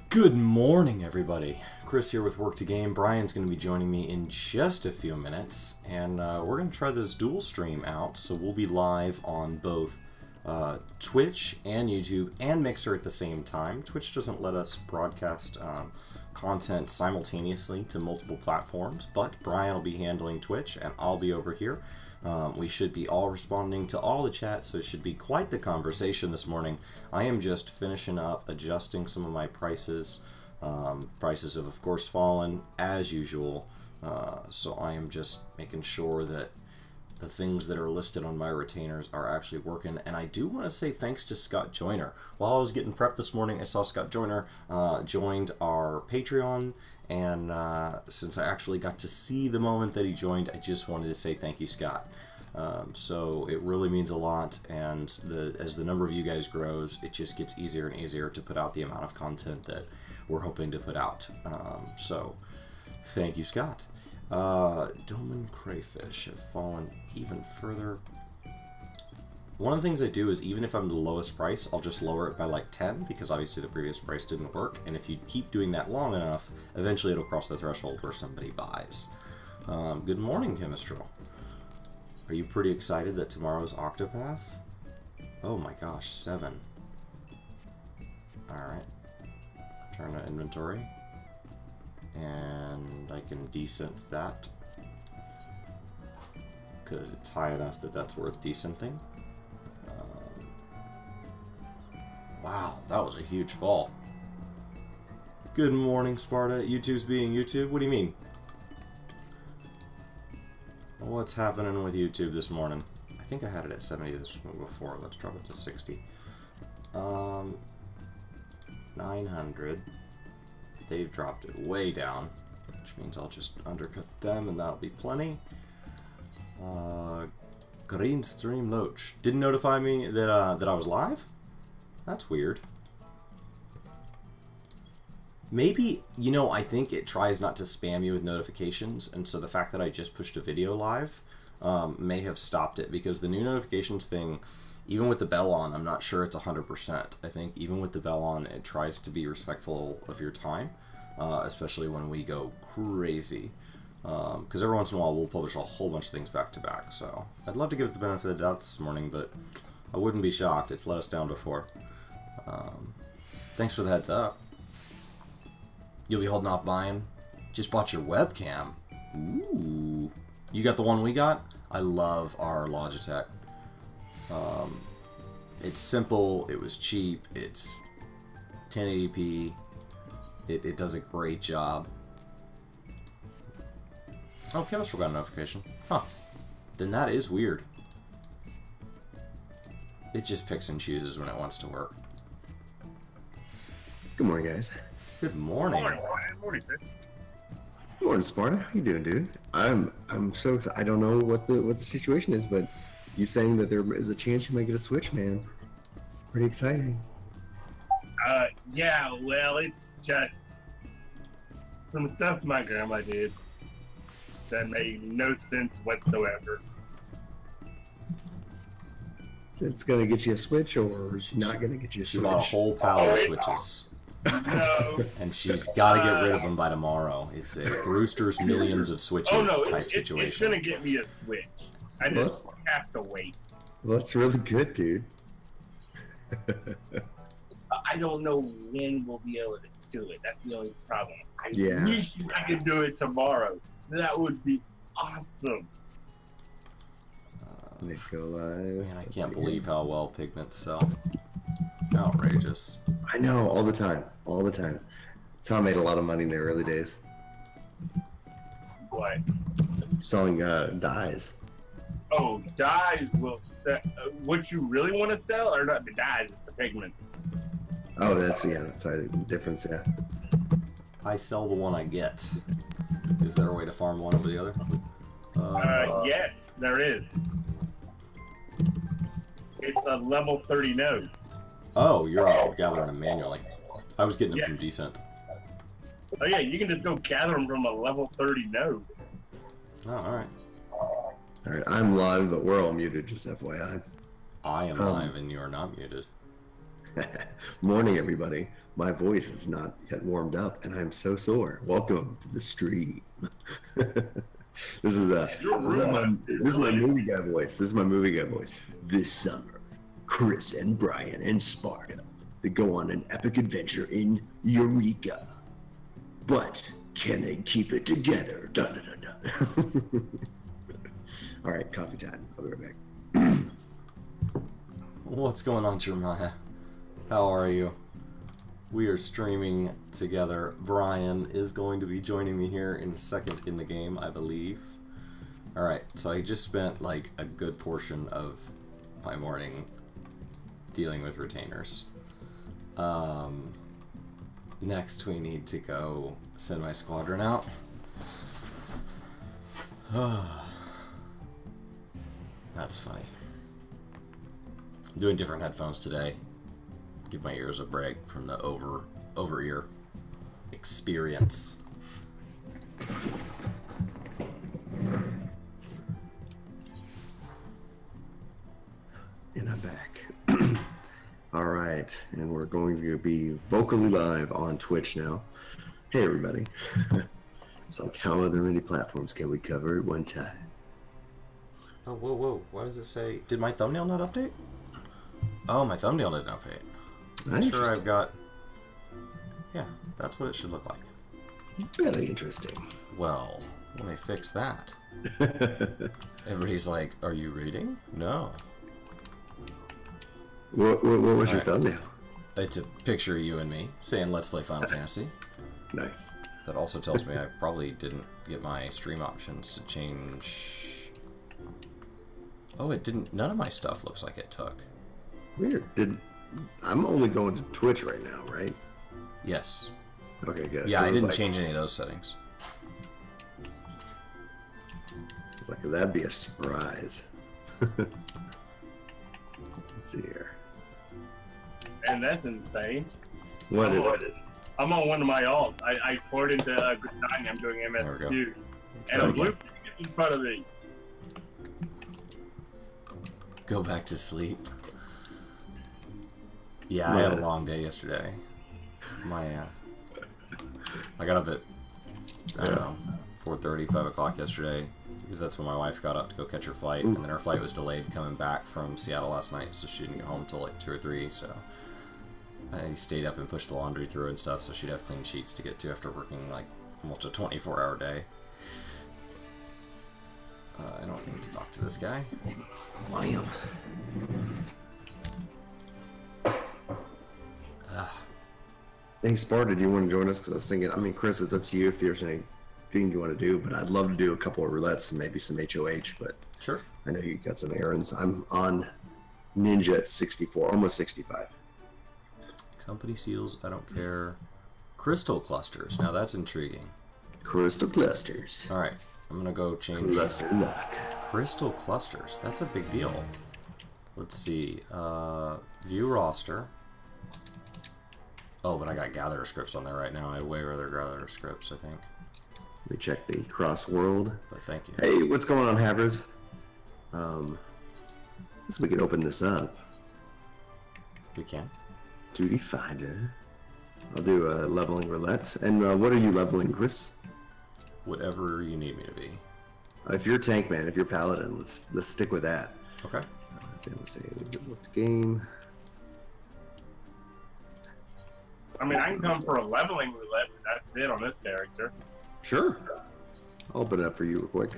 Good morning, everybody. Chris here with Work To Game. Brian's going to be joining me in just a few minutes, and we're going to try this dual stream out. So we'll be live on both Twitch and YouTube and Mixer at the same time. Twitch doesn't let us broadcast content simultaneously to multiple platforms, but Brian will be handling Twitch, and I'll be over here. We should be all responding to all the chat, so it should be quite the conversation this morning. I am just finishing up adjusting some of my prices. Prices have, of course, fallen as usual, so I am just making sure that the things that are listed on my retainers are actually working. And I do want to say thanks to Scott Joyner. While I was getting prepped this morning, I saw Scott Joyner joined our Patreon. And since I actually got to see the moment that he joined, I just wanted to say thank you, Scott. So it really means a lot, and as the number of you guys grows, it just gets easier and easier to put out the amount of content that we're hoping to put out. So thank you, Scott. Doman crayfish have fallen even further. One of the things I do is, even if I'm the lowest price, I'll just lower it by like 10, because obviously the previous price didn't work, and if you keep doing that long enough, eventually it'll cross the threshold where somebody buys. Good morning, Chemistral. Are you pretty excited that tomorrow's Octopath? Oh my gosh, 7. Alright. Turn to inventory. And I can decent that, because it's high enough that that's worth decenting. Wow, that was a huge fall. Good morning, Sparta. YouTube's being YouTube? What do you mean? What's happening with YouTube this morning? I think I had it at 70 this before. Let's drop it to 60. 900. They've dropped it way down, which means I'll just undercut them and that'll be plenty. Green Stream Loach didn't notify me that that I was live? That's weird. Maybe, you know, I think it tries not to spam you with notifications, and so the fact that I just pushed a video live may have stopped it, because the new notifications thing, even with the bell on, I'm not sure it's 100%. I think even with the bell on, it tries to be respectful of your time, especially when we go crazy. Because every once in a while we'll publish a whole bunch of things back to back, so I'd love to give it the benefit of the doubt this morning, but I wouldn't be shocked. It's let us down before. Thanks for the heads up. You'll be holding off buying? Just bought your webcam. Ooh. You got the one we got? I love our Logitech. It's simple, it was cheap, it's 1080p, it does a great job. Oh, Chemistral got a notification. Huh. Then that is weird. It just picks and chooses when it wants to work. Good morning, guys. Good morning. Morning, morning, Chris. Good morning, Sparta. How you doing, dude? I'm so excited. I don't know what the situation is, but you saying that there is a chance you might get a Switch, man. Pretty exciting. Yeah, well, it's just some stuff my grandma did that made no sense whatsoever. It's gonna get you a Switch, or is she not gonna get you a She Switch? bought a whole pile of Switches. No. And she's got to get rid of them by tomorrow. It's a Brewster's millions of Switches type situation. It's gonna get me a Switch. I just have to wait. Well, that's really good, dude. I don't know when we'll be able to do it. That's the only problem. I Yeah. wish I could do it tomorrow. That would be awesome. Nikolai. Man, I can't believe how well pigments sell. Outrageous. I know, all the time. All the time. Tom made a lot of money in the early days. What? Selling dyes. Oh, dyes will sell. What you really want to sell, or not the dyes, it's the pigments. Oh, that's, yeah, sorry, the difference, yeah. I sell the one I get. Is there a way to farm one over the other? Yes, there is. It's a level 30 node. Oh, you're out gathering them manually. I was getting them from Decent. Oh yeah, you can just go gather them from a level 30 node. Oh, alright. Alright, I'm live, but we're all muted, just FYI. I am live and you are not muted. Morning, everybody. My voice is not yet warmed up, and I'm so sore. Welcome to the stream. This is my movie guy voice. This is my movie guy voice. This summer, Chris and Brian and Sparta, they go on an epic adventure in Eureka. But can they keep it together? Dun, dun, dun, dun. All right, coffee time. I'll be right back. What's going on, Jeremiah? How are you? We are streaming together. Brian is going to be joining me here in a second in the game, I believe. Alright, so I just spent like a good portion of my morning dealing with retainers. Next we need to go send my squadron out. That's funny. I'm doing different headphones today. Give my ears a break from the over-ear experience. And I'm back. All right, and we're going to be vocally live on Twitch now. Hey, everybody. It's like, how other indie platforms can we cover at one time? Oh, whoa, whoa. Why does it say... Did my thumbnail not update? Oh, my thumbnail didn't update. I'm sure I've got... Yeah, that's what it should look like. Very interesting. Well, let me fix that. Everybody's like, are you reading? No. What was your thumbnail? It's a picture of you and me saying, let's play Final Fantasy. Nice. That also tells me I probably didn't get my stream options to change... Oh, it didn't... None of my stuff looks like it took. Weird. I'm only going to Twitch right now, right? Yes. Okay, good. Yeah, I didn't change any of those settings. It's like, 'cause that'd be a surprise. Let's see here. And that's insane. What is it? I'm on one of my alts. I poured into Gridania. I'm doing MS2. And I'm looping in front of me. Go back to sleep. Yeah, I had a long day yesterday. I got up at, I don't know, 4:30, 5 o'clock yesterday, because that's when my wife got up to go catch her flight, and then her flight was delayed coming back from Seattle last night, so she didn't get home until like 2 or 3, so I stayed up and pushed the laundry through and stuff, so she'd have clean sheets to get to after working like almost a 24-hour day. I don't need to talk to this guy. Liam. Hey, Sparta, do you want to join us? Because I was thinking, I mean, Chris, it's up to you if there's anything you want to do, but I'd love to do a couple of roulettes and maybe some HOH, but Sure. I know you got some errands. I'm on Ninja at 64, almost 65. Company seals, I don't care. Crystal clusters, now that's intriguing. Crystal clusters. Alright, I'm gonna go change... Cluster luck. Crystal clusters, that's a big deal. Let's see, view roster. Oh, but I got gatherer scripts on there right now. I'd way rather gatherer scripts, I think. Let me check the cross world. But thank you. Hey, what's going on, Havers? Guess we can open this up. We can. Duty finder. I'll do a leveling roulette. And what are you leveling, Chris? Whatever you need me to be. If you're tank man, if you're paladin, let's stick with that. Okay. Let's see. Look the game. I mean, I can come for a leveling roulette, but that's it on this character. Sure. I'll open it up for you real quick.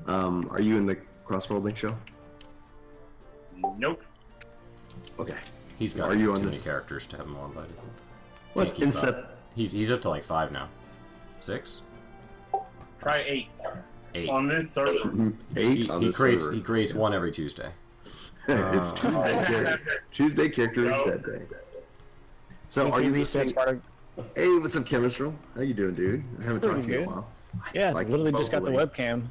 Are you in the cross-world link show? Nope. Okay. He's got too many characters to have him all invited. Let's inset. He's up to like 5 now. 6? Try 8. 8. On this server. 8 on this server. He creates one every Tuesday. It's Tuesday character reset day. So are you reset, Sparta? Hey, what's up, Chemistral? How you doing, dude? I haven't talked to you in a while. Yeah, like, literally just got the webcam.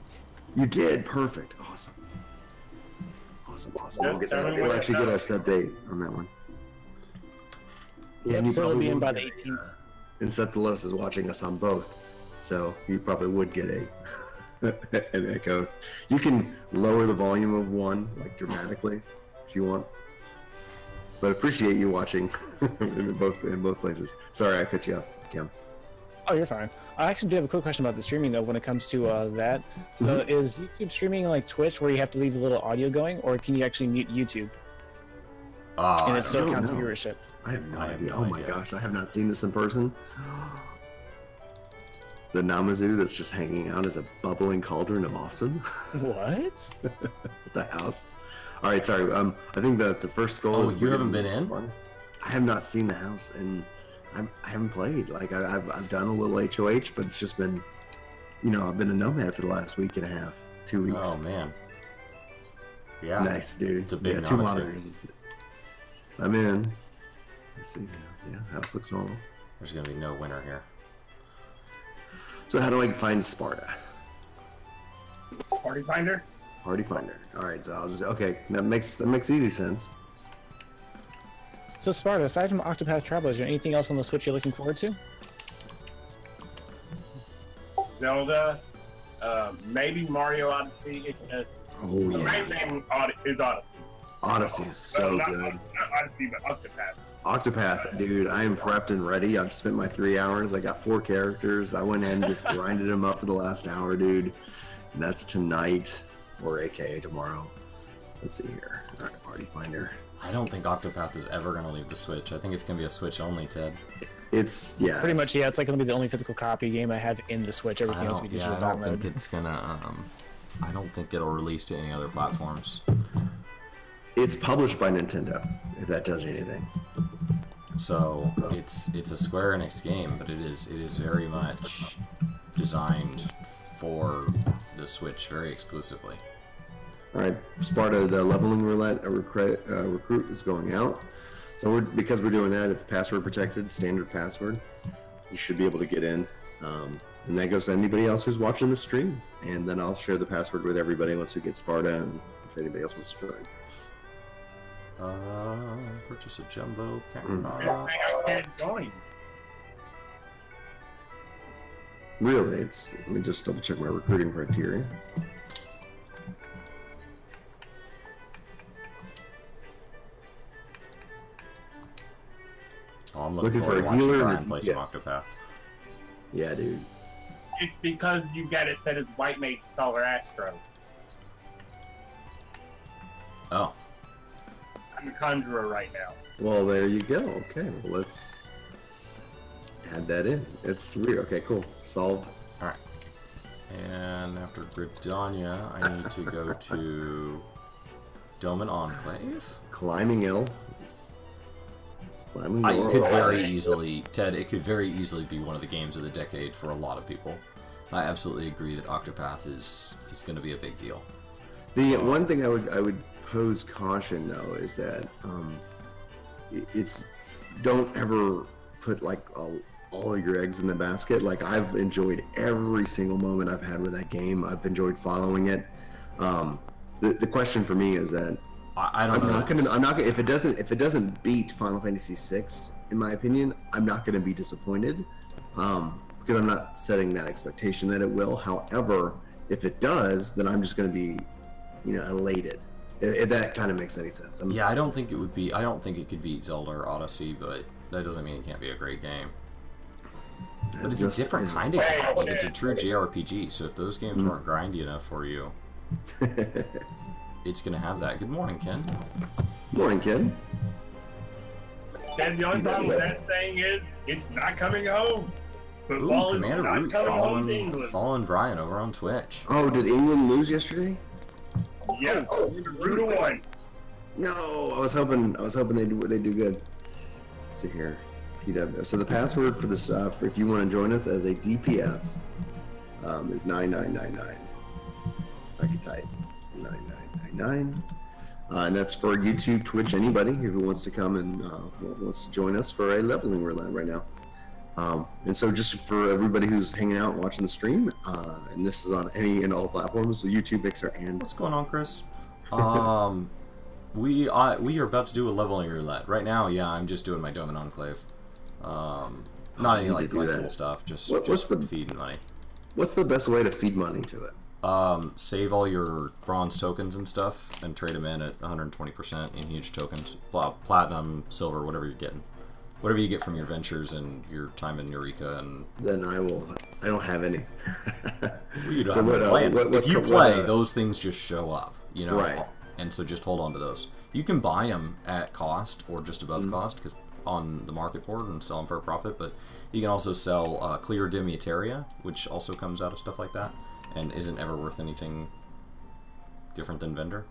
You did? Perfect. Awesome. We'll actually get us that date on that one. Yeah, so it'll be in by the 18th. And Septilos is watching us on both, so you probably would get an echo. You can lower the volume of one, like dramatically, if you want. But appreciate you watching in both places. Sorry, I cut you off, Kim. Oh, you're fine. I actually do have a quick question about the streaming though. When it comes to that, so is YouTube streaming like Twitch, where you have to leave a little audio going, or can you actually mute YouTube and it still counts viewership? I have no idea. Oh my gosh, I have not seen this in person. The Namazu that's just hanging out as a bubbling cauldron of awesome. What? The house. All right, sorry. I think that the first goal. Oh, is you haven't been in? I have not seen the house, and I haven't played. Like I've done a little HOH, but it's just been, you know, I've been a nomad for the last week and a half, 2 weeks. Oh man. Yeah. Nice, dude. It's a big two nomad. monitors. So I'm in. Let's see. Yeah, house looks normal. There's gonna be no winner here. So how do I find Sparta? Party finder. Party finder. All right, so I'll just that makes easy sense. So Sparta, aside from Octopath Traveler, is there anything else on the Switch you're looking forward to? Zelda. Maybe Mario Odyssey. It's just Oh the yeah, main name is Odyssey. Odyssey is so not good. Odyssey, but Octopath. Octopath, dude, I am prepped and ready. I've spent my 3 hours. I got 4 characters. I went in and just grinded them up for the last hour, dude. And that's tonight, or AKA tomorrow. Let's see here. All right, Party Finder. I don't think Octopath is ever gonna leave the Switch. I think it's gonna be a Switch only, Ted. It's Pretty much, yeah. It's like gonna be the only physical copy game I have in the Switch. Everything else will be digital I don't download. think it's gonna. I don't think it'll release to any other platforms. It's published by Nintendo, if that tells you anything. So it's a Square Enix game, but it is very much designed for the Switch very exclusively. All right, Sparta, the leveling roulette recruit is going out. So because we're doing that, it's password protected, standard password. You should be able to get in. And that goes to anybody else who's watching the stream. And then I'll share the password with everybody once we get Sparta and if anybody else wants to join. Purchase a jumbo camera. Really, let me just double check my recruiting criteria. Oh, I'm looking forward to watching Brian play some Octopath. Yeah, dude. It's because you got it set as White Mage Scholar Astro. Oh. I'm a conjurer right now. Well, there you go. Okay, well, let's add that in. It's real. Okay, cool. Solved. All right. And after Gridania, I need to go to Doman Enclave. Climbing Hill. It could very easily, Ted, it could very easily be one of the games of the decade for a lot of people. I absolutely agree that Octopath is going to be a big deal. The one thing I would pose caution though is that don't ever put like all of your eggs in the basket. Like I've enjoyed every single moment I've had with that game. I've enjoyed following it. The question for me is that I'm not gonna if it doesn't beat Final Fantasy VI, in my opinion, I'm not gonna be disappointed. Because I'm not setting that expectation that it will. However, if it does, then I'm just gonna be, elated. If that kind of makes any sense. Yeah, I don't think it would be. I don't think it could beat Zelda or Odyssey, but that doesn't mean it can't be a great game. But it's a different kind of game. Like it's a true JRPG. So if those games weren't grindy enough for you, it's gonna have that. Good morning, Ken. Morning, Ken. And the only problem with that thing is it's not coming home. Football is Commander not Root coming home to England. following Brian over on Twitch. Oh, did England lose yesterday? Yeah, Root won. No, I was hoping they do good. Let's see here, PW. So the password for this if you want to join us as a DPS, is 9999. I can type 9999. And that's for YouTube, Twitch, anybody who wants to come and wants to join us for a leveling roulette right now. And so just for everybody who's hanging out and watching the stream, and this is on any and all platforms, so YouTube, Mixer, and... What's going on, Chris? We are about to do a leveling roulette. Right now, yeah, I'm just doing my Doman Enclave. Not any like collectible stuff, just feeding money. What's the best way to feed money to it? Save all your bronze tokens and stuff and trade them in at 120% in huge tokens. Platinum, silver, whatever you're getting. Whatever you get from your ventures and your time in Eureka. And then I don't have any. You don't have a plan. If you play, those things just show up, you know? Right. And so just hold on to those. You can buy them at cost or just above cost because on the market board and sell them for a profit, but you can also sell clear Dimutaria, which also comes out of stuff like that and isn't ever worth anything different than vendor.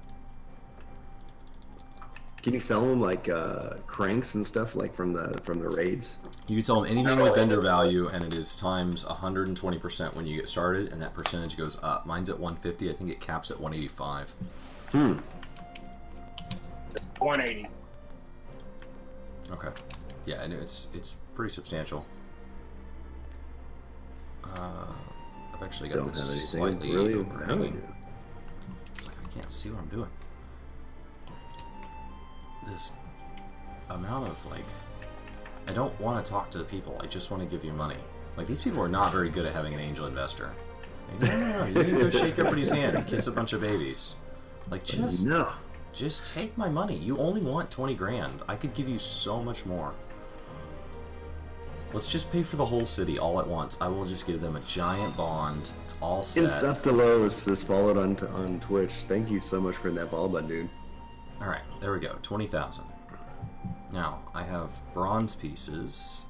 Can you sell them like cranks and stuff like from the raids? You can sell them anything with vendor value, and it is times 120% when you get started, and that percentage goes up. Mine's at 150. I think it caps at 185. 180. Okay. Yeah, and it's pretty substantial. I've actually got this slightly overhanging. It's like I can't see what I'm doing. This amount of, like, I don't want to talk to the people, I just want to give you money. Like, these people are not very good at having an angel investor. Like, no, you can go shake everybody's hand and kiss a bunch of babies. Like, just take my money. You only want 20 grand. I could give you so much more. Let's just pay for the whole city all at once. I will just give them a giant bond. It's all set. Inseptilos is followed on Twitch. Thank you so much for that follow button, dude. Alright, there we go. 20,000. Now, I have bronze pieces.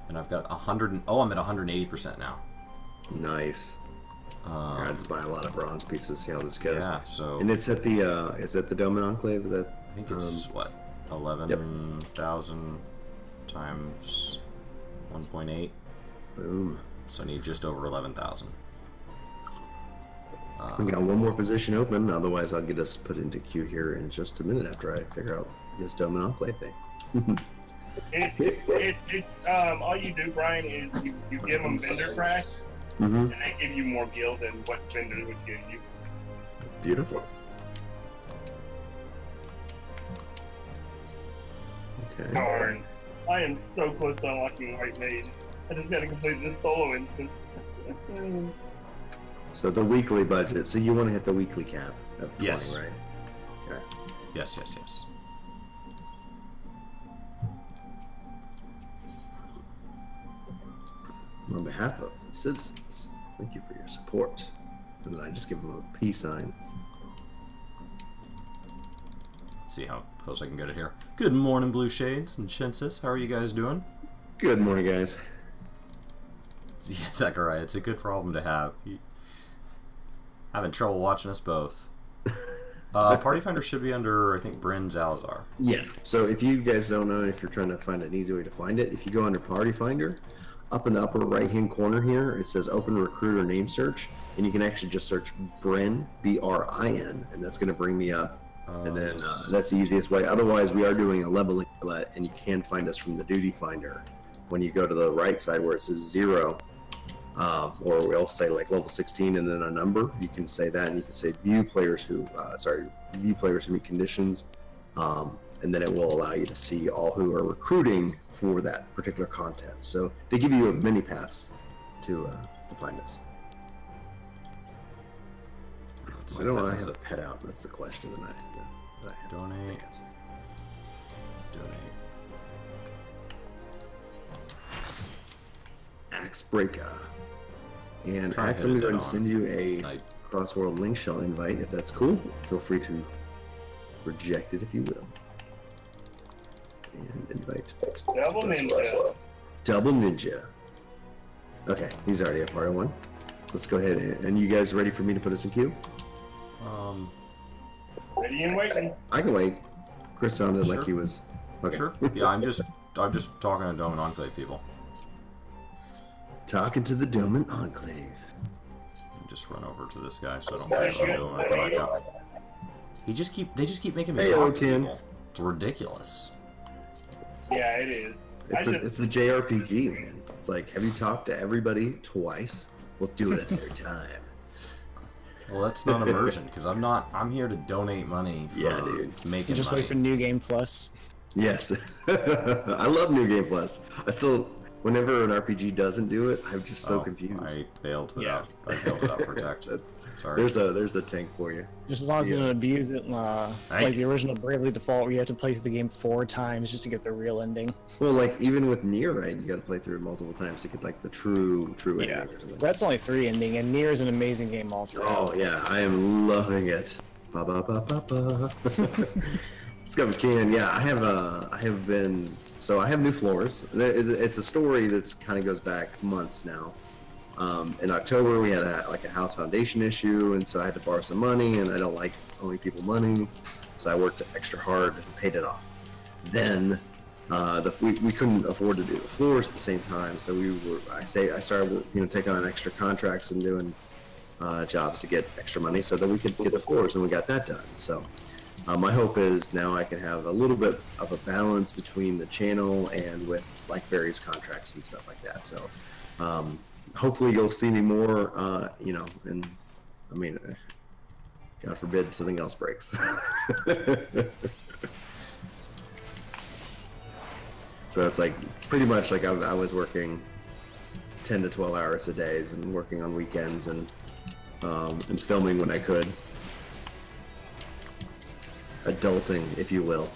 And I've got 100... Oh, I'm at 180% now. Nice. I had to buy a lot of bronze pieces, see how this goes. Yeah, so... And it's at the, is that the Doman Enclave? Is that, I think it's, what, 11,000 times 1.8? Boom. So I need just over 11,000. We got one more position open, otherwise I'll get us put into queue here in just a minute after I figure out this Doman Enclave thing. It's all you do, Brian, is you give them vendor crash, and they give you more gil than what vendor would give you. Beautiful. Okay. Darn. I am so close to unlocking White Mage. I just gotta complete this solo instance. So the weekly budget. So you want to hit the weekly cap of 20, yes. Right? Okay. Yes, yes, yes. On behalf of the citizens, thank you for your support. And then I just give them a peace sign. Let's see how close I can get it here. Good morning, Blue Shades and Shinsis. How are you guys doing? Good morning, guys. Yeah, Zachariah, it's a good problem to have. Having trouble watching us both. Party Finder should be under, I think, Bryn Zalazar. Yeah. So if you guys don't know, if you're trying to find an easy way to find it, if you go under Party Finder, up in the upper right-hand corner here, it says Open Recruiter Name Search, and you can actually just search Bryn, B-R-I-N, and that's going to bring me up. And then that's the easiest way. Otherwise, we are doing a leveling roulette, and you can find us from the Duty Finder. When you go to the right side where it says 0, or we'll say like level 16 and then a number, you can say that, and you can say view players who meet conditions, and then it will allow you to see all who are recruiting for that particular content. So they give you many paths to find us. Why don't I have a pet out? That's the question that I have. Donate. Axe Breaker. And Axe, I'm going to send you a Crossworld Link Shell invite. If that's cool, feel free to reject it if you will. And invite. Double Ninja. Double Ninja. Okay, he's already a part of one. Let's go ahead and you guys ready for me to put us in queue? Ready and waiting. I can wait. Chris sounded like he was. Okay. Sure. Yeah, I'm just talking to Doman Enclave people. Talking to the Doman Enclave. Just run over to this guy so I don't forget what I'm doing when I come back out. They just keep making me talk to people. It's ridiculous. Yeah, it is. It's the JRPG, man. It's like, have you talked to everybody twice? We'll do it at their time. Well, that's not immersion, because I'm here to donate money for making just money. wait for New Game Plus. Yes. I love New Game Plus. I still whenever an RPG doesn't do it, I'm just so confused. I failed without protect. Sorry. There's a tank for you. Just as long as you don't abuse it, like the original Bravely Default, where you have to play through the game 4 times just to get the real ending. Well, like even with Nier, right? You got to play through it multiple times to get like the true ending. Yeah, that's only 3 ending, and Nier is an amazing game altogether. Oh yeah, I am loving it. Ba ba ba ba ba. Scum Can, yeah, I have been. So I have new floors. It's a story that's kind of goes back months now. In October, we had a house foundation issue, and so I had to borrow some money, and I don't like owing people money, so I worked extra hard and paid it off. Then we couldn't afford to do the floors at the same time, so I started taking on extra contracts and doing jobs to get extra money so that we could get the floors, and we got that done. So my hope is now I can have a little bit of a balance between the channel and with like various contracts and stuff like that. So. Hopefully you'll see me more, and I mean, God forbid something else breaks. So it's like pretty much like I was working 10 to 12 hours a day and working on weekends and filming when I could. Adulting, if you will.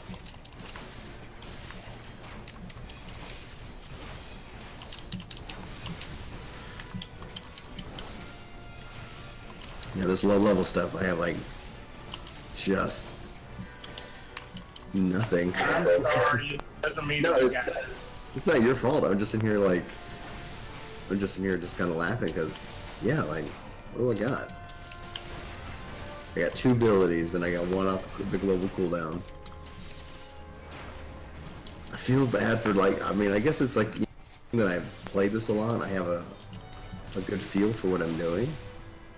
Yeah, this low-level stuff, I have, like, just nothing. I'm sorry. Doesn't mean no, it's not your fault. I'm just in here, like, just kind of laughing, because, yeah, like, what do I got? I got 2 abilities, and I got 1 off the global cooldown. I feel bad for, like, I mean, I guess it's, like, that I've played this a lot, I have a good feel for what I'm doing.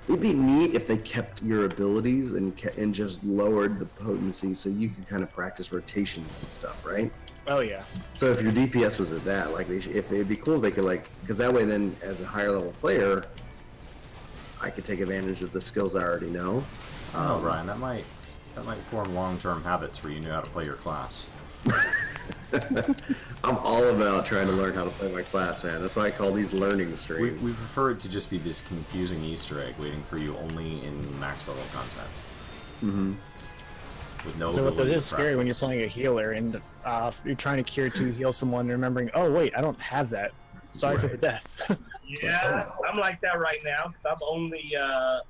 It'd be neat if they kept your abilities and just lowered the potency so you could kind of practice rotations and stuff, right? Oh yeah. So if your DPS was at that, like, if it'd be cool if they could, like, because that way then as a higher level player, I could take advantage of the skills I already know. Ryan, that might form long-term habits where you know how to play your class. I'm all about trying to learn how to play my class, man. That's why I call these learning streams. We prefer it to just be this confusing Easter egg waiting for you only in max level content. Mm-hmm. With no so it is scary when you're practice. playing a healer and you're trying to cure to heal someone, remembering, oh wait, I don't have that. Sorry for the death. Yeah, I'm like that right now because I'm only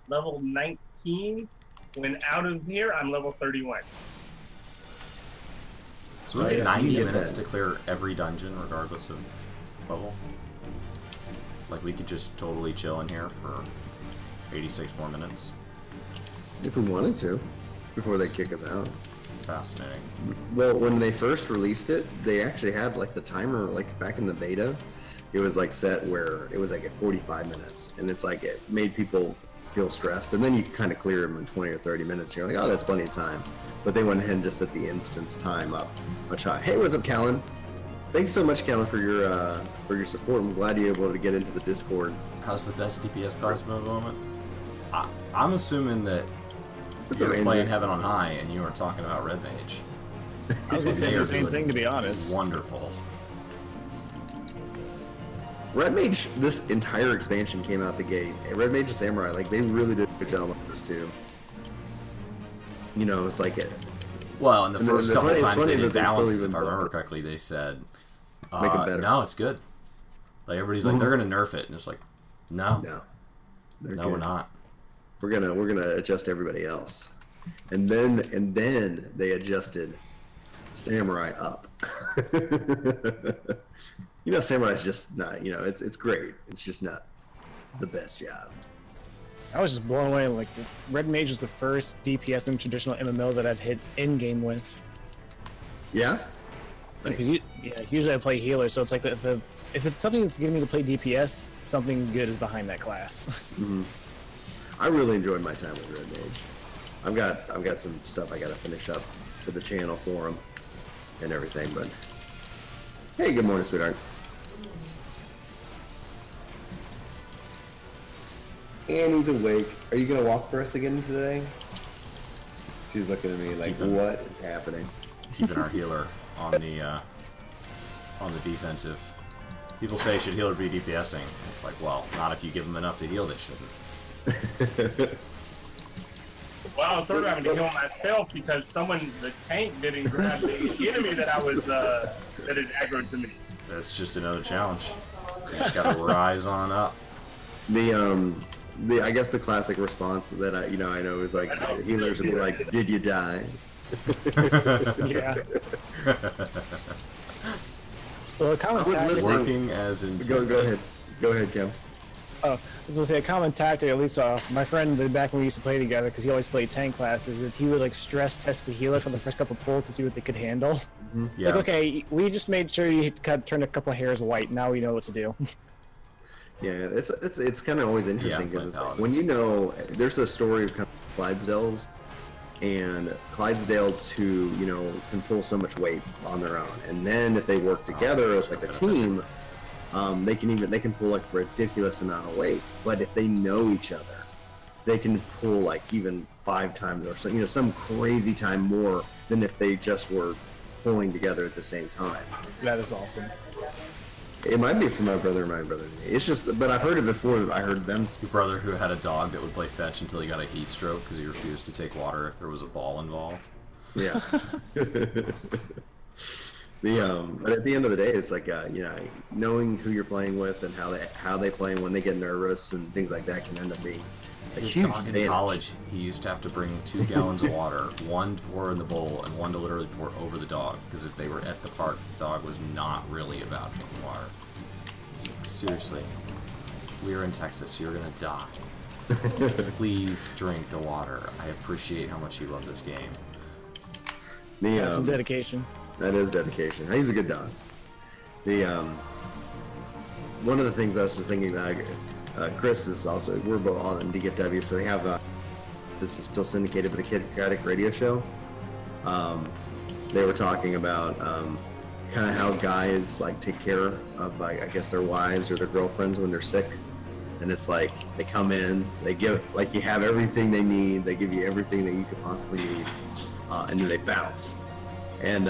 level 19. When out of here, I'm level 31. So we have 90 minutes to clear every dungeon regardless of level. Like we could just totally chill in here for 86 more minutes. If we wanted to, before they kick us out. Fascinating. Well, when they first released it, they actually had like the timer, like back in the beta, it was like set where it was like at 45 minutes, and it's like it made people feel stressed, and then you kind of clear them in 20 or 30 minutes. And you're like, oh, that's plenty of time. But they went ahead and just set the instance time up much higher. Hey, what's up, Callan? Thanks so much, Callan, for your support. I'm glad you're able to get into the Discord. How's the best DPS class at the moment? I'm assuming that you're amazing. playing Heaven on High and you are talking about Red Mage. I was going to say the same thing, to be honest. Wonderful. Red Mage, this entire expansion came out the gate. Red Mage and Samurai, like, they really did a good job on this too. You know, it's like it. Well, and the first couple times they did balance, if I remember remember correctly, they said, make it better. no, it's good. Like, everybody's like, they're going to nerf it. And it's like, no, we're not. We're gonna adjust everybody else. And then they adjusted Samurai up. You know, Samurai's just not, you know, it's great. It's just not the best job. I was just blown away. Like, Red Mage was the first DPS in traditional MMO that I've hit in-game with. Yeah? Nice. Usually I play healer, so it's like if it's something that's getting me to play DPS, something good is behind that class. Mm-hmm. I really enjoyed my time with Red Mage. I've got some stuff I gotta finish up for the channel for him and everything, but hey, good morning, sweetheart. Annie's awake. Are you gonna walk for us again today? She's looking at me like, what is happening? Keeping our healer on the defensive. People say should healer be DPSing. It's like, well, not if you give them enough to heal. They shouldn't. Well, I'm sort of having to kill myself because the tank didn't grab the enemy that that is aggroed to me. That's just another challenge. You just gotta rise on up. I guess the classic response that I know is like healers would be like, "Did you die?" Yeah. Well, a common tactic. Working as intended. Go ahead, Kim. Oh, I was gonna say a common tactic, at least my friend back when we used to play together, because he always played tank classes, is he would like stress test the healer for the first couple pulls to see what they could handle. Mm-hmm. It's like, okay, we just made sure you turned a couple of hairs white. Now we know what to do. Yeah, it's kind of always interesting because it's like, when there's a story of kind of Clydesdales, and Clydesdales who can pull so much weight on their own, and then if they work together as like a team. They can pull like a ridiculous amount of weight, but if they know each other, they can pull like even 5 times or some crazy time more than if they just were pulling together at the same time. That is awesome. It might be for my brother and me. It's just, but I've heard it before. I heard them. Your brother who had a dog that would play fetch until he got a heat stroke because he refused to take water if there was a ball involved. Yeah. But at the end of the day, it's like knowing who you're playing with and how they play and when they get nervous and things like that can end up being a His huge dog in advantage. college, he used to have to bring 2 gallons of water, 1 to pour in the bowl and 1 to literally pour over the dog, because if they were at the park, the dog was not really about drinking water. It's like, seriously, we're in Texas, you're gonna die. Please drink the water. I appreciate how much you love this game. That's some dedication. That is dedication. He's a good dog. One of the things I was just thinking about, Chris is also, we're both all in DFW, so they have, this is still syndicated, but the Kid Caddick radio show. They were talking about kind of how guys like take care of, I guess, their wives or their girlfriends when they're sick. And it's like, they come in, they give, like, you have everything they need, they give you everything that you could possibly need, and then they bounce. And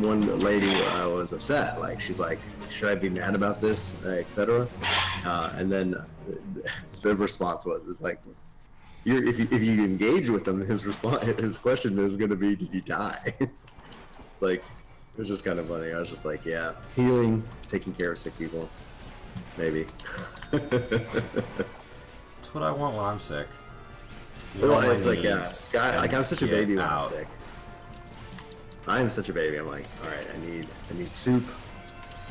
one lady was upset, like, she's like, should I be mad about this, etc. And then the response was, it's like, if you engage with them, his question is going to be, did you die? It's like, it was just kind of funny. I was just like, yeah, healing, taking care of sick people, maybe. That's what I want when I'm sick. Well, it's like, like, I'm such a baby when I'm sick. I am such a baby. I'm like, all right, I need soup.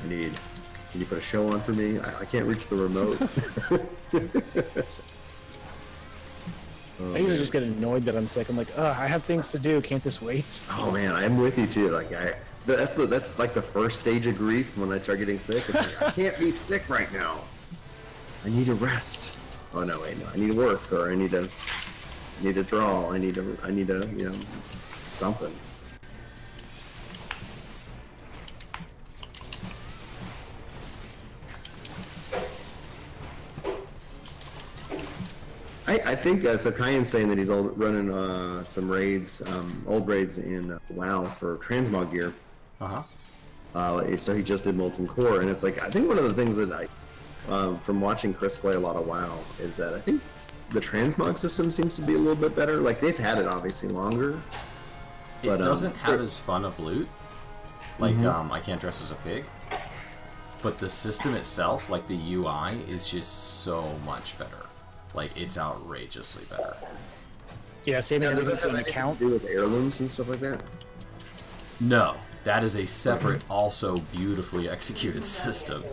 Can you put a show on for me? I can't reach the remote. I usually just get annoyed that I'm sick. I'm like, I have things to do. Can't this wait? Oh man, I'm with you too. Like that's like the first stage of grief when I start getting sick. It's like, I can't be sick right now. I need to rest. Oh no, wait, no. I need to work, or I need to draw. I need to something. I think so. Kyan's saying that he's running some raids, old raids in WoW for transmog gear. So he just did Molten Core, and it's like, I think one of the things that I, from watching Chris play a lot of WoW, is that I think the transmog system seems to be a little bit better. Like, they've had it obviously longer. It doesn't have as fun of loot. Like, I can't dress as a pig. But the system itself, like the UI, is just so much better. Like, it's outrageously better. Yeah, saving everything to an account. To do with heirlooms and stuff like that? No, that is a separate, also beautifully executed system.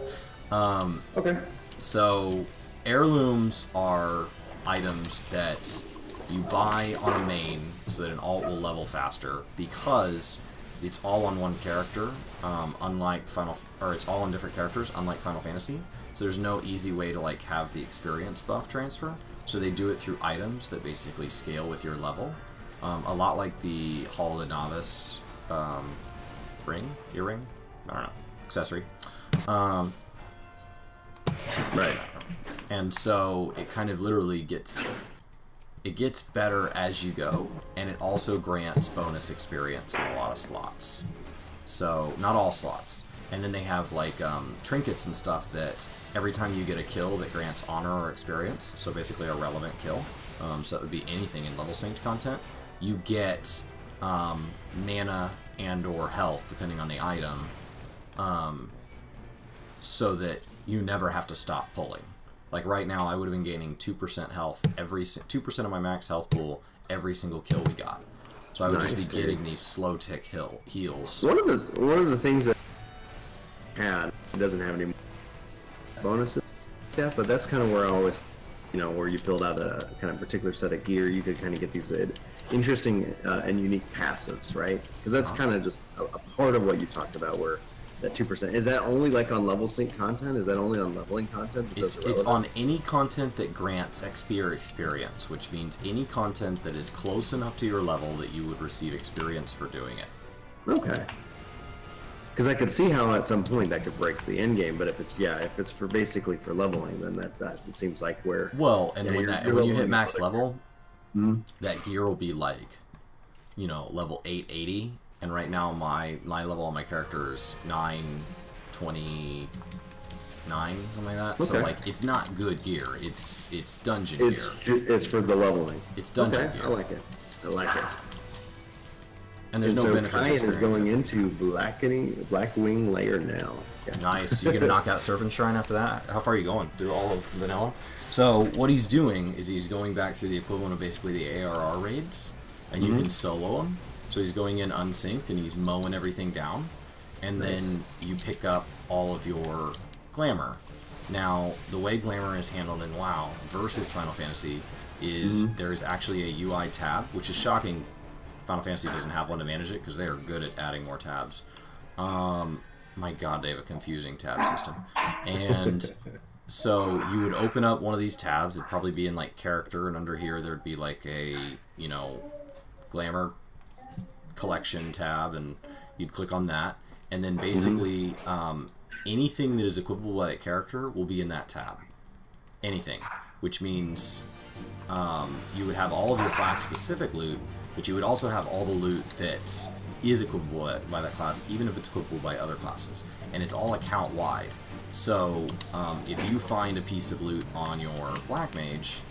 Okay. So, heirlooms are items that you buy on a main so that an alt will level faster, because it's all on one character, it's all on different characters, unlike Final Fantasy. So there's no easy way to like have the experience buff transfer. So they do it through items that basically scale with your level. A lot like the Hall of the Novice earring? I don't know, accessory. Right. And so it kind of literally gets better as you go, and it also grants bonus experience in a lot of slots. So, not all slots. And then they have like trinkets and stuff that every time you get a kill that grants honor or experience, so basically a relevant kill, so that would be anything in level synced content, you get mana and or health, depending on the item, so that you never have to stop pulling. Like right now, I would have been gaining 2% health, 2% of my max health pool every single kill we got. So I would just be getting these slow tick heals. One of the things that it doesn't have any bonuses, yeah, but that's kind of where I always, you know, where you build out a kind of particular set of gear, you could kind of get these interesting and unique passives, right? Because that's kind of just a part of what you talked about, where that 2%, is that only like on level sync content? Is that only on leveling content? It's on any content that grants XP or experience, which means any content that is close enough to your level that you would receive experience for doing it. Okay. Because I could see how at some point that could break the end game, but if it's for basically for leveling, then that it seems like where. Well, and when you hit max level, that gear will be like, you know, level 880, and right now my level on my character is 929, something like that. Okay. So like, it's not good gear. It's dungeon gear. It's for the leveling. It's dungeon gear. I like it. I like it. And there's no benefit to experience. Is going into Blackwing Layer now. Yeah. Nice. You gonna knock out Serpent Shrine after that? How far are you going? Through all of vanilla? So what he's doing is he's going back through the equivalent of basically the ARR raids, and you can solo him. So he's going in unsynced and he's mowing everything down, and then you pick up all of your Glamour. Now, the way Glamour is handled in WoW versus Final Fantasy is there is actually a UI tab, which is shocking. Final Fantasy doesn't have one to manage it because they are good at adding more tabs. My god, they have a confusing tab system. And so you would open up one of these tabs. It'd probably be in like character, and under here there'd be like a, you know, Glamour collection tab, and you'd click on that. And then basically anything that is equipable by that character will be in that tab. Anything. Which means you would have all of your class-specific loot, but you would also have all the loot that is equipable by that class, even if it's equipable by other classes. And it's all account-wide. So, if you find a piece of loot on your Black Mage,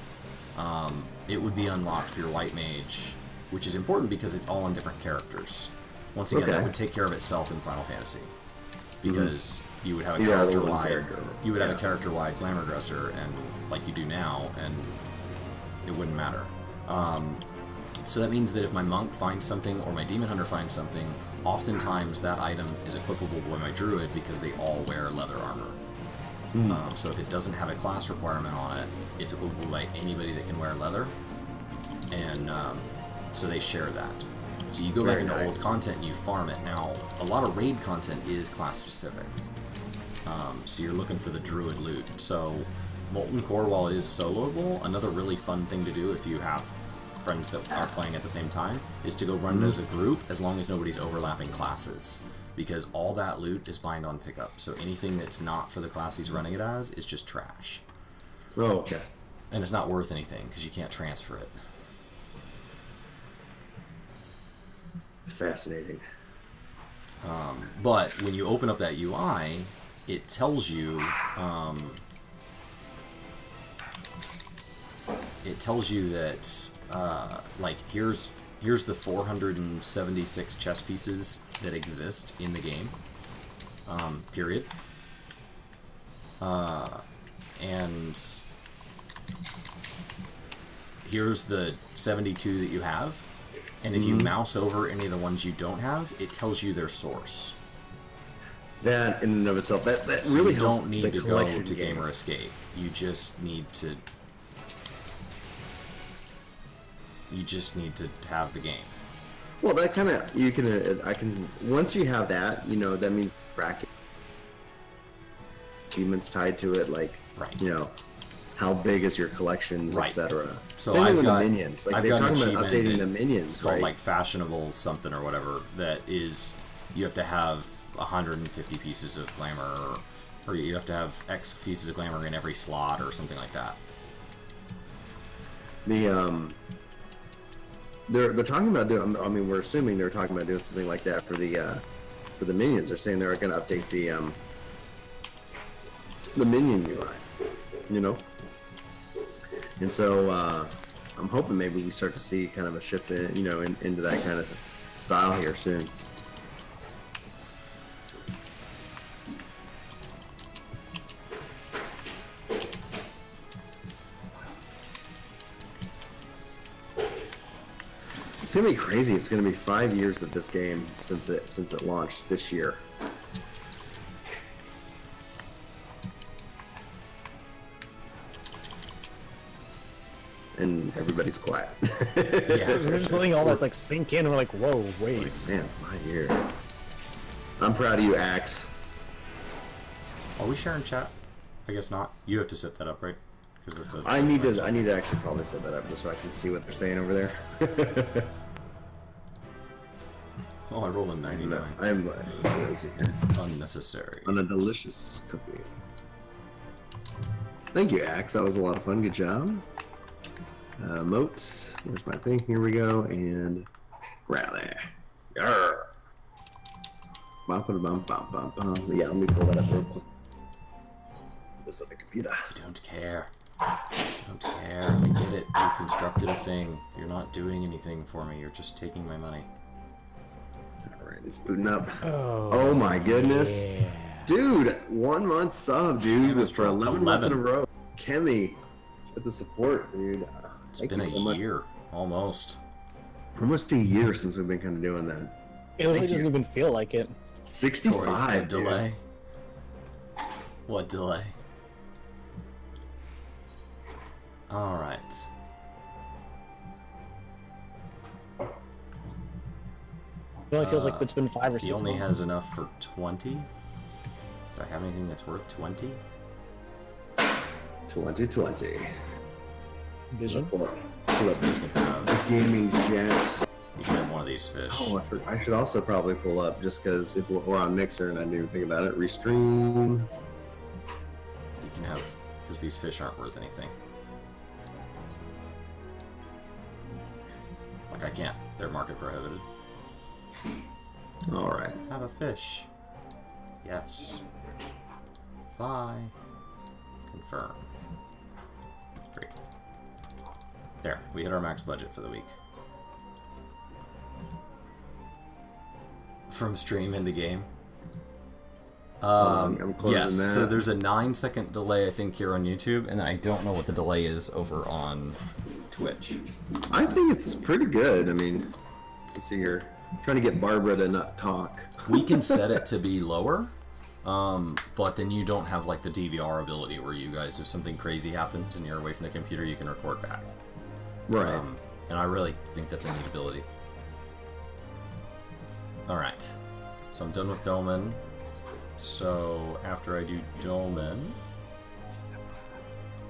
it would be unlocked for your White Mage, which is important because it's all on different characters. Once again, that would take care of itself in Final Fantasy. Because you would have a character-wide a character-wide Glamour Dresser, and like you do now, and it wouldn't matter. So that means that if my monk finds something or my demon hunter finds something, oftentimes that item is equipable by my druid because they all wear leather armor. So if it doesn't have a class requirement on it, it's equipable by anybody that can wear leather, and so they share that. So you go back into old content and you farm it. Now, a lot of raid content is class specific, so you're looking for the druid loot. So Molten Core, while it is soloable, another really fun thing to do if you have friends that are playing at the same time is to go run it as a group, as long as nobody's overlapping classes, because all that loot is bind on pickup, so anything that's not for the class he's running it as is just trash. Oh, okay. And it's not worth anything because you can't transfer it. Fascinating. But when you open up that UI, it tells you that like here's the 476 chess pieces that exist in the game, period, and here's the 72 that you have, and if you mouse over any of the ones you don't have, it tells you their source. That in and of itself, that so really you helps. Don't need to go to Gamer Escape. You just need to have the game. Well, that kind of I can once you have that, you know, that means bracket achievements tied to it, like you know, how big is your collections, etc. So same I've with got the minions. Like I've they're got talking about updating the minions. It's called like fashionable something or whatever. That is, you have to have 150 pieces of glamour, or you have to have X pieces of glamour in every slot, or something like that. They're talking about doing. I mean, we're assuming they're talking about doing something like that for the for the minions. They're saying they're going to update the minion UI, you know. And so I'm hoping maybe we start to see kind of a shift in, you know, into that kind of style here soon. It's gonna be crazy. It's gonna be 5 years of this game since it launched this year. And everybody's quiet. Yeah, we're just letting all that like sink in. We're like, whoa, wait. Man, 5 years. I'm proud of you, Axe. Are we sharing chat? I guess not. You have to set that up, right? Because that's a. I need to actually probably set that up just so I can see what they're saying over there. Oh, I rolled a 99. I'm lazy. Unnecessary. On a delicious cookie. Thank you, Axe. That was a lot of fun. Good job. Moat. Where's my thing? Here we go. And rally. Yarr. Bum, bum, bum, bum, bum. Yeah, let me pull that up real quick. This on the computer. I don't care. Don't care. I get it. You constructed a thing. You're not doing anything for me. You're just taking my money. Alright, it's booting up. Oh my goodness. Yeah. Dude, 1 month sub, dude. Damn, Was for 11 months in a 11. row. Kemi with the support, dude. It's Thank been you so a much. year. Almost. Almost a year since we've been kind of doing that. It really Thank doesn't you. even feel like it. 65 What dude. delay? What delay? Alright. It only feels like it's been 5 or 6 He only months. has enough for 20? Do I have anything that's worth 20? 2020. Vision. Pull up You can have, the gaming chat. you can have one of these fish. Oh, I should also probably pull up just because if we're on Mixer and I didn't even think about it. Restream. You can have, because these fish aren't worth anything. Like I can't. They're market prohibited. All right. Have a fish. Yes. Buy. Confirm. Great. There. We hit our max budget for the week. From stream into game. I'm closing Yes. that. So there's a 9-second delay, I think, here on YouTube, and then I don't know what the delay is over on Twitch. I think it's pretty good. I mean, let's see here. Trying to get Barbara to not talk. We can set it to be lower, but then you don't have like the DVR ability where you guys, if something crazy happens and you're away from the computer, you can record back. Right. And I really think that's a neat ability. Alright, so I'm done with Doman. So after I do Doman,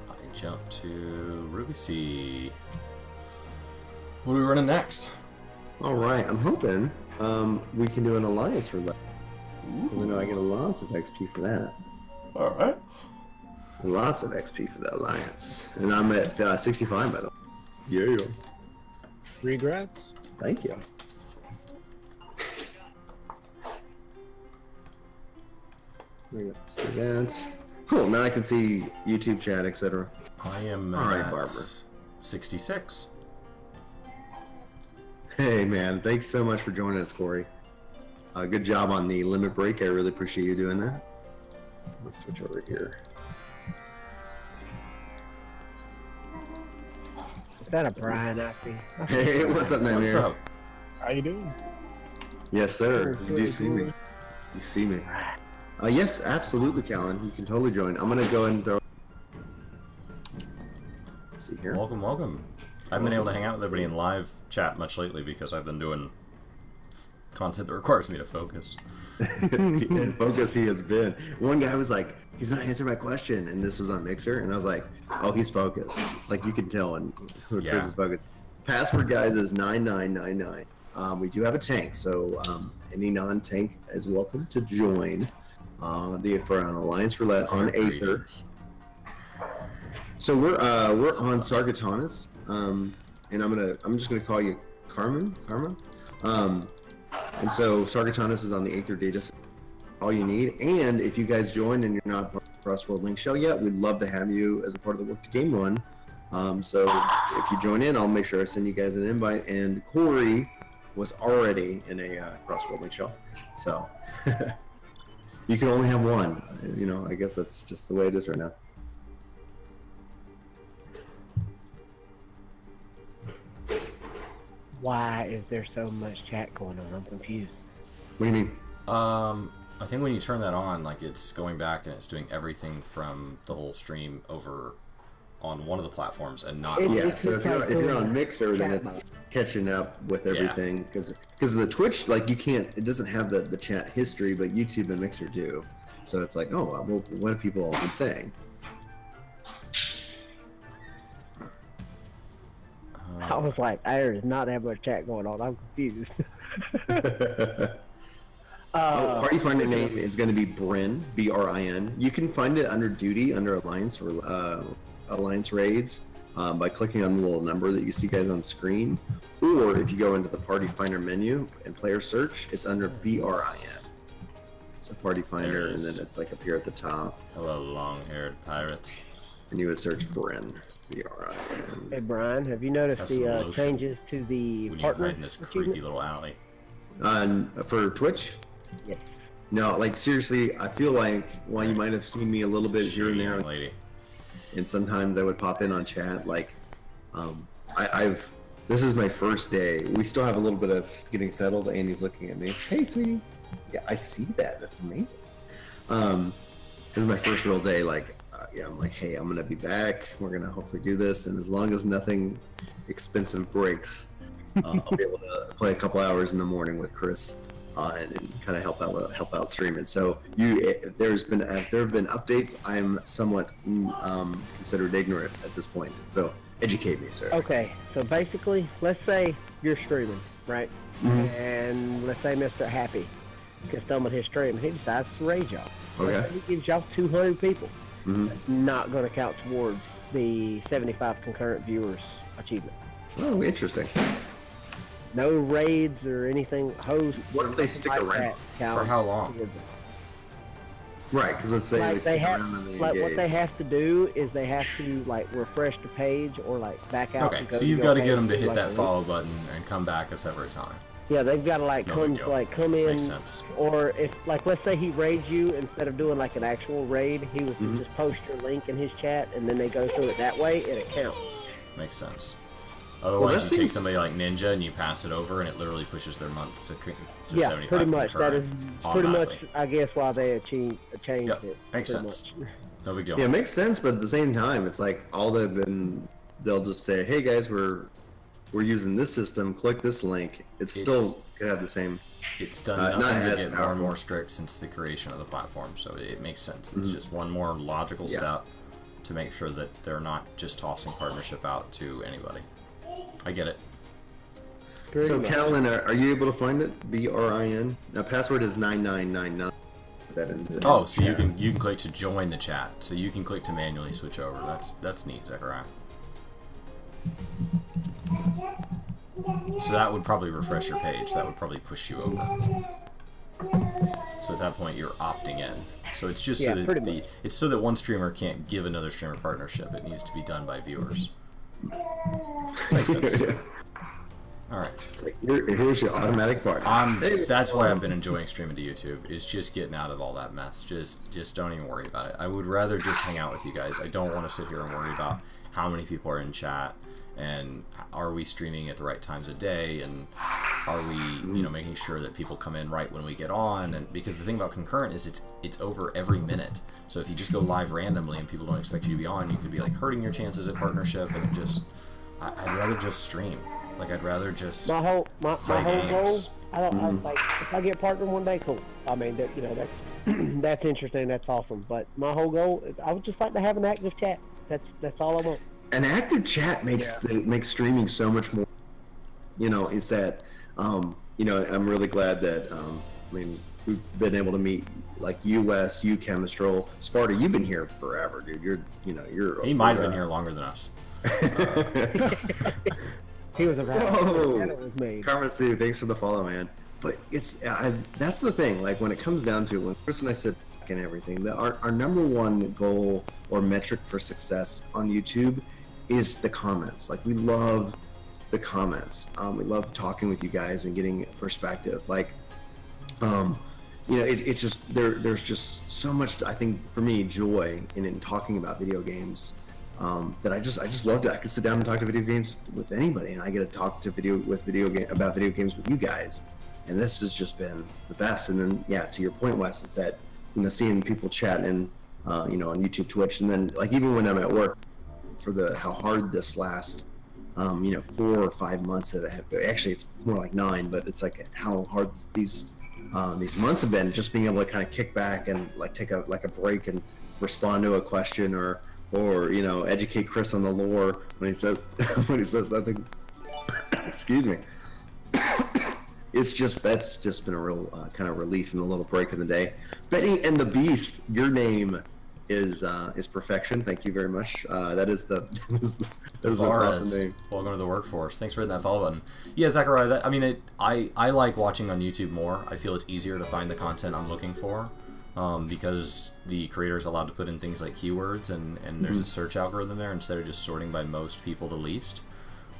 I jump to Ruby C. What are we running next? All right. I'm hoping we can do an alliance for that. Because I know I get lots of XP for that. Alright. Lots of XP for the alliance. And I'm at 65 by the way. Yeah. Regrets? Thank you. Events. Cool. Now I can see YouTube chat, etc. I am All right, at Barbara. 66. Hey man, thanks so much for joining us, Corey. Good job on the limit break. I really appreciate you doing that. Let's switch over here. Is that a Brian I see? Hey, what's up, man? What's up? How you doing? Yes, sir. Sure, You do see me. You see me. Yes, absolutely, Callan. You can totally join. I'm gonna go and throw. Let's see here. Welcome, welcome. I haven't been able to hang out with everybody in live chat much lately because I've been doing content that requires me to focus. And focus he has been. One guy was like, he's not answering my question, and this was on Mixer, and I was like, oh, he's focused. Like you can tell when Yeah. Chris is focused. Password, guys, is 9999. We do have a tank, so any non-tank is welcome to join for an Alliance Roulette on Aether. Greetings. So we're on Sargatanas, and I'm just gonna call you Carmen. And so Sargatanas is on the Aether Data Center. All you need. And if you guys join and you're not part of the Crossworld Link Shell yet, we'd love to have you as a part of the Work to Game run. So if you join in, I'll make sure I send you guys an invite. And Corey was already in a Crossworld Link Shell. So you can only have one. You know, I guess that's just the way it is right now. Why is there so much chat going on? I'm confused. What do you mean? I think when you turn that on, like, it's going back and it's doing everything from the whole stream over on one of the platforms and not. Yeah, so if you're on Mixer, then it's catching up with everything because the Twitch, like, you can't, it doesn't have the chat history, but YouTube and Mixer do. So it's like, oh, well, what have people all been saying? I was like, there is not that much chat going on. I'm confused. Party finder name is going to be Brin, B-R-I-N. You can find it under duty, under Alliance or Alliance raids, by clicking on the little number that you see guys on screen. Or if you go into the Party Finder menu and player search, it's under B-R-I-N. So Party Finder, and then it's like up here at the top. Hello, long-haired pirate. And you would search Brin, B-R-I-N. Hey Brian, have you noticed the changes to the when partner? you hide in this creepy little alley. For Twitch? Yes. No, like seriously, I feel like while you might have seen me a little bit here and there, lady. And sometimes I would pop in on chat. Like, this is my first day. We still have a little bit of getting settled. Andy's looking at me. Hey, sweetie. Yeah, I see that. That's amazing. This is my first real day. Like, yeah, I'm like, hey, I'm gonna be back. We're gonna hopefully do this, and as long as nothing expensive breaks, I'll be able to play a couple hours in the morning with Chris. And kind of help out streaming. So there have been updates. I'm somewhat considered ignorant at this point. So educate me, sir. Okay, so basically, let's say you're streaming, right? Mm-hmm. And let's say Mr. Happy gets done with his stream, and he decides to raid y'all. Okay. He gives y'all 200 people. Mm-hmm. That's not going to count towards the 75 concurrent viewers achievement. Oh, interesting. No raids or anything. Host. What if they stick around? For how long? Right, because let's say like they have, and like what they have to do is they have to like refresh the page or like back out. Okay, so you've got to get them to hit that follow button and come back a separate time. Yeah, they've got to like come in. Makes sense. Or if like let's say he raids you instead of doing like an actual raid, he was to just post your link in his chat and then they go through it that way and it counts. Makes sense. Otherwise, you take somebody like Ninja and you pass it over, and it literally pushes their month to 75. Pretty much. That is pretty much, I guess, why they changed it. Makes sense. No big deal. Yeah, it makes sense, but at the same time, it's like they'll just say, "Hey guys, we're using this system. Click this link." It's still could have the same. It's done nothing to get more and more strict since the creation of the platform, so it makes sense. It's just one more logical step to make sure that they're not just tossing partnership out to anybody. I get it. So, Callan, are you able to find it? B-R-I-N. Now, password is 9999. Oh, so you can click to join the chat. So you can click to manually switch over. That's neat, Zachariah. So that would probably refresh your page. That would probably push you over. So at that point, you're opting in. So it's just so that it's so that one streamer can't give another streamer partnership. It needs to be done by viewers. Makes sense. Alright. It's like, here's your automatic part. That's why I've been enjoying streaming to YouTube, is just getting out of all that mess. Just don't even worry about it. I would rather just hang out with you guys. I don't want to sit here and worry about how many people are in chat, and are we streaming at the right times of day, and are we, making sure that people come in right when we get on, and because the thing about concurrent is it's over every minute. So if you just go live randomly and people don't expect you to be on, you could be like hurting your chances at partnership, and I'd rather just stream. Like, I'd rather just my whole goal. I like if I get partnered one day, cool. I mean, that's that's interesting. That's awesome. But my whole goal is I would just like to have an active chat. That's all I want. An active chat makes streaming so much more. It's that I'm really glad that we've been able to meet like US, you Chemistral, Sparta. You've been here forever, dude. You're. He might have been here longer than us. He was around. Whoa! That was me. Karma Sue, thanks for the follow, man. but it's that's the thing. Like when it comes down to it, when Chris and I sit back and everything, our number one goal or metric for success on YouTube is the comments. Like we love the comments. We love talking with you guys and getting perspective. Like, you know, it's just there's just so much, I think, for me, joy in talking about video games. That I just loved it. I could sit down and talk to video games with anybody, and I get to talk to about video games with you guys, and this has just been the best. And then, yeah, to your point, Wes, is that, you know, seeing people chat and you know, on YouTube, Twitch, and then like even when I'm at work, for how hard this last, you know, 4 or 5 months actually it's more like 9, but it's like how hard these months have been. Just being able to kind of kick back and like take a break and respond to a question or you know, educate Chris on the lore when he says nothing. Excuse me. That's just been a real kind of relief and a little break in the day. Betty and the Beast, your name is perfection. Thank you very much. That is the awesome name. Welcome to the workforce. Thanks for hitting that follow button. Yeah, Zachariah. I mean, I like watching on YouTube more. I feel it's easier to find the content I'm looking for. Because the creator is allowed to put in things like keywords and there's a search algorithm there instead of just sorting by most people to least.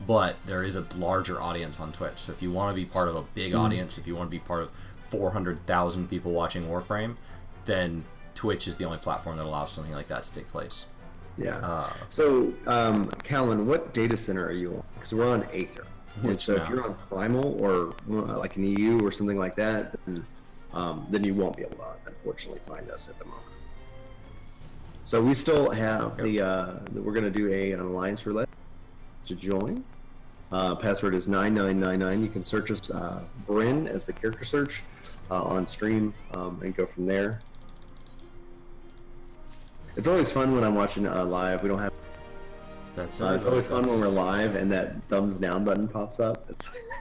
But there is a larger audience on Twitch, so if you want to be part of a big audience, if you want to be part of 400,000 people watching Warframe, then Twitch is the only platform that allows something like that to take place. Yeah. So, Callan, what data center are you on? Because we're on Aether. So if you're on Primal or like an EU or something like that, then you won't be able to, unfortunately, find us at the moment. So we still have we're going to do an alliance roulette to join. Password is 9999. You can search us, Bryn, as the character search on stream, and go from there. It's always fun when I'm watching live. We don't have. It's always fun when we're live and that thumbs down button pops up.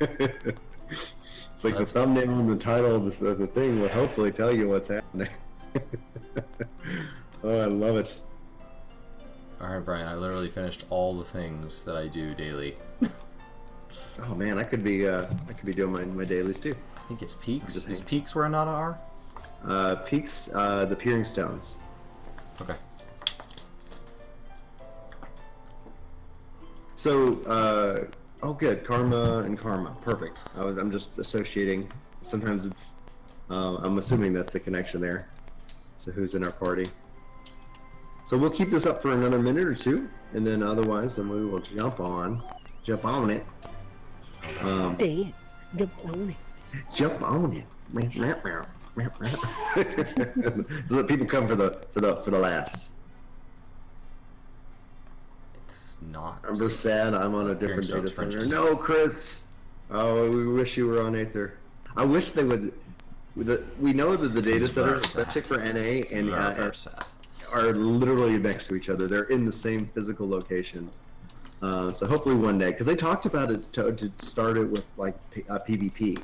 It's like the thumbnail and the title of the thing will hopefully tell you what's happening. Oh, I love it. Alright, Brian, I literally finished all the things that I do daily. Oh man, I could be doing my dailies too. I think it's Peaks. Is Peaks where Anata are? Peaks, the Peering Stones. Okay. So, oh good, Karma and Karma, perfect. I'm just associating. Sometimes it's, I'm assuming that's the connection there. So who's in our party? So we'll keep this up for another minute or two, and then otherwise, then we will jump on it. Jump on it. Jump on it. So that people come for the laughs. It's not. I'm sad. I'm on a different data center. No, Chris. Oh, we wish you were on Aether. I wish they would. We know that the data centers, especially for NA and are literally next to each other. They're in the same physical location. So hopefully one day, because they talked about it to start it with like PvP,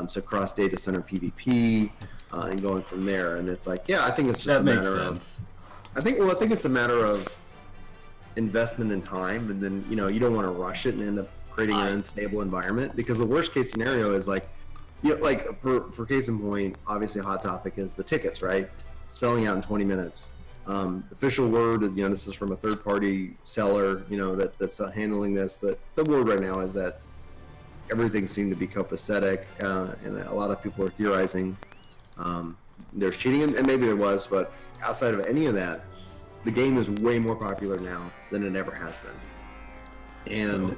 so cross data center PvP, and going from there. And it's like, yeah, I think it's just that makes sense. I think it's a matter of investment in time, and then you don't want to rush it and end up creating an unstable environment, because the worst case scenario is like, like for case in point, obviously Hot Topic is the tickets, right? Selling out in 20 minutes. Official word, this is from a third-party seller, that's handling this. The word right now is that everything seemed to be copacetic, and a lot of people are theorizing there's cheating, and maybe there was, but outside of any of that, the game is way more popular now than it ever has been, and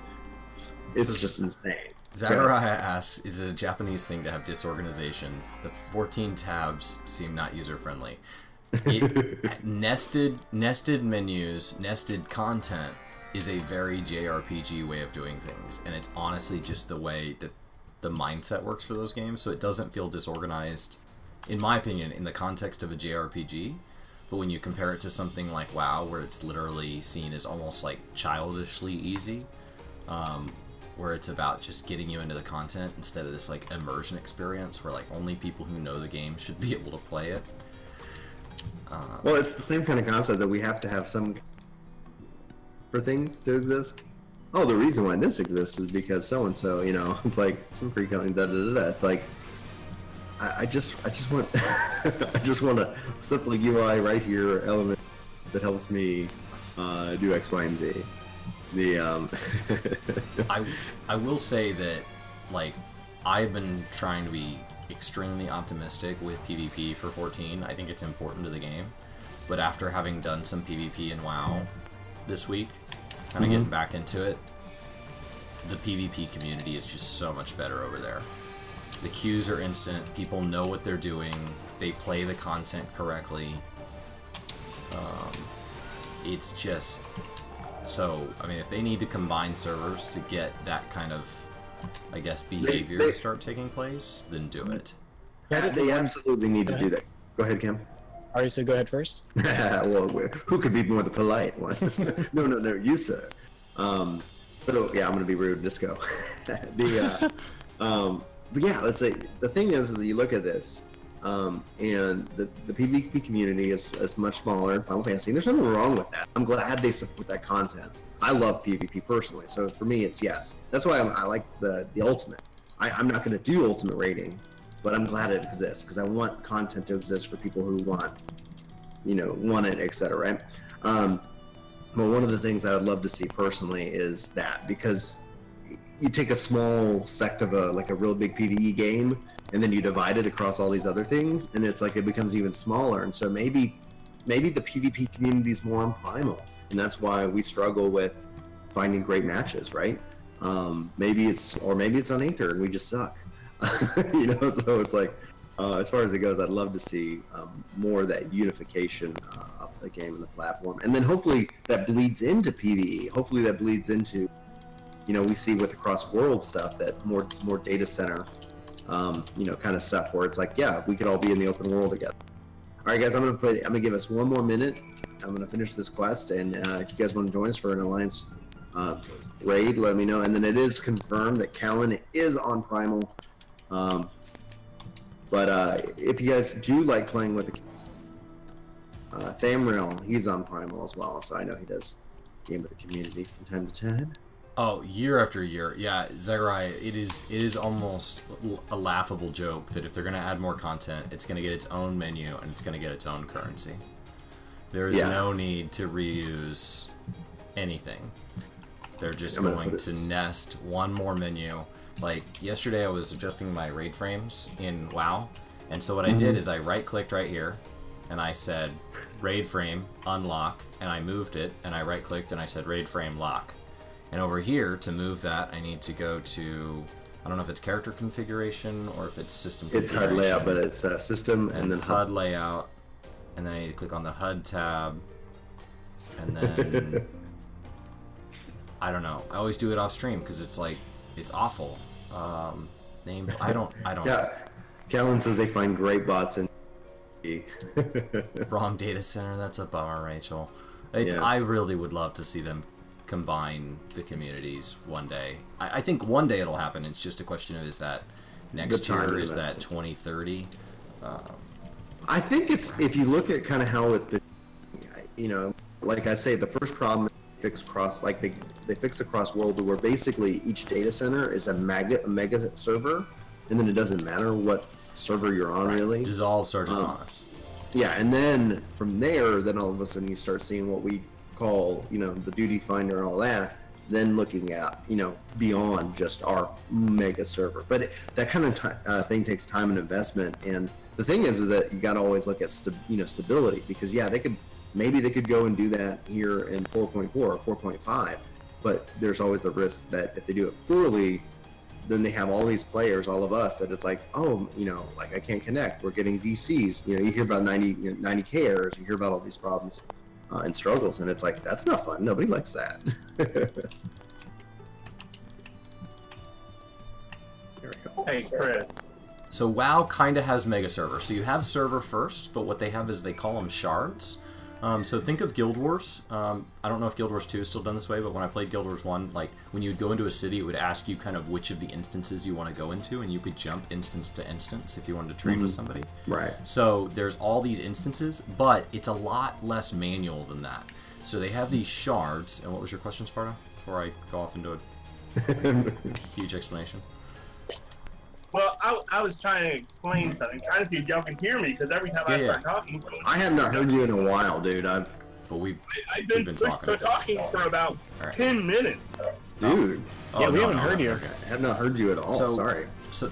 it's just insane. Zachariah asks, is it a Japanese thing to have disorganization? The 14 tabs seem not user-friendly. Nested menus, nested content is a very JRPG way of doing things, and it's honestly just the way that the mindset works for those games, so it doesn't feel disorganized, in my opinion, in the context of a JRPG. But when you compare it to something like WoW, where it's literally seen as almost like childishly easy, where it's about just getting you into the content instead of this like immersion experience where like only people who know the game should be able to play it. Well, it's the same kind of concept that we have to have some for things to exist. Oh, the reason why this exists is because so-and-so, it's like some free company, da-da-da-da. It's like, I just want I just want a simple UI right here element that helps me do X, Y, and Z. The I will say that, like, I've been trying to be extremely optimistic with PvP for 14. I think it's important to the game, but after having done some PvP in WoW this week, kind of getting back into it, the PvP community is just so much better over there. The queues are instant, people know what they're doing, they play the content correctly. It's just... So, I mean, if they need to combine servers to get that kind of, I guess, behavior to start taking place, then do it. Yeah, they absolutely need to do that. Go ahead, Kim. Alright, so go ahead first. Well, who could be more the polite one? No, you, sir. But yeah, I'm gonna be rude. Just go. But yeah, let's say the thing is you look at this, and the PvP community is much smaller in Final Fantasy. There's nothing wrong with that. I'm glad they support that content. I love PvP personally, so for me, it's yes. That's why I like the ultimate. I'm not gonna do ultimate rating, but I'm glad it exists because I want content to exist for people who want it, etc. Right? But one of the things I would love to see personally is that, because you take a small sect of a real big PvE game and then you divide it across all these other things, and it's like it becomes even smaller. And so maybe the PvP community is more on Primal, and that's why we struggle with finding great matches, right? Maybe it's on Aether and we just suck. So it's like, as far as it goes, I'd love to see more of that unification of the game and the platform, and then hopefully that bleeds into PvE. Hopefully that bleeds into, we see with the cross-world stuff that more data center, kind of stuff where it's like, yeah, we could all be in the open world together. All right, guys, I'm gonna give us one more minute. I'm gonna finish this quest, and if you guys want to join us for an Alliance raid, let me know. And then it is confirmed that Callan is on Primal. But if you guys do like playing with the Thamriel, he's on Primal as well, so I know he does game with the community from time to time. Oh, year after year, yeah, Zagrai, it is almost a laughable joke that if they're gonna add more content, it's gonna get its own menu and it's gonna get its own currency. There is no need to reuse anything. They're just going to nest one more menu. Like, yesterday I was adjusting my raid frames in WoW, and so what I did is I right-clicked right here, and I said, raid frame, unlock, and I moved it, and I right-clicked and I said, raid frame, lock. And over here, to move that, I need to go to, I don't know if it's character configuration or if it's system configuration. It's HUD layout, but it's system and then HUD layout, and then I need to click on the HUD tab, and then, I don't know. I always do it off stream because it's like, it's awful. I don't yeah. Callan says they find great bots in wrong data center. That's a bummer, Rachel. I really would love to see them combine the communities one day. I think one day it'll happen. It's just a question of, is that next year? Is that 2030? I think it's, if you look at kind of how it's been, like I say, the first problem fix cross, like they fix the cross world where basically each data center is a mega server, and then it doesn't matter what server you're on, really. Dissolve Sargatanas. Yeah, and then from there, then all of a sudden you start seeing what we call, the duty finder and all that, then looking at, beyond just our mega server. But that kind of thing takes time and investment, and the thing is that you got to always look at stability, because yeah, maybe they could go and do that here in 4.4 or 4.5, but there's always the risk that if they do it poorly, then they have all these players, all of us, that it's like, oh, like I can't connect, we're getting DCs, you hear about 90K errors, you hear about all these problems and struggles, and it's like, that's not fun, nobody likes that. There we go. Hey, Chris. So WoW kind of has mega server. So you have server first, but what they have is they call them shards. So think of Guild Wars. I don't know if Guild Wars 2 is still done this way, but when I played Guild Wars 1, like, when you would go into a city, it would ask you kind of which of the instances you want to go into, and you could jump instance to instance if you wanted to trade with somebody. Right. So there's all these instances, but it's a lot less manual than that. So they have these shards, and what was your question, Sparta? Before I go off into a huge explanation. Well, I was trying to explain something, trying to see if y'all can hear me, because every time I start talking, I have not heard you in a while, dude. I've been talking for about 10 minutes. Dude. Yeah, we haven't heard you. I have not heard you at all. Sorry. So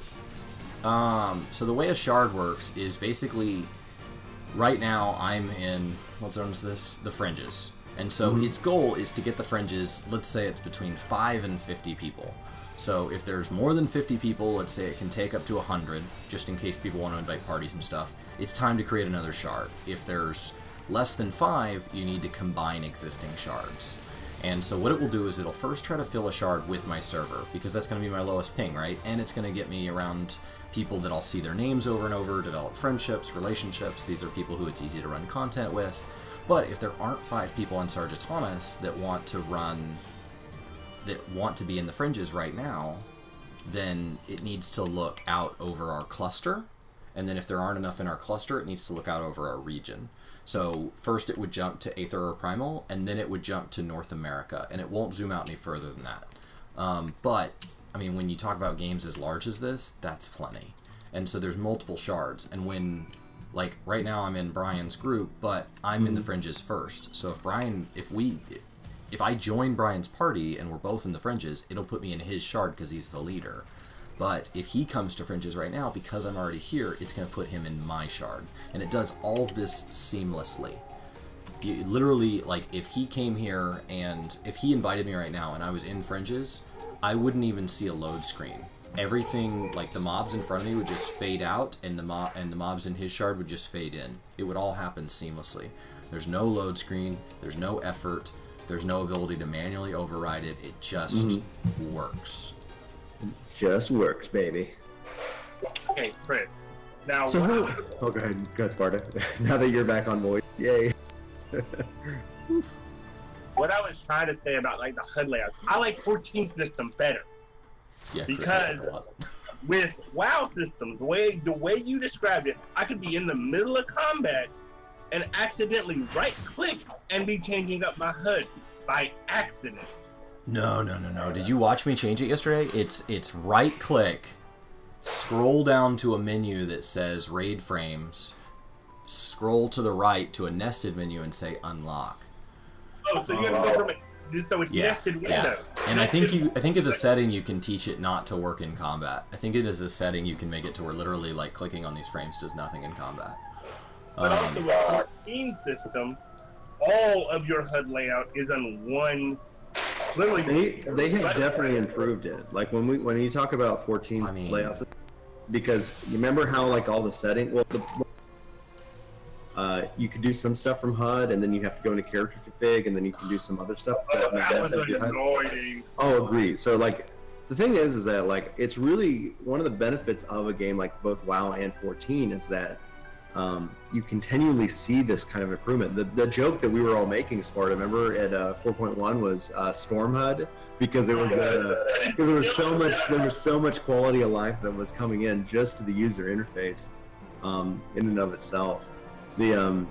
the way a shard works is basically, right now I'm in, what zone is this? The fringes. And so its goal is to get the fringes, let's say it's between 5 and 50 people. So if there's more than 50 people, let's say it can take up to 100, just in case people want to invite parties and stuff, it's time to create another shard. If there's less than 5, you need to combine existing shards. And so what it will do is it'll first try to fill a shard with my server, because that's going to be my lowest ping, right? And it's going to get me around people that I'll see their names over and over, develop friendships, relationships. These are people who it's easy to run content with. But if there aren't 5 people on Sargatanas that want to be in the fringes right now, then it needs to look out over our cluster. And then if there aren't enough in our cluster, it needs to look out over our region. So first it would jump to Aether or Primal, and then it would jump to North America, and it won't zoom out any further than that. But, I mean, when you talk about games as large as this, that's plenty. And so there's multiple shards, and when, like, right now I'm in Brian's group, but I'm in the fringes first. So if I join Brian's party and we're both in the fringes, it'll put me in his shard because he's the leader. But if he comes to fringes right now, because I'm already here, it's going to put him in my shard. And it does all of this seamlessly. You literally, like, if he came here and if he invited me right now and I was in fringes, I wouldn't even see a load screen. Everything, like the mobs in front of me would just fade out, and the mobs in his shard would just fade in. It would all happen seamlessly. There's no load screen, there's no effort, there's no ability to manually override it. It just works. Just works, baby. Okay, Fred. Now, so oh, go ahead, Sparta. Now that you're back on voice, yay. What I was trying to say about like the HUD layout, I like 14 system better. Yeah, because with WoW systems, the way you described it, I could be in the middle of combat and accidentally right-click and be changing up my HUD by accident. No. Did you watch me change it yesterday? It's right-click, scroll down to a menu that says Raid Frames, scroll to the right to a nested menu and say Unlock. Oh, so you have to go from it. So it's nested window. Yeah. And I think as a setting you can teach it not to work in combat. I think it is a setting you can make it to where literally like clicking on these frames does nothing in combat. But also with the 14 system, all of your HUD layout is on one. Literally, they have definitely improved it. Like when you talk about 14's layouts, because you remember how like all the settings. Well, you could do some stuff from HUD, and then you have to go into character config, and then you can do some other stuff. That was annoying. Oh, agreed. So like, the thing is that like it's really one of the benefits of a game like both WoW and 14 is that you continually see this kind of improvement. The joke that we were all making, Sparta, remember at 4.1 was Storm HUD, because there was so much quality of life that was coming in just to the user interface in and of itself. The oh,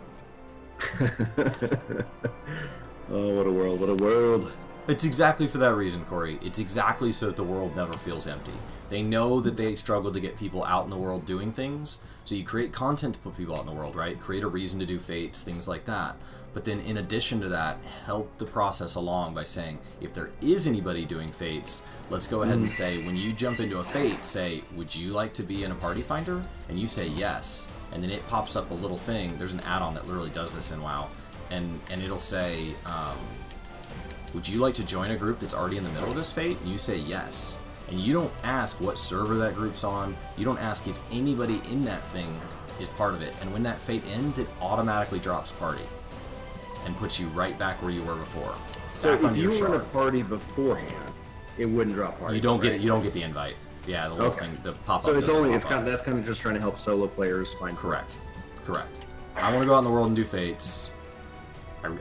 what a world, what a world. It's exactly for that reason, Corey. It's exactly so that the world never feels empty. They know that they struggle to get people out in the world doing things, so you create content to put people out in the world, right? Create a reason to do fates, things like that. But then in addition to that, help the process along by saying, if there is anybody doing fates, let's go ahead and say, when you jump into a fate, say, would you like to be in a party finder? And you say yes. And then it pops up a little thing. There's an add-on that literally does this in WoW. And it'll say, would you like to join a group that's already in the middle of this fate? And you say yes. And you don't ask what server that group's on. You don't ask if anybody in that thing is part of it. And when that fate ends, it automatically drops party and puts you right back where you were before. So if you were in a party beforehand, it wouldn't drop party. You don't get it. You don't get the invite. Yeah, the little thing, the pop-up. So it's only that's kind of just trying to help solo players find. Correct. I want to go out in the world and do fates.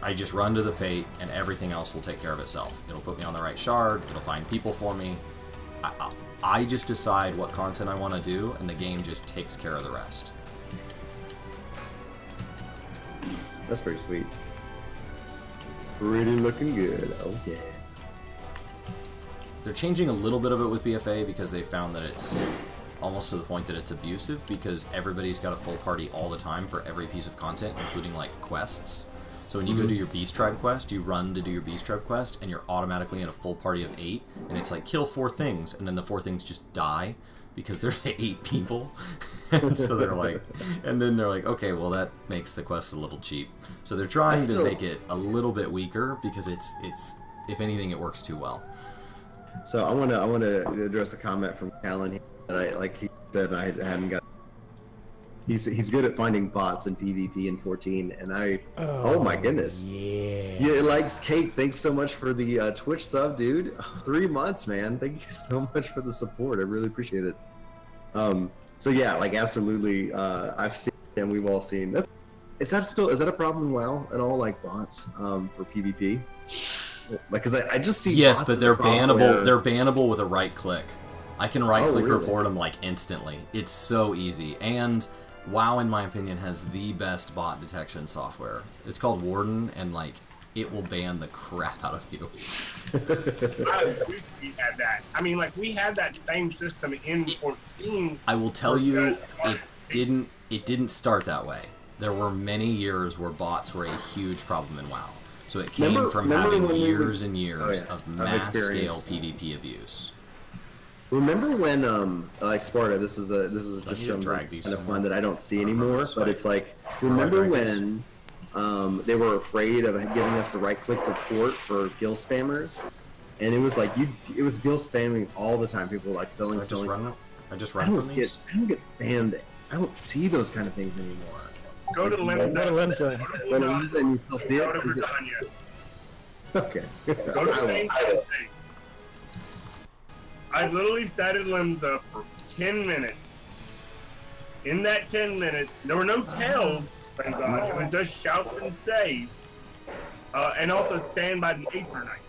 I just run to the fate, and everything else will take care of itself. It'll put me on the right shard. It'll find people for me. I just decide what content I want to do, and the game just takes care of the rest. That's pretty sweet. Pretty looking good. Oh yeah. They're changing a little bit of it with BFA because they found that it's almost to the point that it's abusive because everybody's got a full party all the time for every piece of content, including like quests. So when you go do your Beast Tribe quest, you run to do your Beast Tribe quest, and you're automatically in a full party of 8, and it's like, kill 4 things, and then the 4 things just die, because there's 8 people. And so they're like, and then they're like, okay, well that makes the quest a little cheap. So they're trying to make it a little bit weaker, because it's if anything, it works too well. So I want to address a comment from Callan that he said I hadn't got. He's good at finding bots in PvP in 14, and oh my goodness, yeah, it likes Kate. Thanks so much for the Twitch sub, dude. 3 months, man. Thank you so much for the support. I really appreciate it. So yeah, like absolutely, I've seen and we've all seen that. Is that a problem in WoW at all? Like bots for PvP? Like, cause I just see. Yes, bots but they're bannable. They're bannable with a right click. I can right click report them like instantly. It's so easy. And WoW, in my opinion, has the best bot detection software. It's called Warden, and like it will ban the crap out of you. I wish we had that. I mean, like we had that same system in 14. I will tell you, it didn't start that way. There were many years where bots were a huge problem in WoW. So it came from having years and years of mass-scale PvP abuse. Remember when, like Sparta, this is just some kind of fun that I don't see anymore, but it's like, remember when they were afraid of giving us the right-click report for guild spammers? And it was like, it was guild spamming all the time. People were like selling. I just run from these? I don't get spammed. I don't see those kind of things anymore. Go to Limsa. Go to Limsa and you still see it? Go to Britannia. Okay. Go to the main States. I literally sat in Limsa for 10 minutes. In that 10 minutes, there were no tails, thank God. It was just shouts and saves. And also stand by the Aether Knight.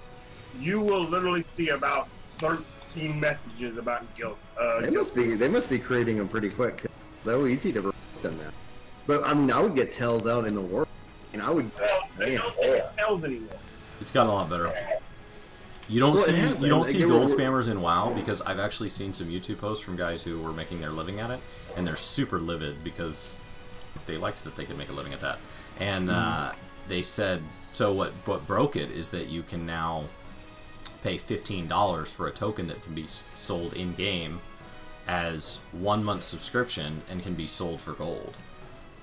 You will literally see about 13 messages about guilds. They must be creating them pretty quick. It's so easy to report them now. But I mean, I would get tails out in the world, and I would. They don't take tails anymore. It's gotten a lot better. You don't see gold spammers in WoW, because I've actually seen some YouTube posts from guys who were making their living at it, and they're super livid because they liked that they could make a living at that. And they said, so what broke it is that you can now pay $15 for a token that can be sold in game as 1 month subscription and can be sold for gold.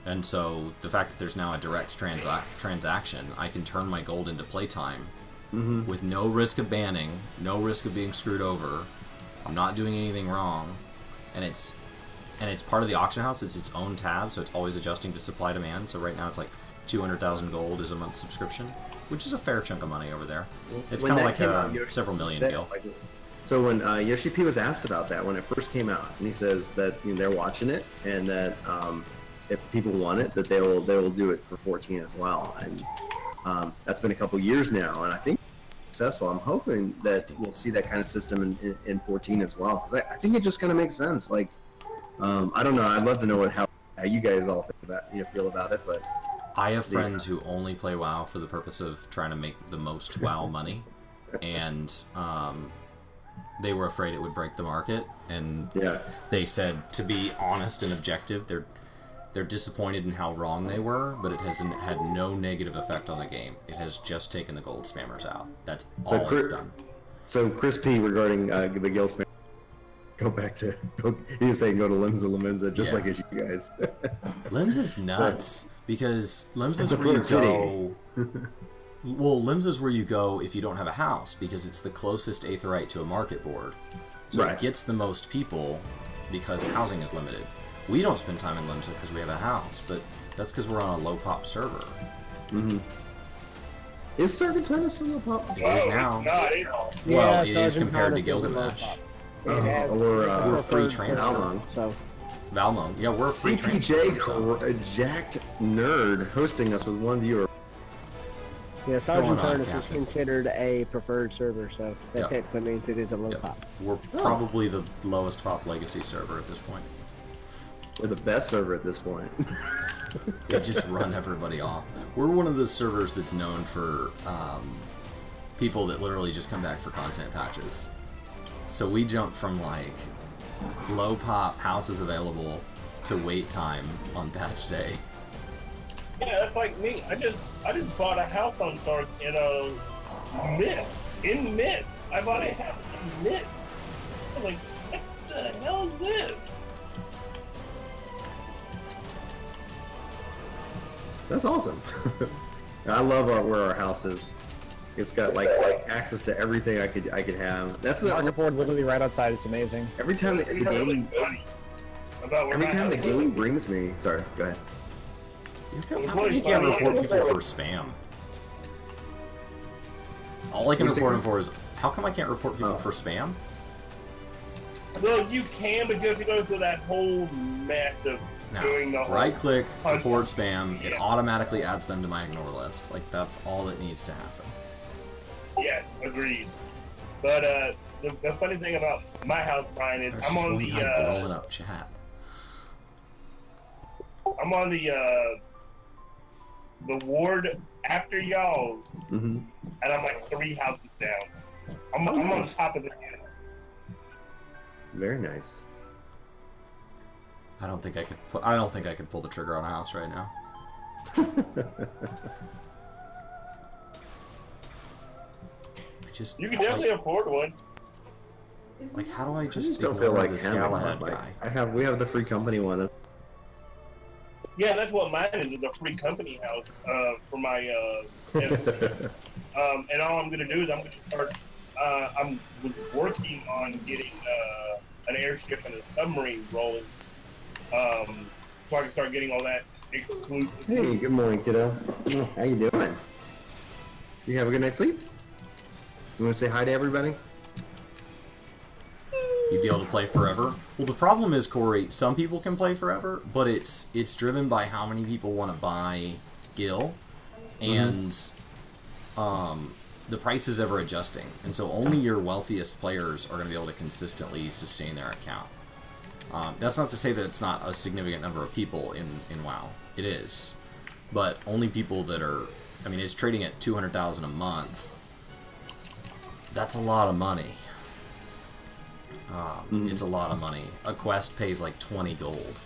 And so the fact that there's now a direct transaction, I can turn my gold into playtime with no risk of banning, no risk of being screwed over. I'm not doing anything wrong, and it's part of the auction house. It's its own tab, so it's always adjusting to supply demand. So right now it's like 200,000 gold is a month subscription, which is a fair chunk of money over there. It's kind of like a several million deal. So when Yoshi P was asked about that when it first came out, and he says that they're watching it, and that if people want it, that they will do it for 14 as well. And that's been a couple years now, and I think it's successful. I'm hoping that we'll see that kind of system in 14 as well, because I think it just kind of makes sense. Like, I don't know. I'd love to know how you guys all feel about it, but I have friends who only play WoW for the purpose of trying to make the most WoW money, and they were afraid it would break the market, and they said, to be honest and objective, they're disappointed in how wrong they were, but it hasn't had no negative effect on the game. It has just taken the gold spammers out. That's all it's done. So Chris P, regarding the guild spam, he was saying go to Limsa, just like as you guys. Limsa's nuts, because Limsa's where you go. Well, Limsa's where you go if you don't have a house, because it's the closest aetherite to a market board. So it gets the most people because housing is limited. We don't spend time in Limsa because we have a house, but that's because we're on a low-pop server. Is Sargatanas a low-pop? It is now. Well, it is compared to Gilgamesh. We're a free transfer. Valmont. Yeah, we're a free transfer. CPJ, a jacked nerd, hosting us with one viewer. Yeah, Sargatanas is considered a preferred server, so that technically means it is a low-pop. We're probably the lowest top legacy server at this point. We're the best server at this point. They just run everybody off. We're one of those servers that's known for people that literally just come back for content patches. So we jump from like low pop houses available to wait time on patch day. Yeah, that's like me. I just bought a house on Sark in a Mist. In Mist. I bought a house in Mist. I'm like, what the hell is this? That's awesome. I love where our house is. It's got like access to everything I could have. That's the market board literally right outside. It's amazing. Every time the game brings me. Sorry, go ahead. How come you can't report people for spam? All I can report them for is how come I can't report people for spam? Well, you can, but you have to go through that whole mess of doing the whole right-click, report spam. It automatically adds them to my ignore list. Like that's all that needs to happen. Yes, agreed. But the funny thing about my house, Brian, is I'm on the blowing up chat. I'm on the ward after y'all's, and I'm like 3 houses down. I'm on top of the hill. Very nice. I don't think I could pull the trigger on a house right now. You can definitely afford one. Like, how do I just don't feel like this Galahad guy? We have the free company one. Yeah, that's what mine is a free company house for my and all I'm gonna do is I'm gonna start was working on getting an airship and a submarine rolling. So I can start getting all that exclusive. Hey, good morning, kiddo. How you doing? You have a good night's sleep? You want to say hi to everybody? You'd be able to play forever. Well, the problem is, Corey, some people can play forever, but it's driven by how many people want to buy Gil, and the price is ever adjusting, and so only your wealthiest players are going to be able to consistently sustain their account. That's not to say that it's not a significant number of people in WoW. It is, but only people that are. I mean, it's trading at 200,000 a month. That's a lot of money. It's a lot of money. A quest pays like 20 gold.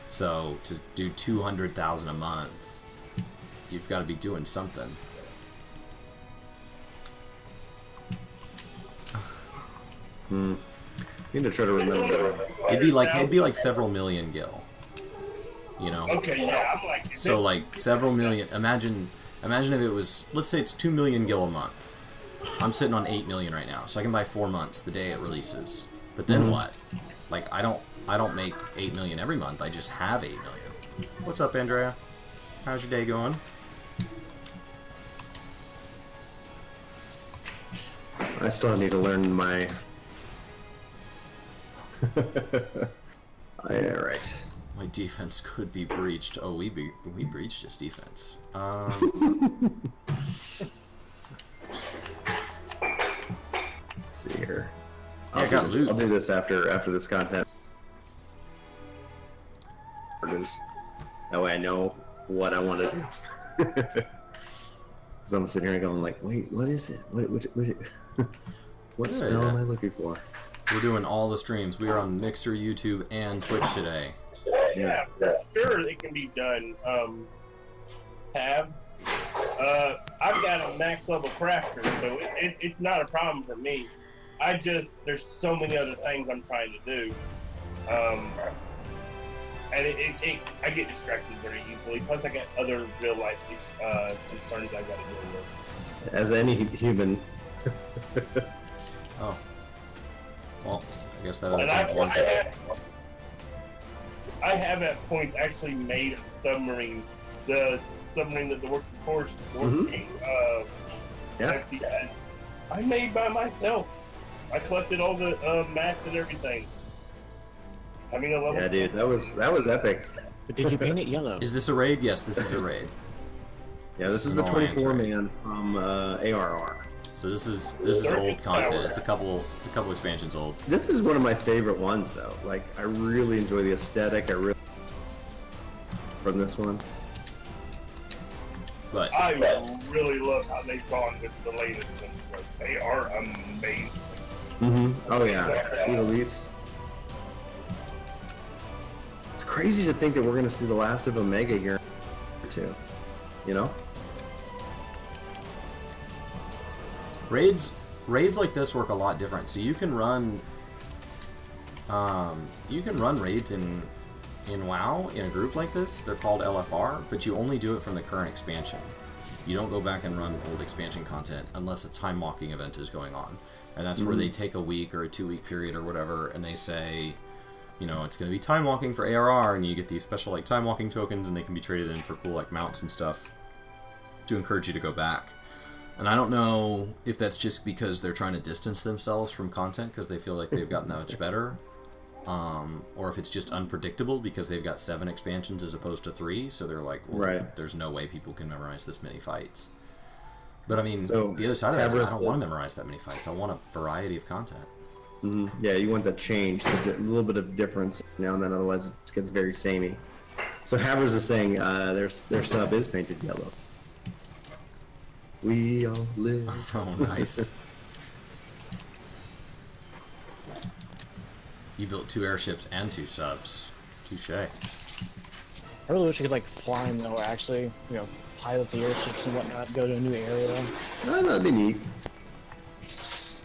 So to do 200,000 a month, you've got to be doing something. You need to try to remember. It'd be like several million gil. You know? Okay, yeah, I'm like. So like several million. Imagine if it was, let's say it's 2 million gil a month. I'm sitting on 8 million right now, so I can buy 4 months the day it releases. But then what? Like I don't make 8 million every month. I just have 8 million. What's up, Andrea? How's your day going? I still need to learn my. Yeah, right. My defense could be breached. Oh, we breached his defense. Let's see here. I'll do this after this content. That way I know what I want to do. Because I'm sitting here going like, wait, what is it? What spell am I looking for? We're doing all the streams. We are on Mixer, YouTube, and Twitch today. Yeah, for sure it can be done. I've got a max level crafter, so it's not a problem for me. There's so many other things I'm trying to do. And I get distracted very easily. Plus I got other real life concerns I gotta deal with. As any human. Oh. Well, I guess that I have at points actually made a submarine. The submarine that the Work To Game I made by myself. I collected all the mats and everything. Having a level. Yeah, dude, that was epic. But did you paint it yellow? Is this a raid? Yes, this is a raid. Yeah, this is the 24-man from ARR. So this is old content. It's a couple expansions old. This is one of my favorite ones though. Like I really enjoy the aesthetic. From this one. But I really love how they've gone with the latest ones. Like, they are amazing. Oh yeah, release. crazy to think that we're gonna see the last of Omega here or two. You know? Raids like this work a lot different. So you can run raids in WoW in a group like this. They're called LFR, but you only do it from the current expansion. You don't go back and run old expansion content unless a time walking event is going on. And that's where they take a week or a 2-week period or whatever, and they say, you know, it's going to be time walking for ARR, and you get these special like time walking tokens, and they can be traded in for cool like mounts and stuff to encourage you to go back. And I don't know if that's just because they're trying to distance themselves from content because they feel like they've gotten that much better, or if it's just unpredictable because they've got 7 expansions as opposed to 3, so they're like, well, there's no way people can memorize this many fights. But I mean, the other side of that is I don't want to memorize that many fights. I want a variety of content. Yeah, you want that change, a little bit of difference now and then, otherwise it gets very samey. So Havers is saying their sub is painted yellow. We all live. Oh, nice. You built 2 airships and 2 subs. Touche. I really wish I could like fly them though, actually, you know, pilot the airships and whatnot, go to a new area. Oh, that'd be neat.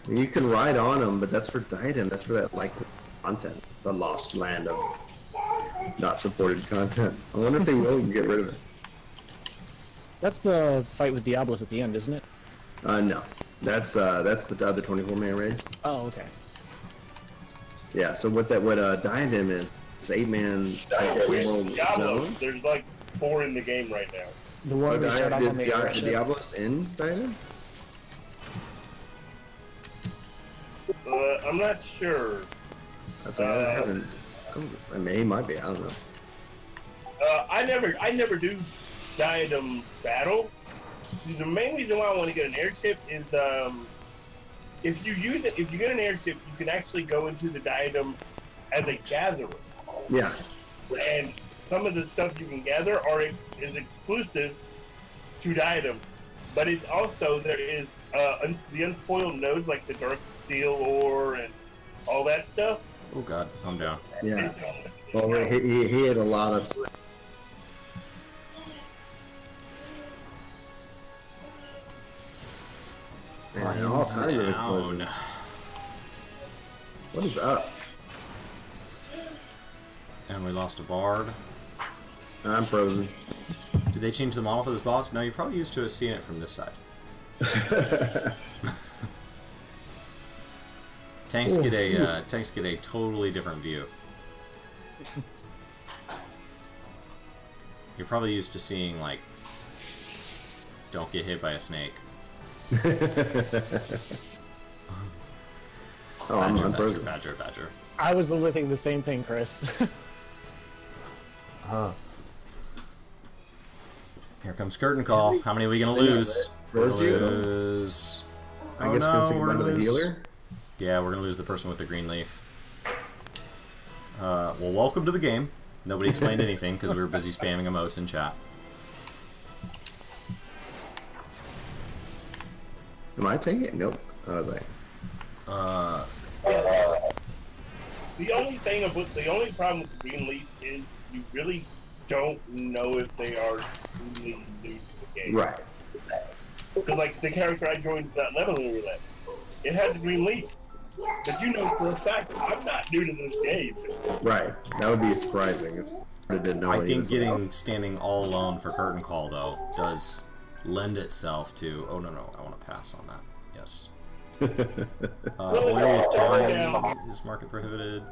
You can ride on them, but that's for Diadem. That's for that like content, the lost land of not supported content. I wonder if they will get rid of it. That's the fight with Diablos at the end, isn't it? No, that's the other 24-man raid. Oh, okay. Yeah. So what Diadem is? It's 8-man Diablos. There's like 4 in the game right now. The one we start off on the airship. Diablos in Diadem? I'm not sure. I mean, he might be. I don't know. I never do Diadem battle. The main reason why I want to get an airship is if you get an airship, you can actually go into the Diadem as a gatherer. Yeah. And some of the stuff you can gather is exclusive to Diadem, but it's also there is the unspoiled nodes like the Dark Steel ore and all that stuff. Oh God, I'm down. Yeah. Well, he had a lot of. Man, all kinds of explosions. What is up? And we lost a bard. I'm frozen. Did they change the model for this boss? No, you're probably used to seeing it from this side. Tanks get a totally different view. You're probably used to seeing like, don't get hit by a snake. I'm frozen. Badger. I was literally thinking the same thing, Chris. Here comes curtain call. How many are we gonna lose? We're gonna lose. I guess we're gonna lose the healer. Yeah, we're gonna lose the person with the green leaf. Well, welcome to the game. Nobody explained anything because we were busy spamming emotes in chat. Am I taking it? Nope. Oh, was I? The only problem with the green leaf is you really don't know if they are truly new to the game. Right. Because like the character I joined that leveling roulette, it had the green leaf, but you know for a fact I'm not new to this game. Right. That would be surprising if I didn't know. I think standing all alone for curtain call though does lend itself to. Oh no, I want to pass on that. Yes. Oil of time is market prohibited.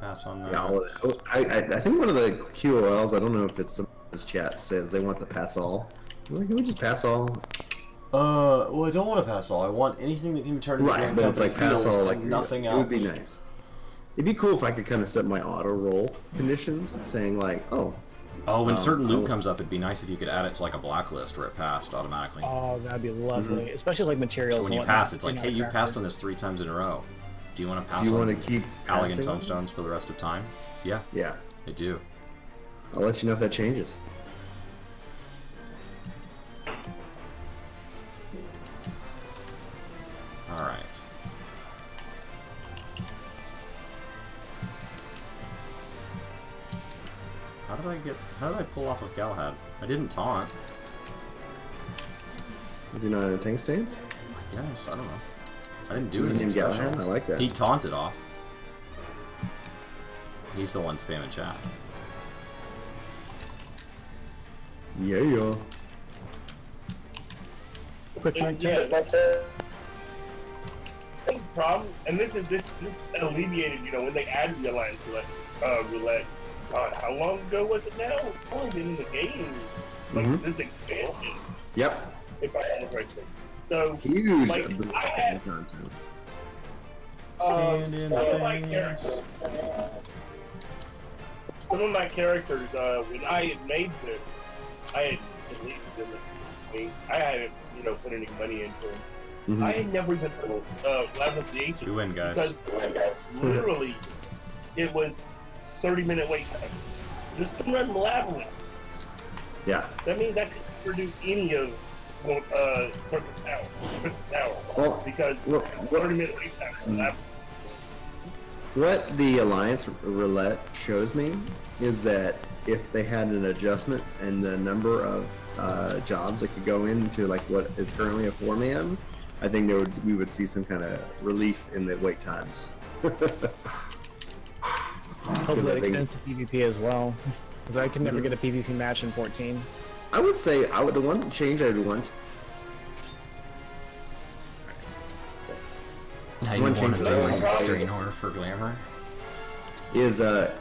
Pass on that. Yeah, I think one of the QOLs, I don't know if it's some of this chat, says they want the pass all. Can we just pass all? Well, I don't want to pass all. I want anything that can be turned into Right, but it's like pass all, like nothing else. It would be nice. It'd be cool if I could kind of set my auto roll conditions, saying like, oh, when certain loot comes up, it'd be nice if you could add it to like a blacklist where it passed automatically. Oh, that'd be lovely, especially like materials. So when you pass, it's like, hey, you passed on this 3 times in a row. Do you want to pass? Do you on want to keep Allegan Tomestones for the rest of time? Yeah. Yeah. I do. I'll let you know if that changes. All right. How did I pull off of Galahad? I didn't taunt. Is he not in a tank stance? I guess, I don't know. I didn't do Is his anything name special. Galahad? I like that. He taunted off. He's the one spamming chat. Yeah. Quick mic Yeah, test. that's a problem, and this alleviated, you know, when they added the alliance roulette. God, how long ago was it now? It's only been in the game, like this expansion. Yep. If I remember correctly. So Huge like, I had content. Stand in some of my the characters. Some of my characters, when I had made them, I had deleted them. I hadn't, you know, put any money into them. I had never even put Glamour the Ancient. You win, guys. Because literally, it was 30-minute wait time. Just to run Labyrinth. Yeah. That means I could never do any of Circus Tower. Well, Because 30-minute wait time for Labyrinth. What the Alliance Roulette shows me is that if they had an adjustment and the number of jobs that could go into like what is currently a 4-man, I think we would see some kind of relief in the wait times. Hopefully that extends to PvP as well, because I could never get a PvP match in 14. I would say the one change I would want. Now you want to do Draenor for Glamour? Is the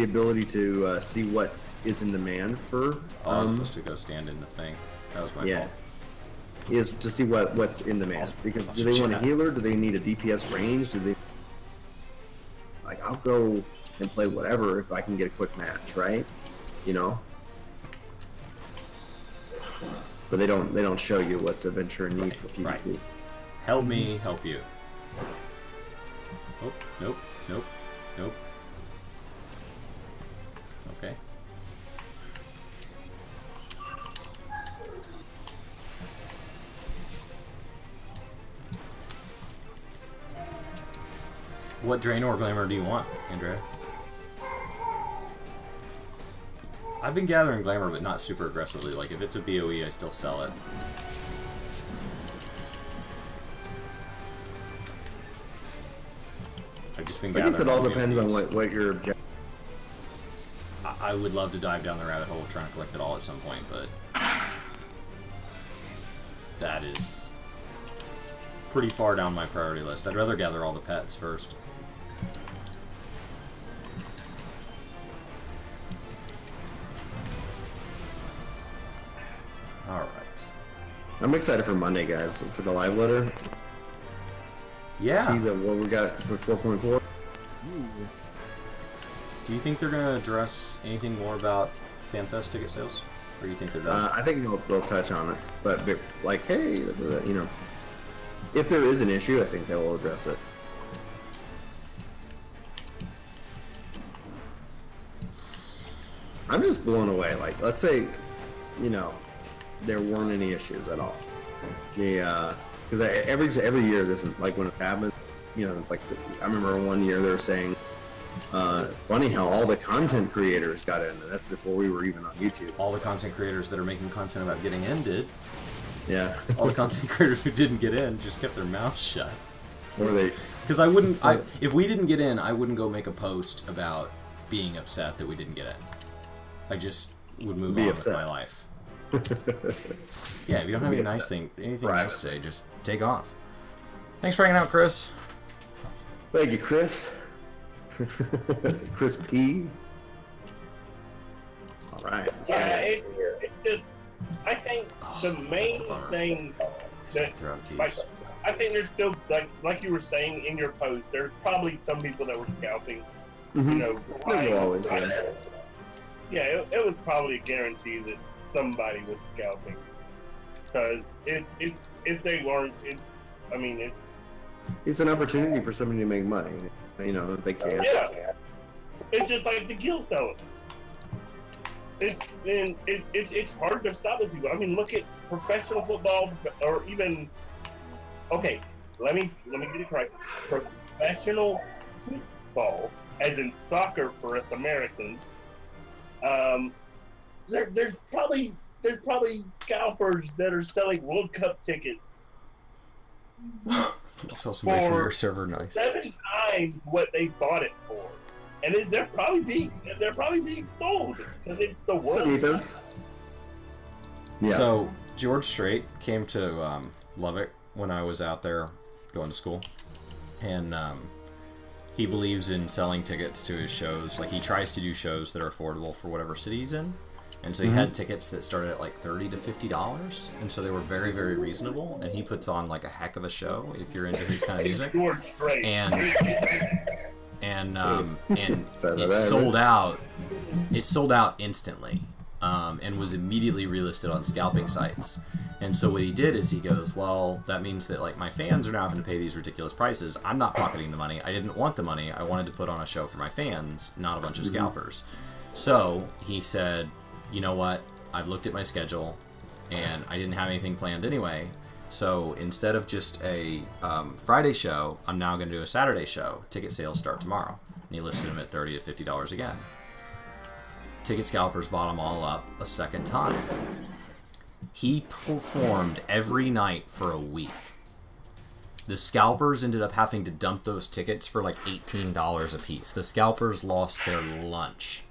ability to see what is in demand for. Oh, I was supposed to go stand in the thing. That was my fault. Is to see what's in demand. Because do they want a healer? Do they need a DPS range? Do they like? I'll go and play whatever if I can get a quick match, right? You know. But they don't show you what's of interest and need for PvP. Right. Help me, help you. Oh, nope, nope, nope. Okay. What Draenor Glamour do you want, Andrea? I've been gathering Glamour, but not super aggressively. Like, if it's a BOE, I still sell it. I've just been gathering. I guess it all depends on what your objective. I would love to dive down the rabbit hole of trying to collect it all at some point, but that is pretty far down my priority list. I'd rather gather all the pets first. Alright. I'm excited for Monday, guys, for the live letter. Yeah. Tease what we got for 4.4. Do you think they're going to address anything more about FanFest ticket sales? Or do you think they're done? I think they'll touch on it. But, like, hey, you know, if there is an issue, I think they will address it. I'm just blown away. Like, let's say, you know, there weren't any issues at all. Yeah, because every year this is like when it happens. You know, like I remember one year they were saying, funny how all the content creators got in. And that's before we were even on YouTube. All the content creators that are making content about getting in did. Yeah. All the content creators who didn't get in just kept their mouths shut. Or they. Because if we didn't get in, I wouldn't go make a post about being upset that we didn't get in. I just would move on with my life. Yeah, if you don't have anything nice to say, just take off. Thanks for hanging out, Chris. Thank you, Chris. Chris P. All right. Yeah, it's just. I think the main thing that, like, I think there's still like you were saying in your post, there's probably some people that were scalping. You know, always, yeah, it was probably a guarantee that somebody was scalping. Because if they weren't, it's an opportunity for somebody to make money. You know, if they can. Yeah. It's just like the guild sellers. It's hard to stop those people. I mean, look at professional football, or even. Okay, let me get it correct. Professional football, as in soccer for us Americans, there's probably scalpers that are selling World Cup tickets. Sell somebody from your server, nice. 7 times what they bought it for, and they're probably being sold because it's the World Cup. Yeah. So George Strait came to Lubbock when I was out there going to school, and he believes in selling tickets to his shows. Like, he tries to do shows that are affordable for whatever city he's in. And so he had tickets that started at like $30 to $50, and so they were very, very reasonable. And he puts on like a heck of a show if you're into his kind of music. And it sold out. It sold out instantly, and was immediately relisted on scalping sites. And so what he did is he goes, well, that means that like my fans are now having to pay these ridiculous prices. I'm not pocketing the money. I didn't want the money. I wanted to put on a show for my fans, not a bunch of scalpers. So he said, you know what, I've looked at my schedule, and I didn't have anything planned anyway, so instead of just a Friday show, I'm now going to do a Saturday show. Ticket sales start tomorrow. And he listed them at $30 to $50 again. Ticket scalpers bought them all up a second time. He performed every night for a week. The scalpers ended up having to dump those tickets for like $18 a piece. The scalpers lost their lunch.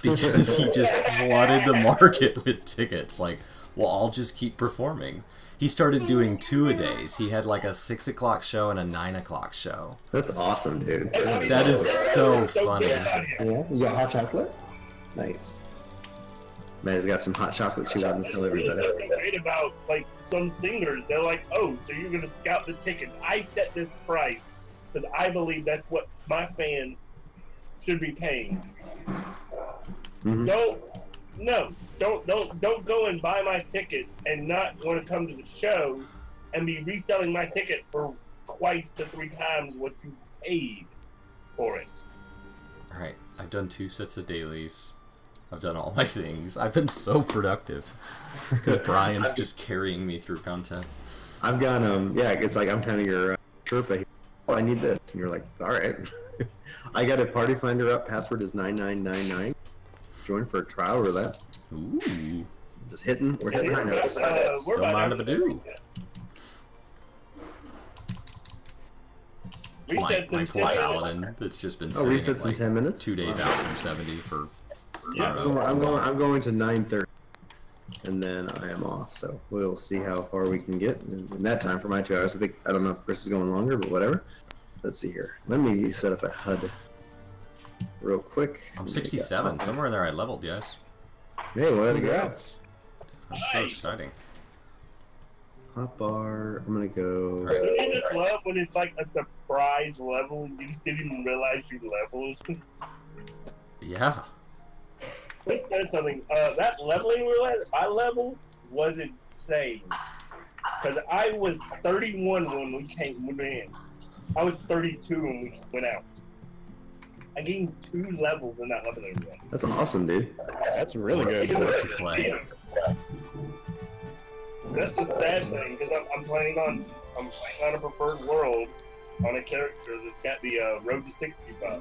Because he just flooded the market with tickets. Like, well, I'll just keep performing. He started doing 2-a-days. He had like a 6 o'clock show and a 9 o'clock show. That's awesome, dude. That is so funny. Yeah, you got hot chocolate? Nice. Man's got some hot chocolate chew on to tell everybody. What's so great about like some singers? They're like, oh, so you're gonna scalp the tickets? I set this price because I believe that's what my fans should be paying. Don't go and buy my ticket and not want to come to the show and be reselling my ticket for twice to 3 times what you paid for it. Alright, I've done 2 sets of dailies. I've done all my things. I've been so productive. Because Brian's just carrying me through content. I've got, yeah, it's like I'm kind of your Sherpa. Oh, I need this. And you're like, alright. I got a party finder up. Password is 9999. Join for a trial roulette. Ooh. Just hitting. We're hitting high notes. Don't mind if I do. My poor paladin that's just been sitting resets like in 10 minutes. 2 days out from 70 for. I'm going to 9:30, and then I am off. So we'll see how far we can get in that time for my 2 hours. I don't know if Chris is going longer, but whatever. Let's see here. Let me set up a HUD real quick. I'm 67. Somewhere in there I leveled, yes. Hey, what a go. That's so exciting. Hotbar. I'm gonna go. Right. Don't you just love when it's like a surprise level and you just didn't even realize you leveled? Yeah. Let's say something. That leveling roulette, my level was insane. Because I was 31 when we went in. I was 32 when we went out. I gained 2 levels in that leveling roulette. That's awesome, dude. That's really good. Work to play. That's the sad thing because I'm playing on a preferred world on a character that's got the Road to 60 buff.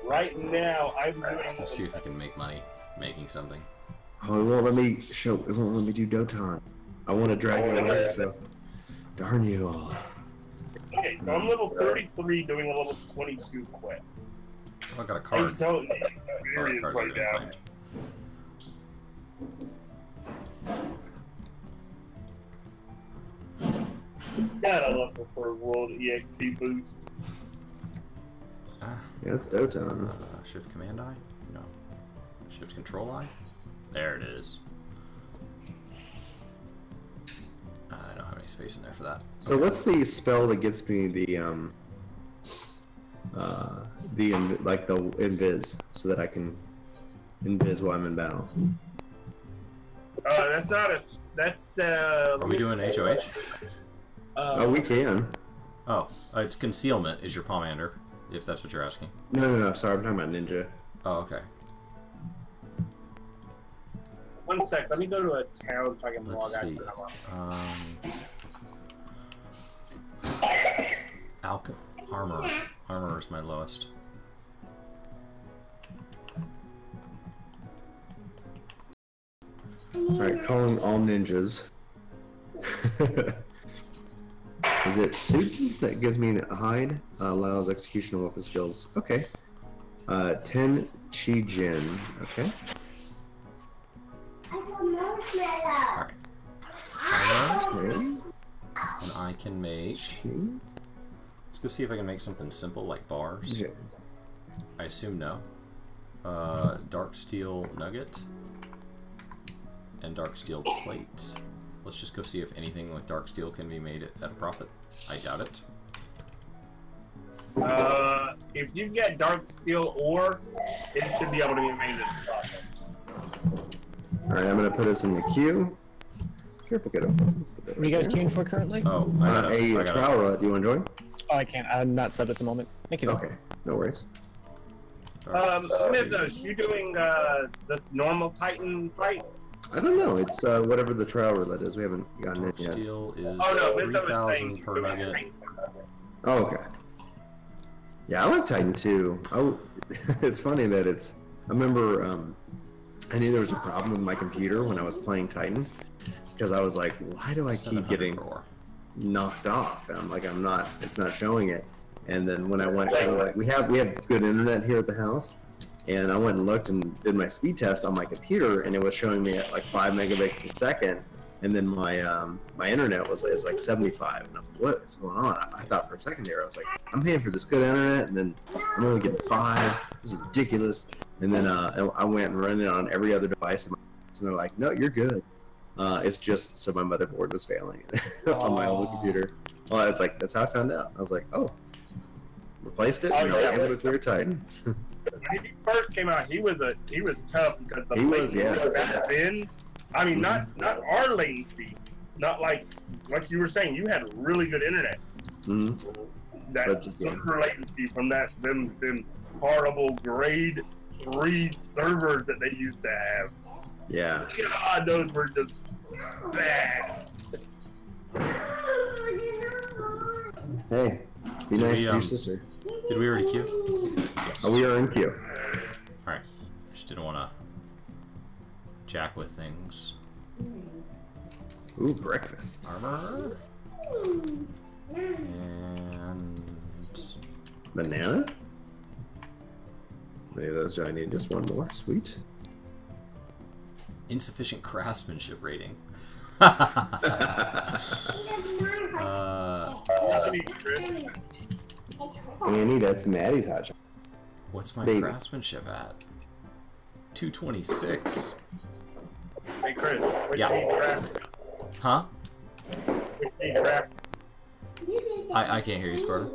Right now, I'm doing. Let's go see if I can make money making something. Oh, it won't let me show. It won't let me do Dotan. I want to drag it away, so darn you all. Okay, so I'm level 33 doing a level 22 quest. Oh, I got a I card. don't need Oh, experience card's right already now. claimed. God, I love preferred world EXP boost. Yeah, it's Dotan. Shift Command I? No. Shift Control I? There it is. I don't have any space in there for that. So what's the spell that gets me the invis, so that I can invis while I'm in battle? That's not a. That's Are we doing HOH? Oh, we can. Oh, it's Concealment is your Pomander, if that's what you're asking. No. Sorry, I'm talking about ninja. Oh, okay. 1 sec. Let me go to a town so I can Let's log see. out. Armor. Armor is my lowest. Alright, calling all ninjas. Is it suit that gives me a hide? Allows execution of weapon skills. Okay. 10 Chi Jin. Okay. Alright. Okay. And I can make... Let's go see if I can make something simple like bars. Yeah. I assume no. Dark steel nugget. And dark steel plate. Let's just go see if anything with dark steel can be made at a profit. I doubt it. If you get dark steel ore, it should be able to be made at a profit. Alright, I'm gonna put us in the queue. Careful, get up. Let's put that What are you guys right there. queuing for currently? Oh, I got A trial roulette. Do you want to join? Oh, I can't. I'm not subbed at the moment. Thank you. Though. Okay, no worries. Smith, you doing the normal Titan fight? I don't know. It's whatever the trial roulette is. We haven't gotten it yet. Steel is Oh no, Smith was 3,000 saying per doing nugget. Titan. Oh, okay. Yeah, I like Titan too. It's funny that it's. I remember I knew there was a problem with my computer when I was playing Titan because I was like, why do I keep getting knocked off? And I'm like, I'm not. It's not showing it. And then when I went, I was like, we have good internet here at the house. And I went and looked and did my speed test on my computer, and it was showing me at like 5 megabits a second. And then my my internet was like 75. And I'm like, what is going on? I thought for a second there, I was like, I'm paying for this good internet, and then I'm only getting 5. This is ridiculous. And then I went and ran it on every other device, and they're like, no, you're good. It's just so my motherboard was failing on my old computer. Well, it's like that's how I found out. I was like, oh, replaced it, and I was able to clear Titan. When he first came out, he was tough because the latency was back then. I mean, not our latency, not like you were saying. You had really good internet. Mm-hmm. That super latency from them horrible grade 3 servers that they used to have. Yeah. God, those were just bad. Hey, be nice to your sister. Did we already queue? Yes. Oh, we are in queue. Alright. Just didn't want to jack with things. Ooh, breakfast. Armor. And... Banana? Maybe those do I need just one more? Sweet. Insufficient craftsmanship rating. Annie, that's Maddie's hot shot. What's my Baby. craftsmanship at? 226. Hey Chris, what Yeah. you need craft? Huh? What you need craft? I can't hear you, Sparta.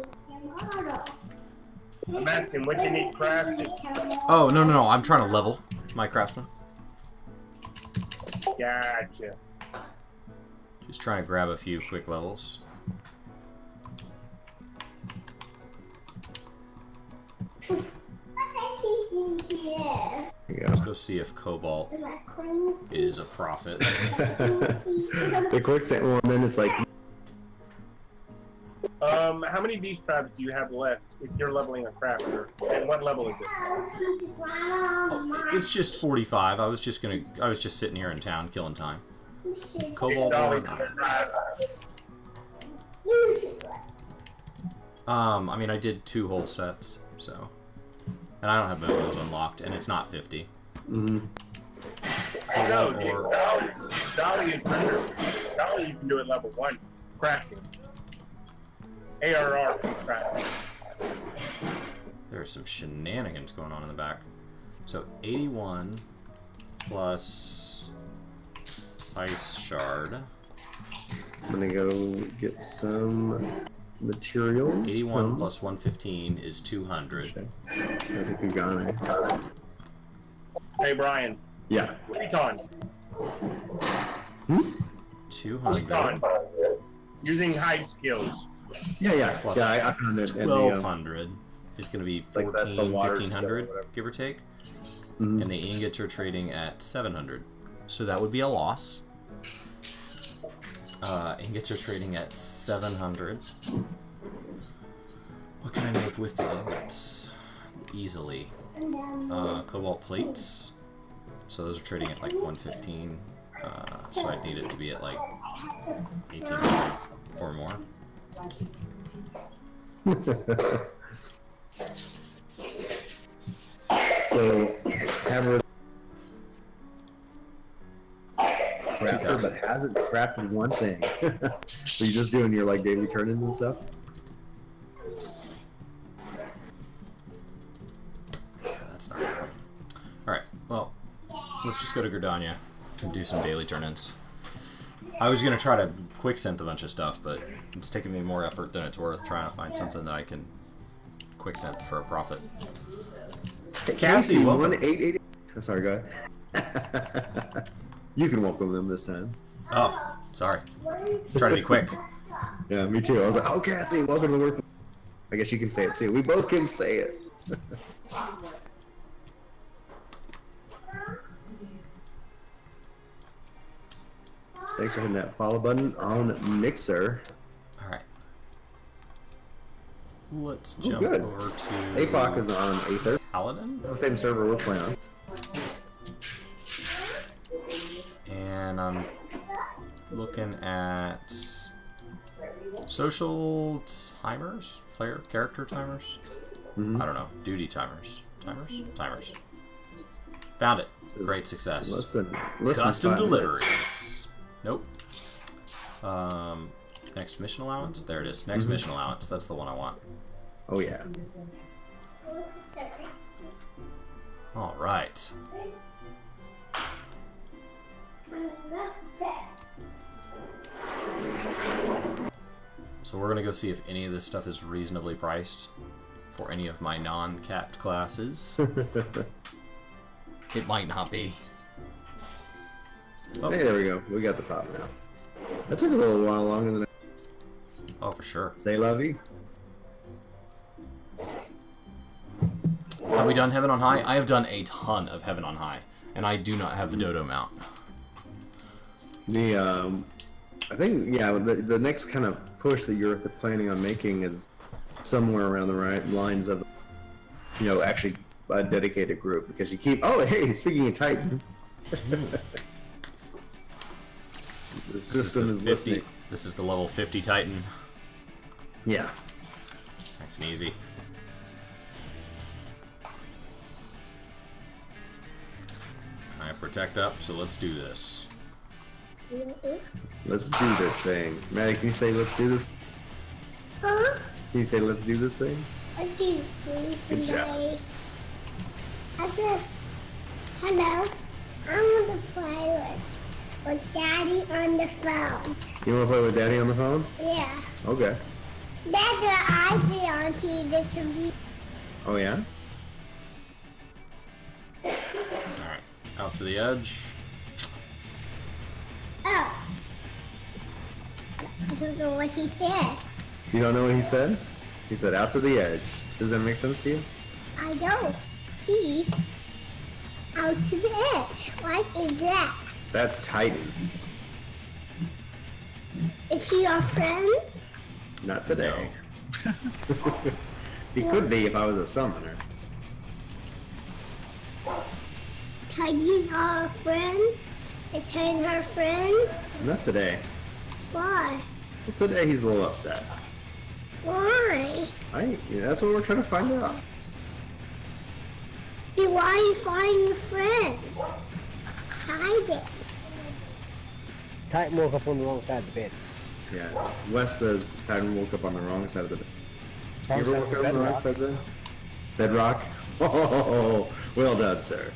I'm asking what you need crafted. Oh, no. I'm trying to level my craftsman. Gotcha. Just trying to grab a few quick levels. Let's go see if Cobalt is a profit. The quicksand one, then it's like. How many beast traps do you have left if you're leveling a crafter? And what level is it? Oh, it's just 45. I was just sitting here in town killing time. Cobalt one. I mean, I did 2 whole sets, so, and I don't have both of those unlocked, and it's not 50. Mm-hmm. No, Dolly is under. Dolly you can do at level 1. Crafting. ARR crafting. There's some shenanigans going on in the back. So 81 plus ice shard. I'm gonna go get some materials. 81 plus 115 is 200. Hey Brian. Yeah. Recon. 200. Using hide skills. Yeah. Plus Yeah, I found it. 1200 is going to be 14, the water 1500, stuff, give or take. Mm-hmm. And the ingots are trading at 700. So that would be a loss. Ingots are trading at 700. What can I make with the ingots? Easily. Cobalt plates. So those are trading at like 115. So I'd need it to be at like 1800 or more. So, have her crafted, but hasn't crafted one thing. So you're just doing your like daily turn-ins and stuff? Yeah, that's not working. Alright, well, let's just go to Gridania and do some daily turn-ins. I was going to try to quick synth a bunch of stuff, but it's taking me more effort than it's worth trying to find something that I can quick synth for a profit. Hey, Cassie, welcome. 1888. Oh, sorry, go ahead. You can welcome them this time. Oh, sorry. Try to be quick. Yeah, me too. I was like, oh, Cassie, welcome to the work. I guess you can say it too. We both can say it. Thanks for hitting that follow button on Mixer. Alright. Let's Oh, jump good. over to... APOC is on Aether. Paladin. It's the same server we're playing on. And I'm looking at social timers, character timers. Mm-hmm. I don't know, duty timers, timers. Found it. Great success. Less than Custom 5 deliveries. minutes. Nope. Next mission allowance. There it is. Next mission allowance. That's the one I want. Oh yeah. All right. So we're gonna go see if any of this stuff is reasonably priced for any of my non-capped classes. It might not be. Oh. Hey, there we go. We got the pop now. That took a little while longer than. Oh, for sure. Say lovey. Have we done Heaven on High? I have done a ton of Heaven on High, and I do not have the Dodo mount. The I think yeah, the next kind of push that you're planning on making is somewhere around the right lines of, you know, actually a dedicated group, because you keep. Oh, hey, speaking of Titan. The system is 50. listening. This is the level 50 Titan. Yeah. Nice and easy. I protect up, so let's do this. Let's do this thing. Maddie, can you say let's do this? Huh? Can you say let's do this thing? I do. Good job. I said, hello. I want to play with Daddy on the phone. You want to play with Daddy on the phone? Yeah. Okay. That's what I did on TV to me. Oh yeah? Alright, out to the edge. Oh. I don't know what he said. You don't know what he said? He said out to the edge. Does that make sense to you? I don't see out to the edge. What is that? That's Titan. Is he your friend? Not today. He could be if I was a summoner. Titan's our friend? Is Titan her friend? Not today. Why? But today he's a little upset. Why? That's what we're trying to find out. Then why you find your friend? Hide it. Titan woke up on the wrong side of the bed. Yeah. Wes says Titan woke up on the wrong side of the bed. Wrong You side ever of woke the up on the wrong bedrock. side of the bed? Bedrock? Oh, well done, sir.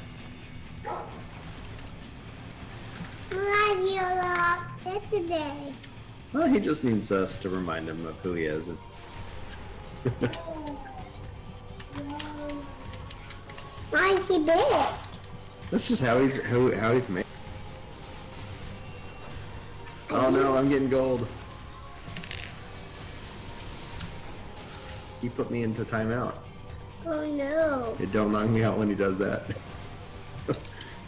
Why are you all upset today? Well, he just needs us to remind him of who he is. Why is he big? That's just how he's made. Oh no, I'm getting gold. He put me into timeout. Oh no. It don't knock me out when he does that.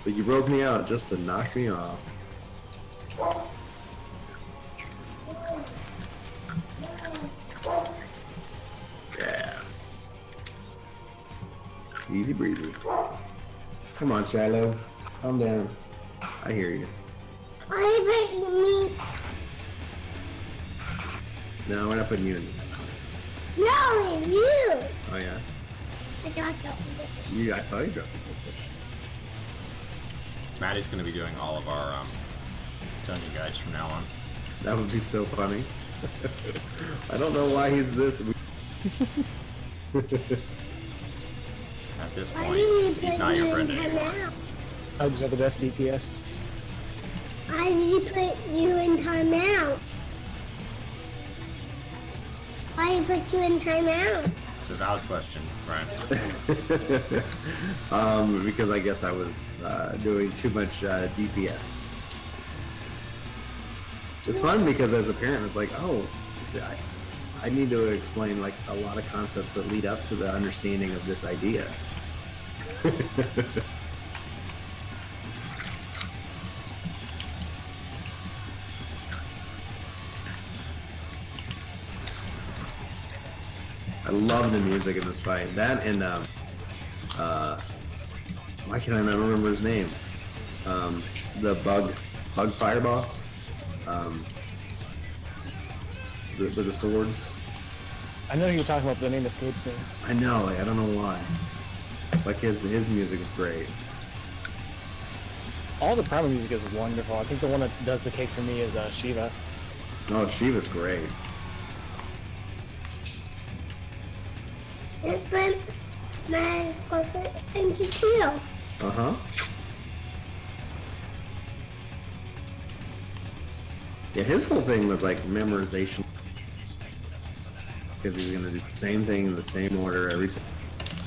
So you broke me out just to knock me off. Yeah. Easy breezy. Come on, Shiloh. Calm down. I hear you. I put me. No, we're not putting you in. No, it's you. Oh yeah. I dropped off. I saw you drop the goldfish. Maddie's going to be doing all of our dungeon guides from now on. That would be so funny. I don't know why he's this. At this point, he's not your friend anymore. Hugs are the best DPS. Why did you put you in timeout? Why did you put you in timeout? It's a valid question, Brian. Because I guess I was doing too much DPS. It's fun because as a parent, it's like, oh, I need to explain like a lot of concepts that lead up to the understanding of this idea. I love the music in this fight. That and why can I not remember his name? The bug fire boss. The swords. I know who you're talking about, but the name escapes me. I know, like I don't know why. Like his music is great. All the primal music is wonderful. I think the one that does the cake for me is Shiva. Oh, Shiva's great. It's when my corporate and to kill. Uh-huh. Yeah, his whole thing was like memorization. Because he's gonna do the same thing in the same order every time.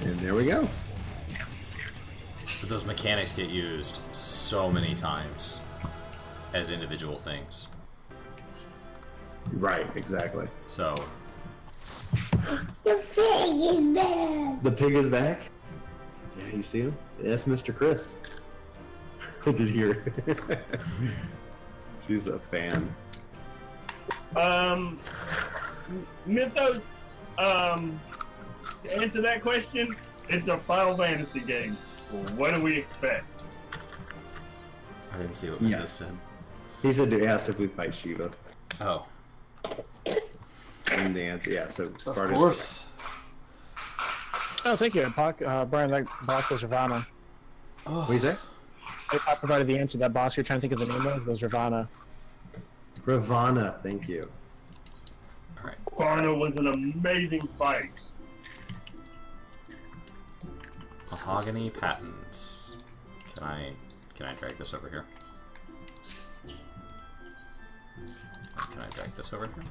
And there we go. But those mechanics get used so many times as individual things. Right, exactly. So The pig is back. The pig is back? Yeah, you see him? That's Mr. Chris. I did hear. She's a fan. Mythos, to answer that question, it's a Final Fantasy game. What do we expect? I didn't see what Yeah. Mythos said. He said to ask if we fight Shiva. Oh, And the answer, yeah, so of Carter's course. Oh, thank you, Brian. That boss was Ravana. Oh, What do you say? I provided the answer. That boss you're trying to think of the name was Ravana. Ravana, thank you. all right. Karna was an amazing fight. Mahogany patents. Can I drag this over here? Can I drag this over here?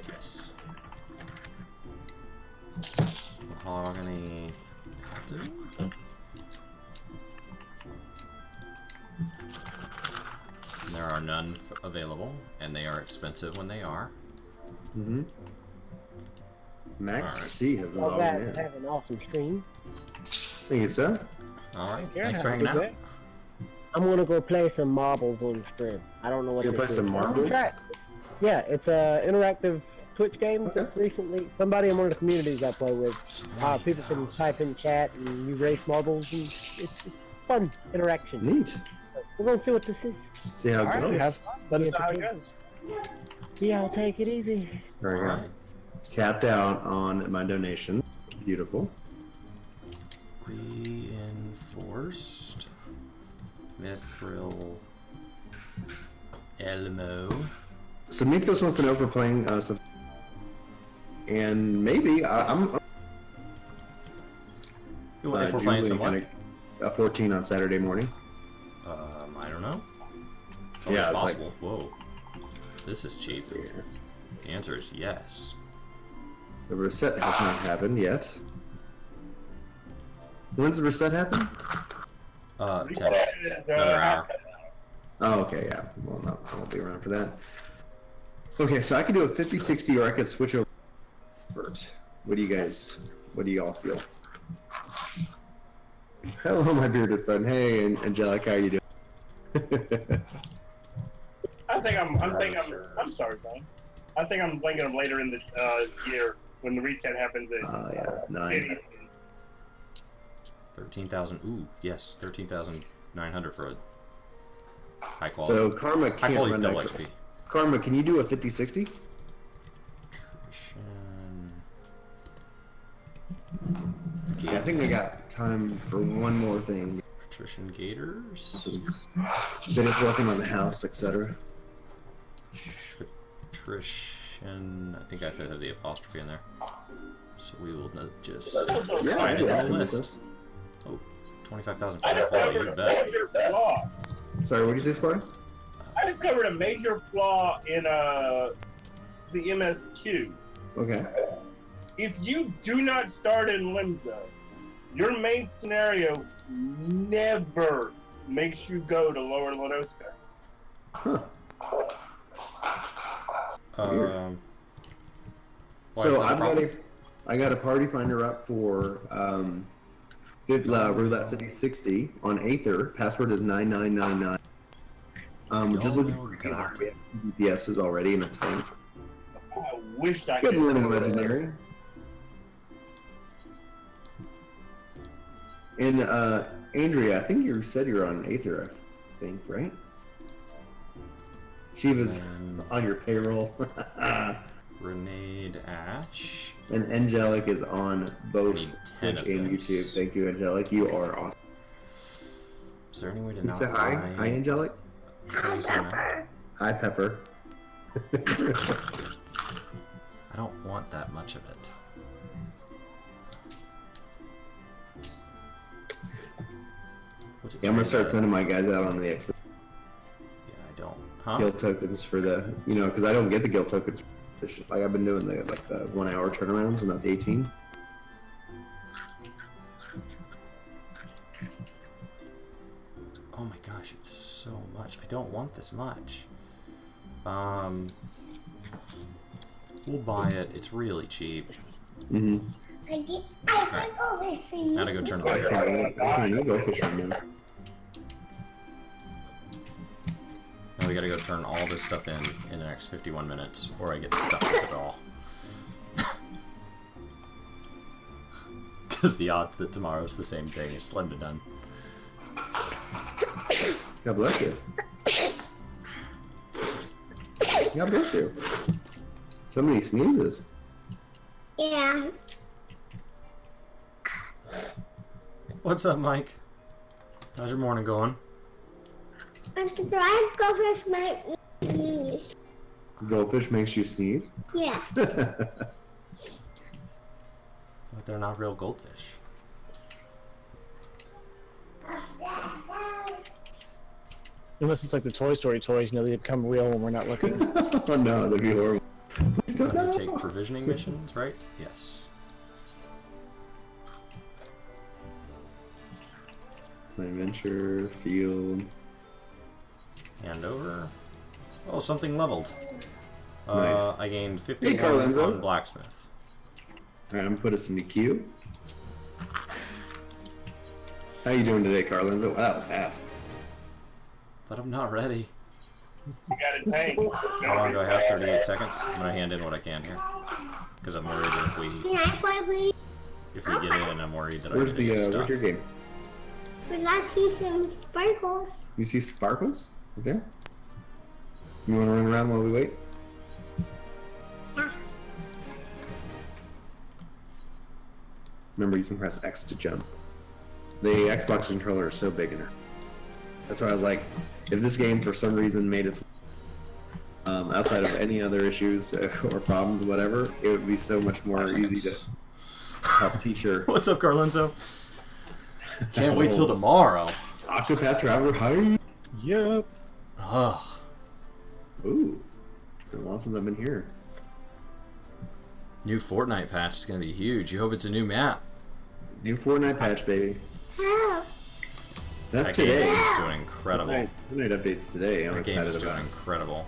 Yes. Mahogany patent. There are none available, and they are expensive when they are. Mm-hmm. Max All right. C has All logged guys in. have an awesome stream. Thank you, sir. All right. Karen, Thanks for have a hanging good out. day. I'm gonna go play some marbles on the stream. I don't know what You gonna this play is. some marbles? Yeah, it's a interactive Twitch game. Okay. Recently, somebody in one of the communities I play with, people can type in chat and you race marbles, and it's fun interaction. Neat. We're gonna see what this is. See how All it right, goes. have fun. Let us know how it goes. Yeah, I'll take it easy. There we All go. right. Capped out on my donation. Beautiful. Reinforced. Mithril. Elmo. So Mythos wants to know if we're playing some, and maybe I'm If we're playing some what? a 14 on Saturday morning. I don't know. It's Yeah, always it's like- possible. Whoa. This is cheap. Let's see here. The answer is yes. The reset has not happened yet. When's the reset happen? 10. Another hour. Oh, okay, yeah. Well, no, I won't be around for that. Okay, so I could do a 50-60 or I could switch over. What do you y'all feel? Hello, my bearded friend. Hey, Angelica, how you doing? I'm sorry, man. I think I'm playing them later in the year when the reset happens. Yeah, 9. 13,000. Ooh, yes. 13,900 for a high quality. So Karma High can't quality run double extra. XP. Karma, can you do a 50-60? I think I got time for one more thing. Patrician Gators. Finish working on the house, etc. Patrician. I think I could have the apostrophe in there. So we will just Yeah, find it in the awesome. list. Oh, 25,000 I for discovered you a bet. major flaw. Sorry, what did you say, Spartan? I discovered a major flaw in the MSQ. Okay. If you do not start in Limsa, your main scenario never makes you go to Lower Lodoska. Huh. Why is So that a problem? I got a party finder up for roulette 5060 on Aether. Password is 9999. Just looking for DPSs already in a tank. I wish I Good could. morning, Legendary. And Andrea, I think you said you're on Aether, I think, right? She was on your payroll. Grenade Ash. And Angelic is on both Need 10 Twitch of and those. YouTube. Thank you, Angelic. You are awesome. Is there any way to Can you not say hi? lie? Hi, Angelic. Crazy enough? Hi, Pepper. I don't want that much of it. What's it Yeah, I'm gonna trade start at? sending my guys out on the Yeah, I don't. Huh? guild tokens for the, because I don't get the guild tokens. Like I've been doing the 1 hour turnarounds and not the 18. Oh my gosh, it's so much. I don't want this much. We'll buy it. It's really cheap. Mm-hmm. Alright. Now to go turn the light on. Okay, no go fishing now. Now we gotta go turn all this stuff in the next 51 minutes, or I get stuck with it all. Because the odds that tomorrow's the same thing is slim to none. God bless you. God bless you. So many sneezes. Yeah. What's up, Mike? How's your morning going? After I go with my knees. Goldfish makes you sneeze? Yeah. But they're not real goldfish. Unless it's like the Toy Story toys, they become real when we're not looking. Oh no, that'd be horrible. I'm gonna take provisioning missions, right? Yes. Adventure, field. Hand over. Oh, something leveled. Nice. I gained Hey, 51 Carlenzo. on blacksmith. Alright, I'm gonna put us in the queue. How you doing today, Carlenzo? Wow, that was fast. But I'm not ready. You got a tank. How long do I have? 38 seconds? I'm gonna hand in what I can here. Because I'm worried that if we Can I play with get in, I'm worried that Where's I'm gonna get stuck. where's your game? Would like to see some sparkles? You see sparkles? Right there? You wanna run around while we wait? Yeah. Remember, you can press X to jump. The Xbox controller is so big in it. That's why I was like, if this game for some reason made its outside of any other issues or problems, whatever, it would be so much more 5 easy seconds. to help teacher. What's up, Carlenzo? Can't wait till tomorrow. Octopath Traveler, hi. Yep. Ugh. Ooh, it's been a while since I've been here. New Fortnite patch is gonna be huge. You hope it's a new map. New Fortnite patch, baby. Help. That's That game is today. just doing incredible. Fortnite updates today. I'm That game excited is doing about. incredible.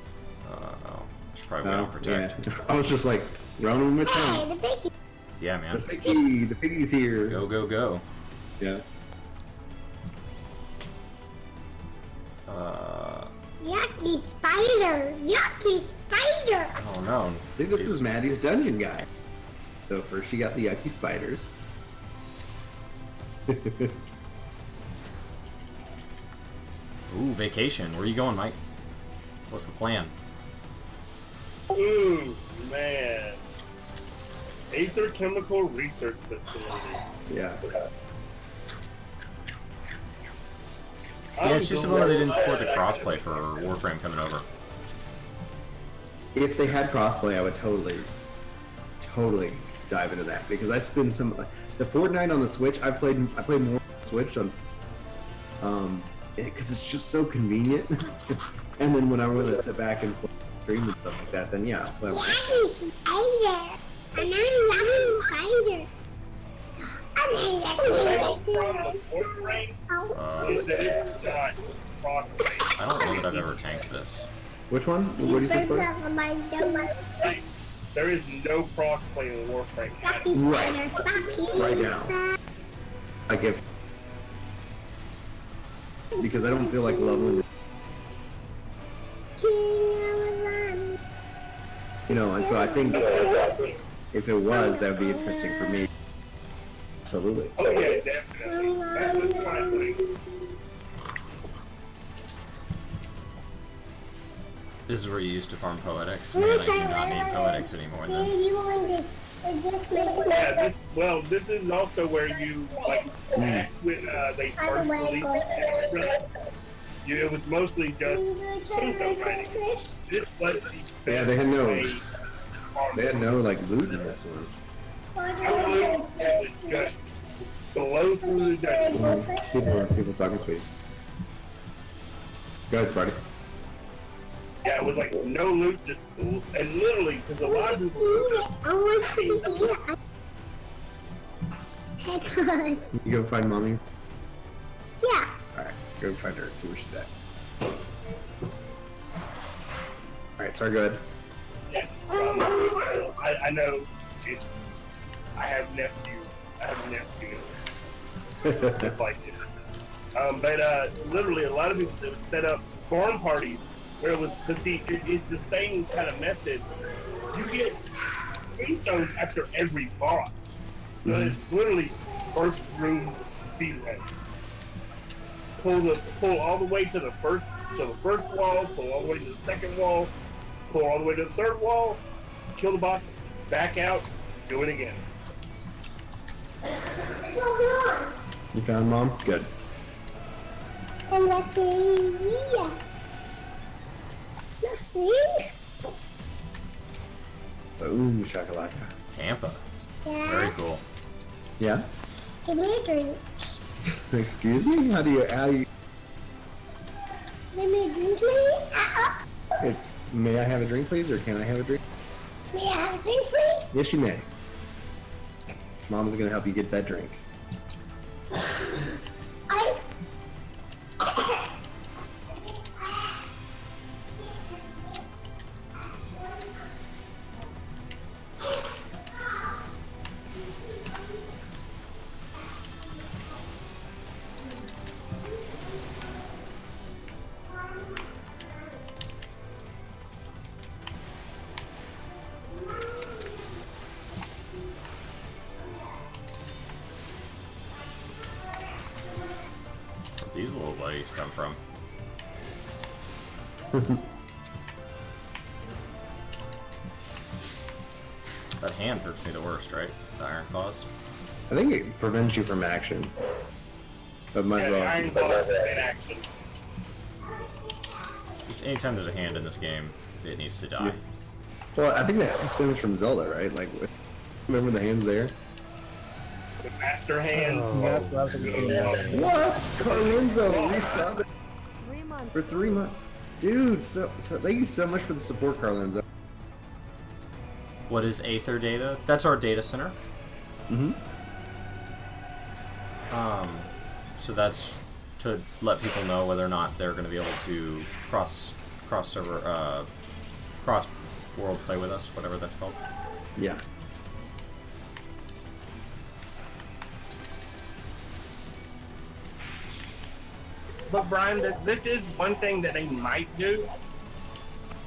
Oh, I should probably wait on protect. Yeah. I was just like running with my Hey, tongue. the big Yeah, The man. piggy, the piggy's here. Go, go, go. Yeah. yucky spider. Yucky spider. Oh no. See, this These- is Maddie's dungeon guy. So first she got the yucky spiders. Ooh, vacation. Where are you going, Mike? What's the plan? Ooh, man. Aether Chemical Research Facility. Yeah. Yeah, it's just about they didn't support the crossplay for Warframe coming over. If they had crossplay, I would totally dive into that because I spend some the Fortnite on the Switch. I played more on the Switch on because it's just so convenient. And then when I want to sit back and play stream and stuff like that, then yeah. I'll play I don't know that I've ever tanked this. Which one? What is this for? There is no crossplay in Warframe. Right now. Like if because I don't feel like leveling. You know, and so I think if it was, that would be interesting for me. Absolutely. Oh yeah, definitely. That was my thing. This is where you used to farm Poetics. Man, I do not need Poetics anymore then. Yeah, this is also where you, like, back when they first released it, it was mostly just tombstone mining. This was the Yeah, they had no like loot in this one. It was just below through the dungeon. People talking sweet. Go ahead, Sparty. Yeah, it was like no loot, just and literally because a lot of people. You go find mommy. Yeah. Alright, go find her and see where she's at. Alright, sorry, go ahead. Yeah, I know. I have nephews. Just like it. But literally, a lot of people set up farm parties where it was, but see, it's the same kind of method. You get tombstones after every boss. So it's literally first room speedrun. Pull all the way to the first wall, pull all the way to the second wall, pull all the way to the third wall, kill the boss, back out, do it again. You found mom? Good. Boom, shakalaka. Tampa. Yeah. Very cool. Yeah? Give me a drink. Excuse me? How do you Give me a drink, please. it's may I have a drink please or can I have a drink? May I have a drink, please? Yes you may. Mom's gonna help you get that drink. Where'd these little buddies come from? That hand hurts me the worst, right? The Iron Claws? I think it prevents you from action. But might as Yeah, well. Iron Claws in action. Just anytime there's a hand in this game, it needs to die. Well, I think that stems from Zelda, right? Like, remember the hands there? The master hand. That's what I was thinking. What? Carlenzo, we saw that for 3 months. Dude, so thank you so much for the support, Carlenzo. What is Aether Data? That's our data center. Mm-hmm. So that's to let people know whether or not they're going to be able to cross server, cross world play with us, whatever that's called. Yeah. But Brian, this is one thing that they might do,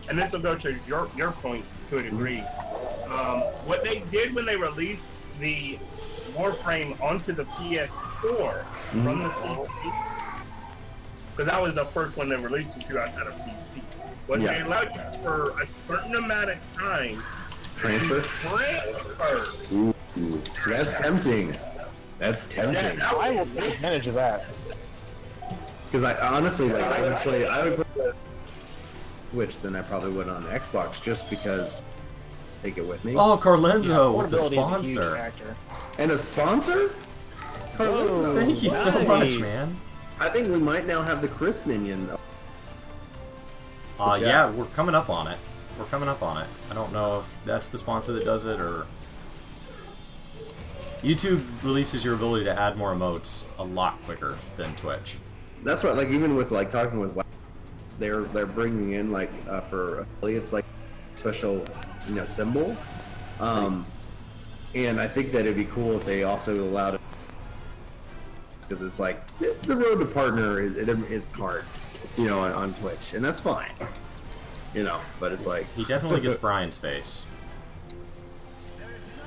and this will go to your point to a degree. What they did when they released the Warframe onto the PS4 from the PC, because that was the first one they released it to outside of PC. But they allowed you for a certain amount of time Transfer? Ooh, so that's tempting. That's tempting. Yeah, I will take advantage of that. Because I honestly, like, I would play Switch than I probably would on Xbox, just because take it with me. Oh, Carlenzo with the Portability is a huge sponsor. factor. And a sponsor? Carlenzo. Thank you so much, man. I think we might now have the Chris minion. Yeah, we're coming up on it. We're coming up on it. I don't know if that's the sponsor that does it or... YouTube releases your ability to add more emotes a lot quicker than Twitch. That's right. Like even with like talking with, they're bringing in like for affiliates like special symbol, and I think that it'd be cool if they also allowed it, because it's like the road to partner is hard, on Twitch, and that's fine, but it's like He definitely gets Brian's face.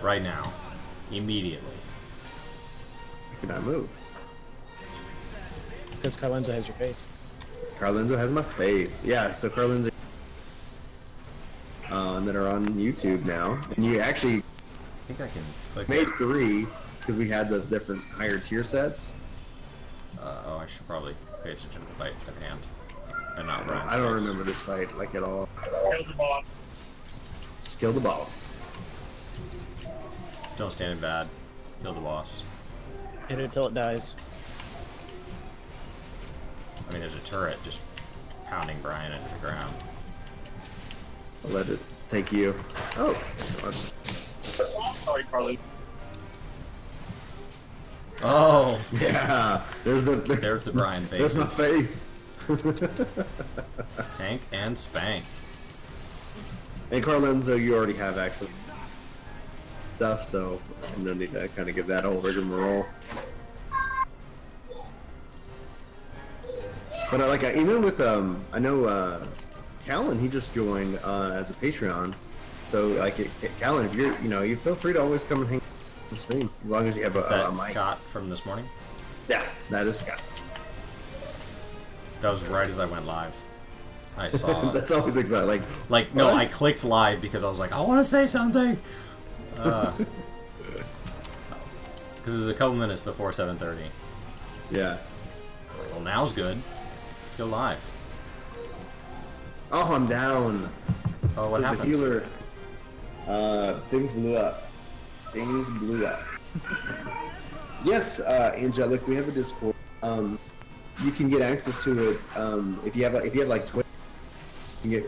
Right now. Immediately. I cannot move. Because Carlenzo has your face. Carlenzo has my face. Yeah, so Carlenzo that are on YouTube now, and you actually I think I can click made it. 3 because we had those different higher tier sets. Oh, I should probably pay attention to the fight at hand. And not Brian's I don't face. remember this fight like at all. Kill the boss. Just kill the boss. Don't stand in bad. Kill the boss. Hit it till it dies. I mean, there's a turret just pounding Brian into the ground. I'll let it take you. Oh. Sorry, Carly. Oh! Yeah. There's There's the Brian faces. There's my face. Tank and Spank. And Carlenzo, you already have access to stuff, so no need to kind of give that whole rigmarole. But even with I know Callan, he just joined as a Patreon, so like Callan, if you're you feel free to always come and hang on the stream as long as you have Is a that mic. Scott from this morning? Yeah, that is Scott. That was right as I went live. I saw. That's always exciting. Like no, I clicked live because I was like, I want to say something. Because it's a couple minutes before 7:30. Yeah. Well, now's good. Let's go live. Oh, I'm down. Oh, what So happened? The healer, things blew up. Things blew up. Yes, Angelic, we have a Discord. You can get access to it if you have like Twitch. You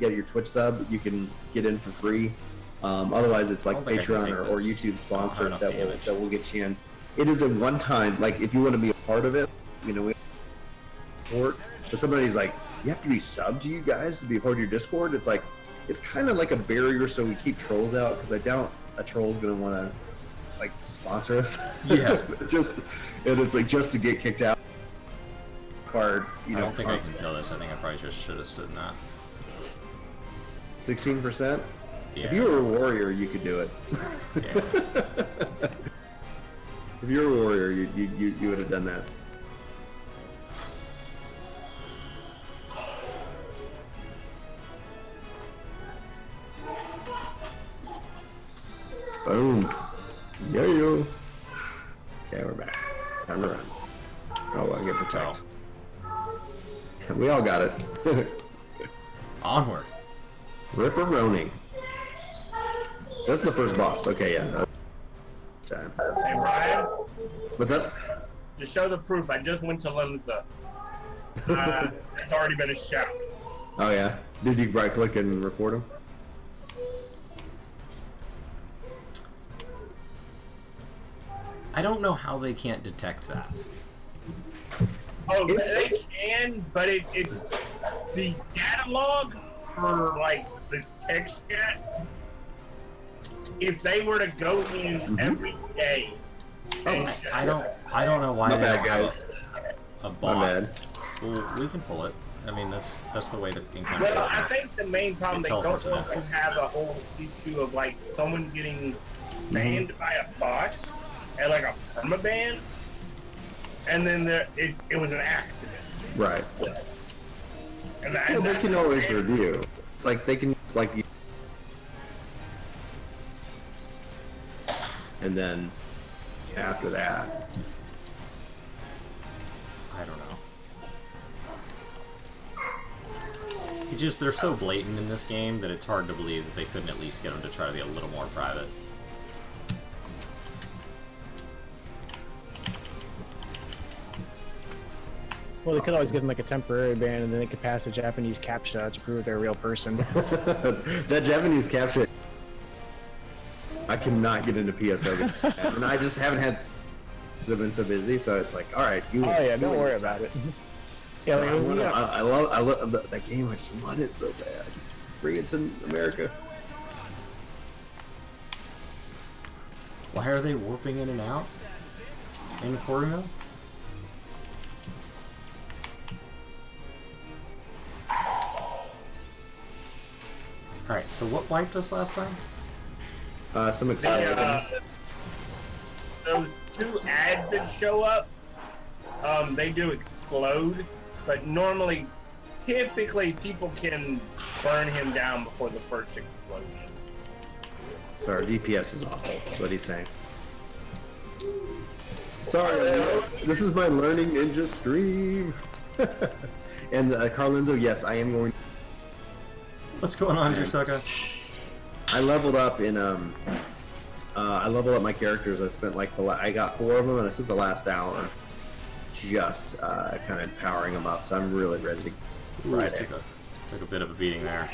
get your Twitch sub. You can get in for free. Otherwise, it's like I don't think I can Patreon take or this. YouTube sponsored enough that damage. will get you in. It is a one-time. Like if you want to be a part of it, we support. But somebody's like, you have to be subbed to you guys to be a part of your Discord. It's like, it's kind of like a barrier, so we keep trolls out because I doubt a troll's gonna want to like sponsor us. Yeah. And it's like just to get kicked out. Hard, I don't think I can kill this. I think I probably just should have stood in that. 16%. Yeah. If you were a warrior, you could do it. Yeah. If you were a warrior, you would have done that. Boom. Yo. Okay, we're back. Time to run. Oh, I get protect. We all got it. Onward. Ripperoni. That's the first boss. Okay, yeah. Time. Hey, Ryan, What's up? to show the proof, I just went to Lemza. It's already been a shout. Oh yeah. Did you right click and report him? I don't know how they can't detect that. Oh, It's- they can, but it's the data log for like the text chat. If they were to go in every day, and I don't know why My they bad, don't guys. have a bot. My bad. Well, we can pull it. I mean, that's the way the encounter. Well, I think the main problem It they don't teleports want it to have a whole issue of like someone getting banned by a bot and like a permaban, and then it was an accident. Right. And Yeah, they can always review. It's like they can like, and then after that, I don't know. They're so blatant in this game that it's hard to believe that they couldn't at least get them to try to be a little more private. Well, they could always give them like a temporary ban, and then they could pass a Japanese CAPTCHA to prove they're a real person. that Japanese capture, I cannot get into PSO, and I just haven't had. I've been so busy, so it's like, all right, you. Oh yeah, don't worry about it. Yeah, like, I love that game. I just want it so bad. Bring it to America. Why are they warping in and out in Korea? Alright, so what wiped us last time? Some exciting. Those two ads that show up, they do explode, but normally, typically, people can burn him down before the first explosion. So our DPS is awful. That's what he's saying. Sorry, this is my learning ninja stream. And Carlenzo, yes, I am going. What's going on, Jusaka? I leveled up in I leveled up my characters. I spent like I got 4 of them, and I spent the last hour just kind of powering them up. So I'm really ready to. Right, took a bit of a beating there.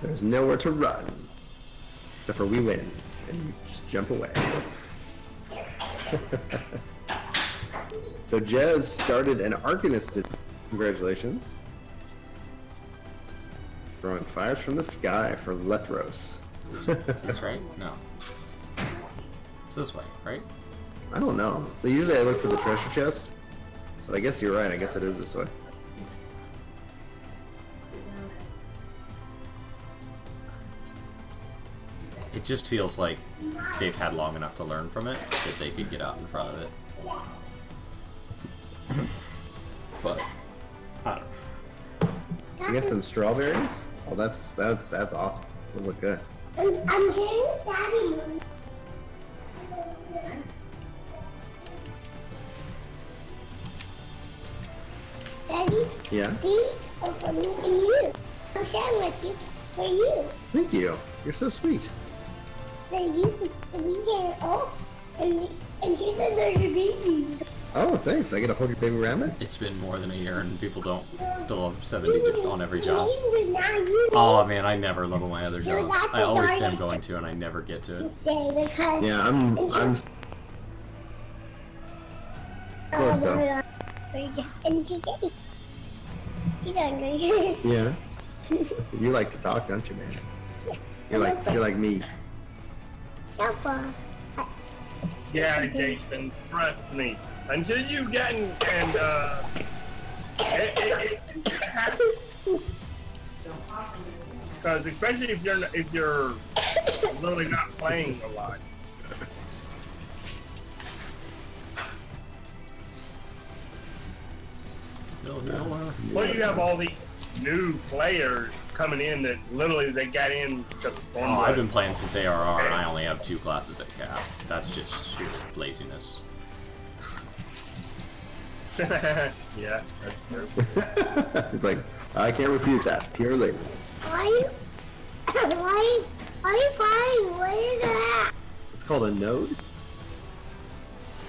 There's nowhere to run, except for we win, and you just jump away. So Jez started an Arcanist. Congratulations. Throwing fires from the sky for Lethros. Is this right? No. It's this way, right? I don't know. Usually I look for the treasure chest, but I guess you're right. I guess it is this way. It just feels like they've had long enough to learn from it that they could get out in front of it. But I don't know. I guess some strawberries. Oh, that's awesome. Those look good. I'm getting Daddy. Daddy? Yeah? These are for me and you. I'm sharing with you for you. Thank you. You're so sweet. So you can be here. Oh, and here's another baby. Oh, thanks. I get to hold your baby rabbit? It's been more than a year and people don't still have 70 on every job. Now you Oh man, I never level my other jobs. I always say I'm going to and I never get to it. stay because Yeah, I'm close though. And today he's hungry. Yeah. You like to talk, don't you, man? You're like me. Yeah, Jason, trust me. Until you've gotten and because especially if you're really not playing a lot. Still healer. Well, you have all these new players coming in that literally they got in because of Storm. Oh, I've been playing since ARR and I only have 2 classes at cap. That's just sheer laziness. Yeah, that's true. It's like, I can't refute that. Pure labor. Why are you flying? What is that? It's called a node.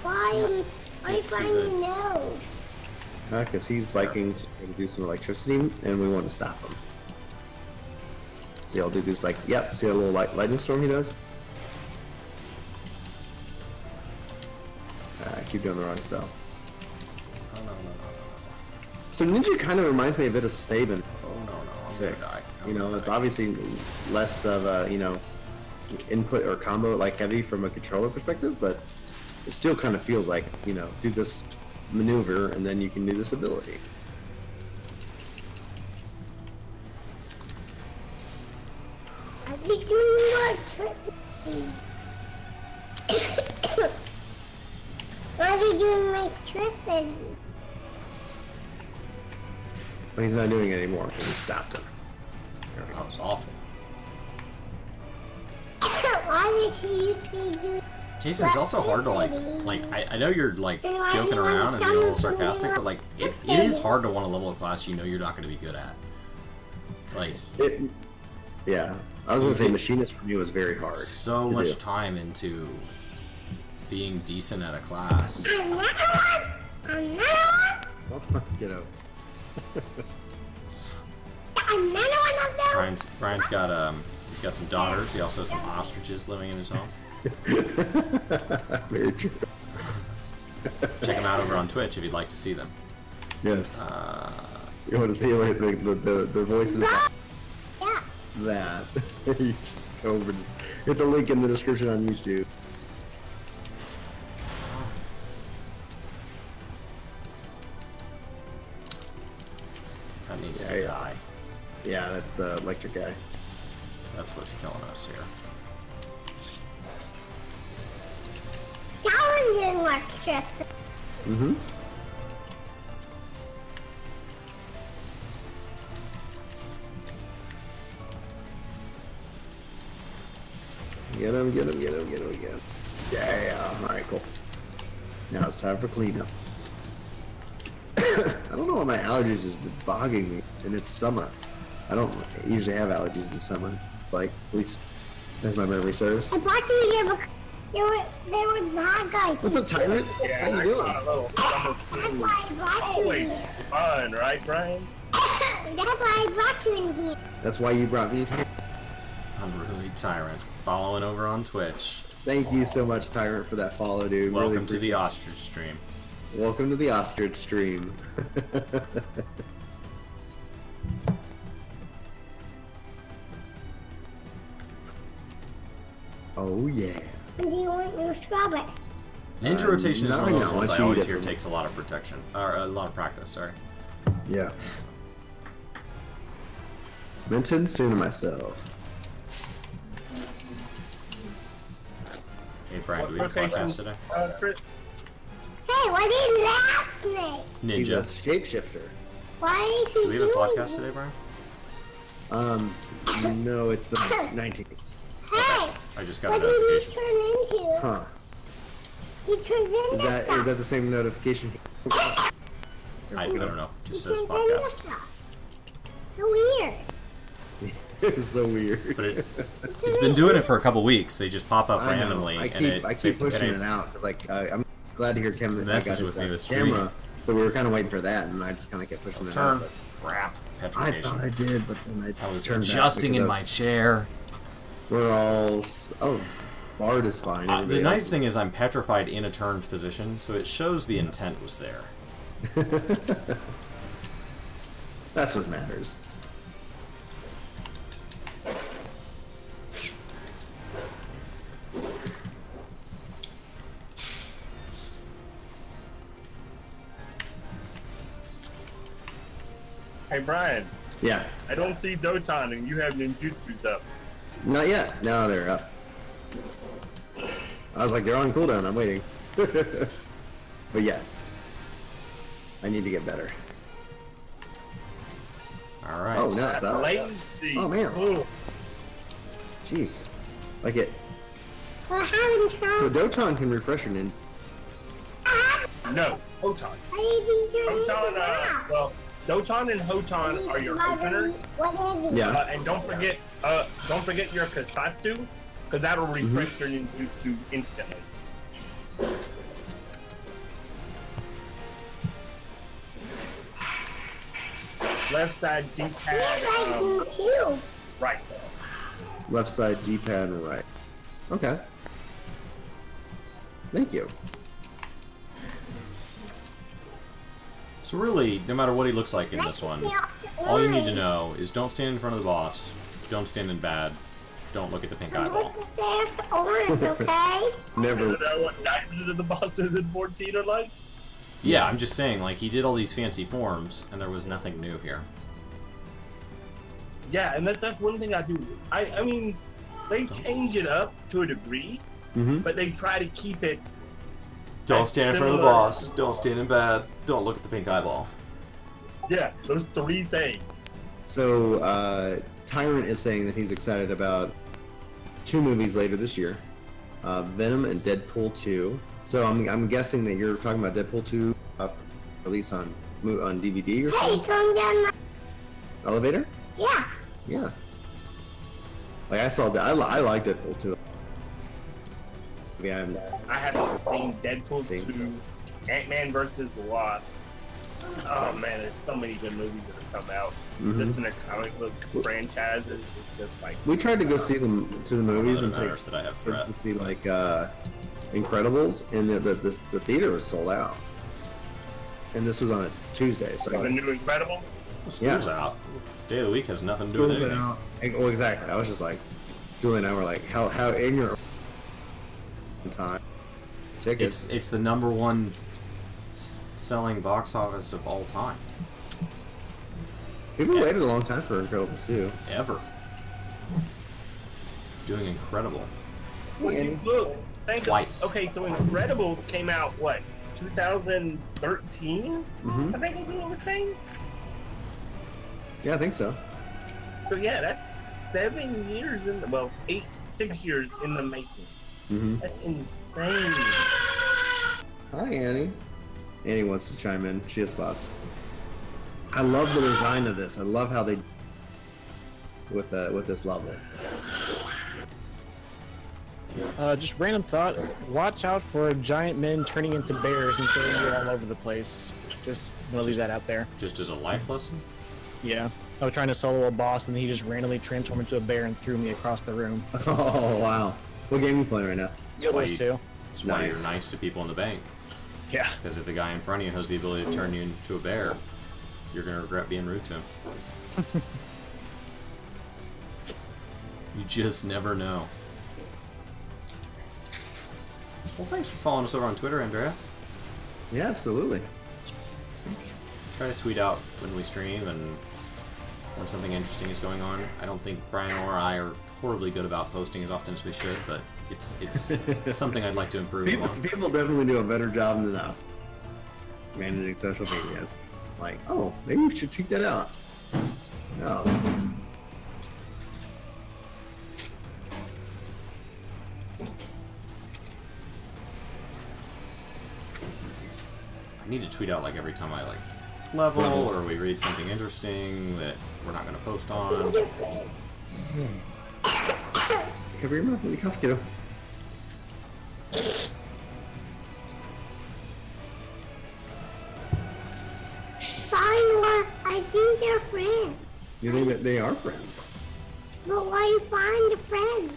Why are you Get to flying the- the node? Because he's liking to do some electricity, and we want to stop him. See, I'll do this like, yep, see a little lightning storm he does? I keep doing the wrong spell. Oh no. So Ninja kind of reminds me a bit of Saban. Oh no, I'm 6. gonna die. You know, it's obviously less of a, you know, input or combo like heavy from a controller perspective, but it still kind of feels like, you know, do this maneuver, and then you can do this ability. Are you doing electricity? Why are you doing electricity? Well, he's not doing it anymore because we stopped him. That was awful. Why did he used to do? Jason, it's also hard to I know you're like joking around and being a little sarcastic, but like it is hard to want to level a class you know you're not going to be good at. Like yeah, I was gonna say machinist for me was very hard. So much time into being decent at a class. Another one. You know. Another one of those. Brian's got he's got some daughters. He also has some ostriches living in his home. Very true. Check him out over on Twitch if you'd like to see them. Yes. You want to see like the voices? Yeah. That. You just go over, hit the link in the description on YouTube. That needs to die. Yeah, that's the electric guy. That's what's killing us here. That one's doing electricity. Mm-hmm. Get him, get him, get him, get him, get him. Yeah, alright, cool. Now it's time for cleanup. I don't know why my allergies is bogging me, and it's summer. I don't usually have allergies in the summer. Like, at least as my memory serves. I brought you here because there were bad guys. What's up, Tyrant? Yeah, How you doing? a little summer That's food. why I brought you Always here. fun, right, Brian? That's why I brought you in here. That's why you brought me here. Unruly Tyrant, following over on Twitch. Thank you so much, Tyrant, for that follow, dude. Welcome Really to the ostrich stream. Welcome to the ostrich stream. Oh yeah. Do you want your strawberry? Ninja rotation is no, one of those no, ones I I see always it hear from- takes a lot of protection, or a lot of practice. Sorry. Yeah. Mentioned soon to myself. Hey Brian, do we have a Rotation, podcast today? Chris? Hey, what is that snake? He's a Ninja. shapeshifter. Why is he Do we have a doing podcast today, Brian? No, it's the 19th. Hey, I just got what a did he notification. turn into? Huh. He turns into Is stuff. that the same notification? I don't know. He Just says turns into podcast. stuff. So weird. It's so weird. But it's been doing it for a couple weeks. They just pop up I know. randomly, I and keep pushing it out because like I'm glad to hear Kevin got messes his with me with stream. camera, so we were kind of waiting for that, and I just kind of kept pushing it Turn. out. Crap. I Petrification. thought I did, but then I was turned back adjusting in because my chair. We're all Bard is fine. The Everybody nice else thing is I'm petrified in a turned position, so it shows the intent was there. That's what matters. Hey, Brian. Yeah. I don't see Dotan and you have ninjutsu up. Not yet. No, they're up. I was like, they're on cooldown. I'm waiting. But yes, I need to get better. All right. Oh no, it's up. Latency. Oh, man. Ooh. Jeez, like it. We're having So trouble. Dotan can refresh your ninja. No, Hotan. Why did he turn into Hotan, that? well, Dotan and Hotan are your openers. Whatever. Yeah. And don't forget your Kasatsu, because that'll refresh your ninjutsu instantly. Left side He's like D-pad, you too. right. Left side D-pad and right. Okay. Thank you. So really, no matter what he looks like in this one, all you need to know is don't stand in front of the boss, don't stand in bad, don't look at the pink eyeball. Look at the orange, okay? Never. You know what 9% of the bosses in 14 are like? Yeah, I'm just saying, like, he did all these fancy forms, and there was nothing new here. Yeah, and that's one thing I do. I mean, they change it up to a degree, but they try to keep it. Don't stand in front of the boss. Don't stand in bad. Don't look at the pink eyeball. Yeah, those 3 things. So, Tyrant is saying that he's excited about 2 movies later this year, Venom and Deadpool 2. So I'm guessing that you're talking about Deadpool 2 release on DVD or something? Hey, come down my... Elevator? Yeah. Yeah. Like I saw that. I like Deadpool 2. Yeah, I haven't seen Deadpool 2, Ant-Man vs. the Wasp. Oh man, there's so many good movies that have come out. Just in the comic book franchises, it's just like... We tried to go see them to the movies and take that I have to see like Incredibles, and the theater was sold out. And this was on a Tuesday, so the new Incredible. Well, school's out. Day of the week has nothing to do with anything. Well, exactly. I was just like, Julie and I were like, how ignorant time tickets. It's the #1 selling box office of all time. People waited a long time for Incredibles 2. Ever. It's doing incredible. Look, Twice. Okay, so Incredibles came out, what, 2013? I think is what it was saying. Yeah, I think so. So yeah, that's 7 years in the, well, 6 years in the making. That's insane. Hi, Annie. Annie wants to chime in. She has thoughts. I love the design of this. I love how they with this level. Just random thought. Watch out for giant men turning into bears and throwing you all over the place. Just gonna leave that out there. Just as a life lesson? Yeah. I was trying to solo a boss and he just randomly transformed into a bear and threw me across the room. Oh wow! What game are you playing right now? That's why you're nice to people in the bank. Yeah. Because if the guy in front of you has the ability to turn you into a bear, you're gonna regret being rude to him. You just never know. Well, thanks for following us over on Twitter, Andrea. Yeah, absolutely. Try to tweet out when we stream and when something interesting is going on. I don't think Brian or I are horribly good about posting as often as we should, but it's something I'd like to improve on. People definitely do a better job than us managing social media. Like, oh, maybe we should check that out. No. I need to tweet out like every time I like level or we read something interesting that we're not going to post on. Cover your mouth with your cough, kiddo. Fine, I think they're friends. You think that they are friends? But why you find the friends?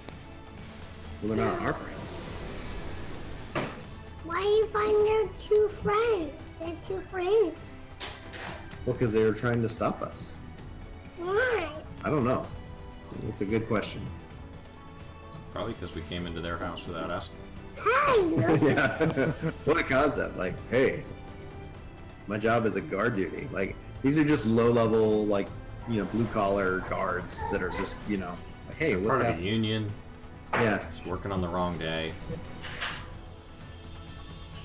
Well, they're not our friends. Why do you find they're 2 friends? They're 2 friends. Well, because they were trying to stop us. Why? I don't know. It's a good question. Probably because we came into their house without asking. Hi, look. Yeah. What a concept. Like, hey, my job is a guard duty. Like, these are just low-level, like, you know, blue-collar guards that are just, you know, like, hey, what's Part of a happening? union. Yeah. Just working on the wrong day.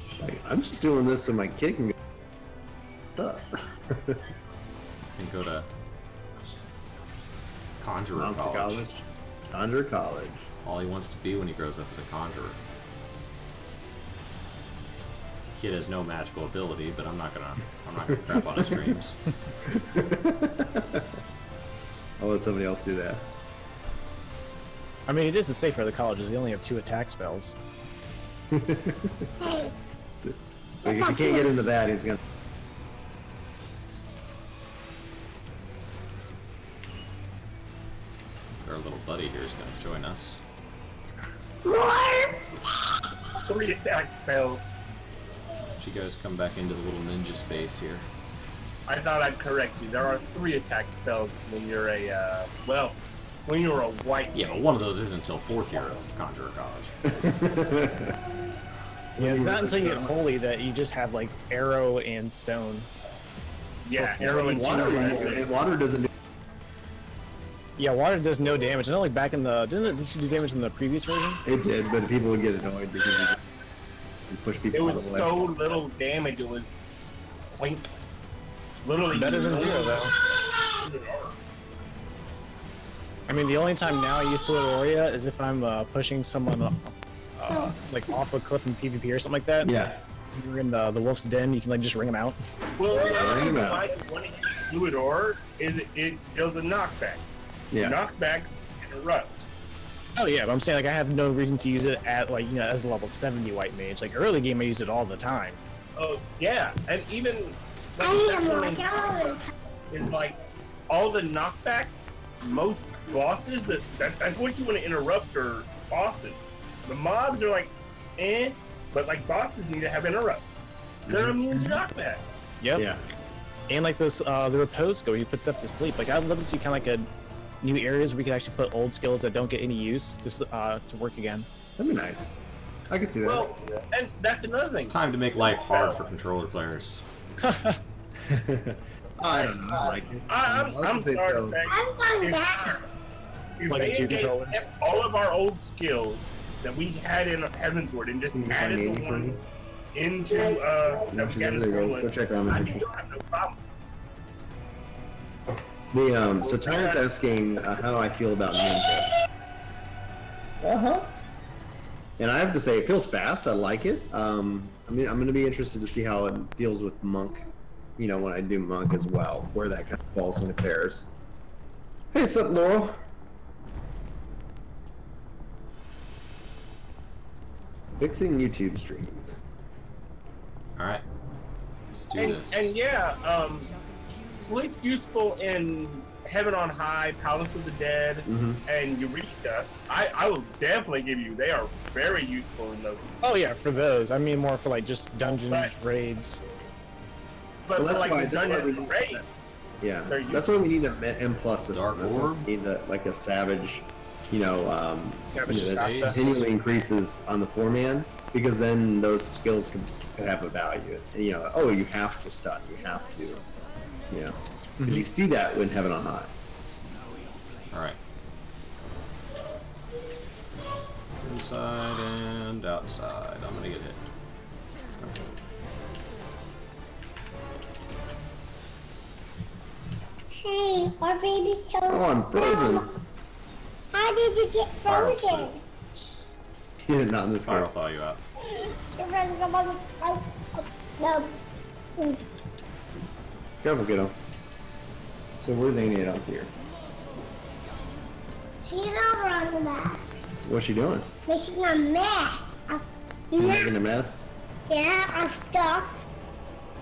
It's like, I'm just doing this so my kid can go up. And go to Conjurer Monster College. Conjurer College. All he wants to be when he grows up is a conjurer. Kid has no magical ability, but I'm not gonna crap on his dreams. I'll let somebody else do that. I mean, it is safe for the colleges. They only have 2 attack spells. Hey, So if you can't get into that, he's gonna. Our little buddy here is gonna join us. more? 3 attack spells. Would you guys come back into the little ninja space here? I thought I'd correct you. There are 3 attack spells when you're a, well, when you're a white Yeah, but one of those isn't until 4th year of Conjurer College. Yeah, it's not until you get holy that you just have like arrow and stone. Yeah, arrow and Water, water doesn't do. Yeah, water does no damage. I know, like back in the didn't it do damage in the previous version? It did, but people would get annoyed because you push people it out was of the way. so little damage. It was point, literally Better than 0 though. I mean, the only time now I use Aurea is if I'm pushing someone like off a cliff in PvP or something like that. Yeah. You're in the wolf's den, you can like just ring them out. Well, the Ring 'em reason out. why you want to use Druid Ore is it does a knockback. Yeah. Knockbacks interrupt. Oh yeah, but I'm saying like I have no reason to use it at like as a level 70 white mage. Like early game I use it all the time. Oh yeah, and even like, I that's am something like, is like all the knockbacks. Most bosses that's what you want to interrupt are bosses. The mobs are like, but like bosses need to have interrupts. They're immune to knockbacks. Yep. Yeah. And like this, the repose skill, you put stuff to sleep. Like I'd love to see kind of like a new areas where we could actually put old skills that don't get any use to work again. That'd be nice. I could see that. Well, and that's another thing. It's time to make life hard for controller players. I don't know. I like it. I'm say sorry. so. I'm going down. If Like they a two had controller. kept all of our old skills that we had in Heavensward and just Can you added find the Andy for me? ones into No, she's over there. Go check on I it. do have no problem. The so Tyrant's asking how I feel about Ninja. And I have to say, it feels fast. I like it. I mean, I'm going to be interested to see how it feels with Monk. You know, when I do Monk as well, where that kind of falls into pairs. Hey, what's up, Laurel? Fixing YouTube stream. Alright. Let's do And, this. and yeah, Sleep's useful in Heaven on High, Palace of the Dead, and Eureka. I will definitely give you, they are very useful in those. Oh yeah, for those. I mean more for like just dungeons, Right. raids. But Well, that's like why- the that's why dungeons we and need raids, Yeah, They're that's why we need a M plus system. Dark That's why Orb? we need like a savage, you know, Savage you know, that Shasta. continually increases on the 4-man, because then those skills could have a value. And, you know, oh, you have to stun, you have to, you know, because you see that when Heaven on High. Alright. Inside and outside. I'm gonna get hit. Okay. Hey, our baby's so. Oh, I'm frozen. How did you get Fire frozen? Yeah, not in this Fire will case. thaw you out. No. Careful, kiddo. So where's Amy out here? She's over on the back. What's she doing? Making a mess. She's making a mess? Yeah, of stuff.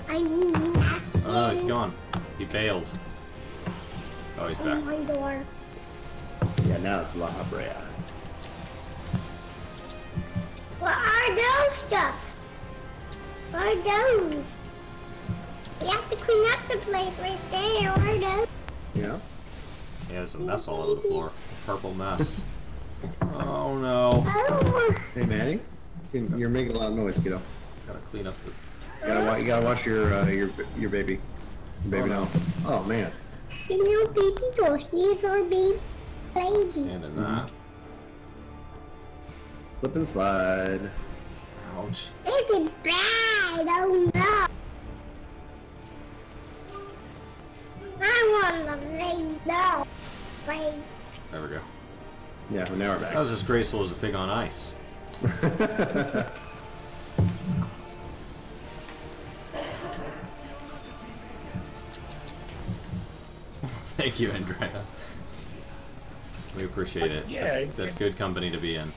I mean, Oh no, he's gone. He bailed. Oh, he's back. my door. Yeah, now it's La Brea. What are those stuff? What are those? You have to clean up the place right there. What are those? Yeah? Yeah, there's a mess all over the floor. Purple mess. Oh no. Oh, Hey, Maddie? You're making a lot of noise, kiddo. Gotta clean up the... You gotta watch your baby. Your baby now. Oh, man. you know, baby Dorothy's our baby. Stand in that. Slip and slide. Ouch. Baby bride. Oh no. I want to lay down. Wait. There we go. Yeah, well, now we're That back. was as graceful as a pig on ice. Thank you, Andrea. We appreciate it. Yeah, That's good company to be in.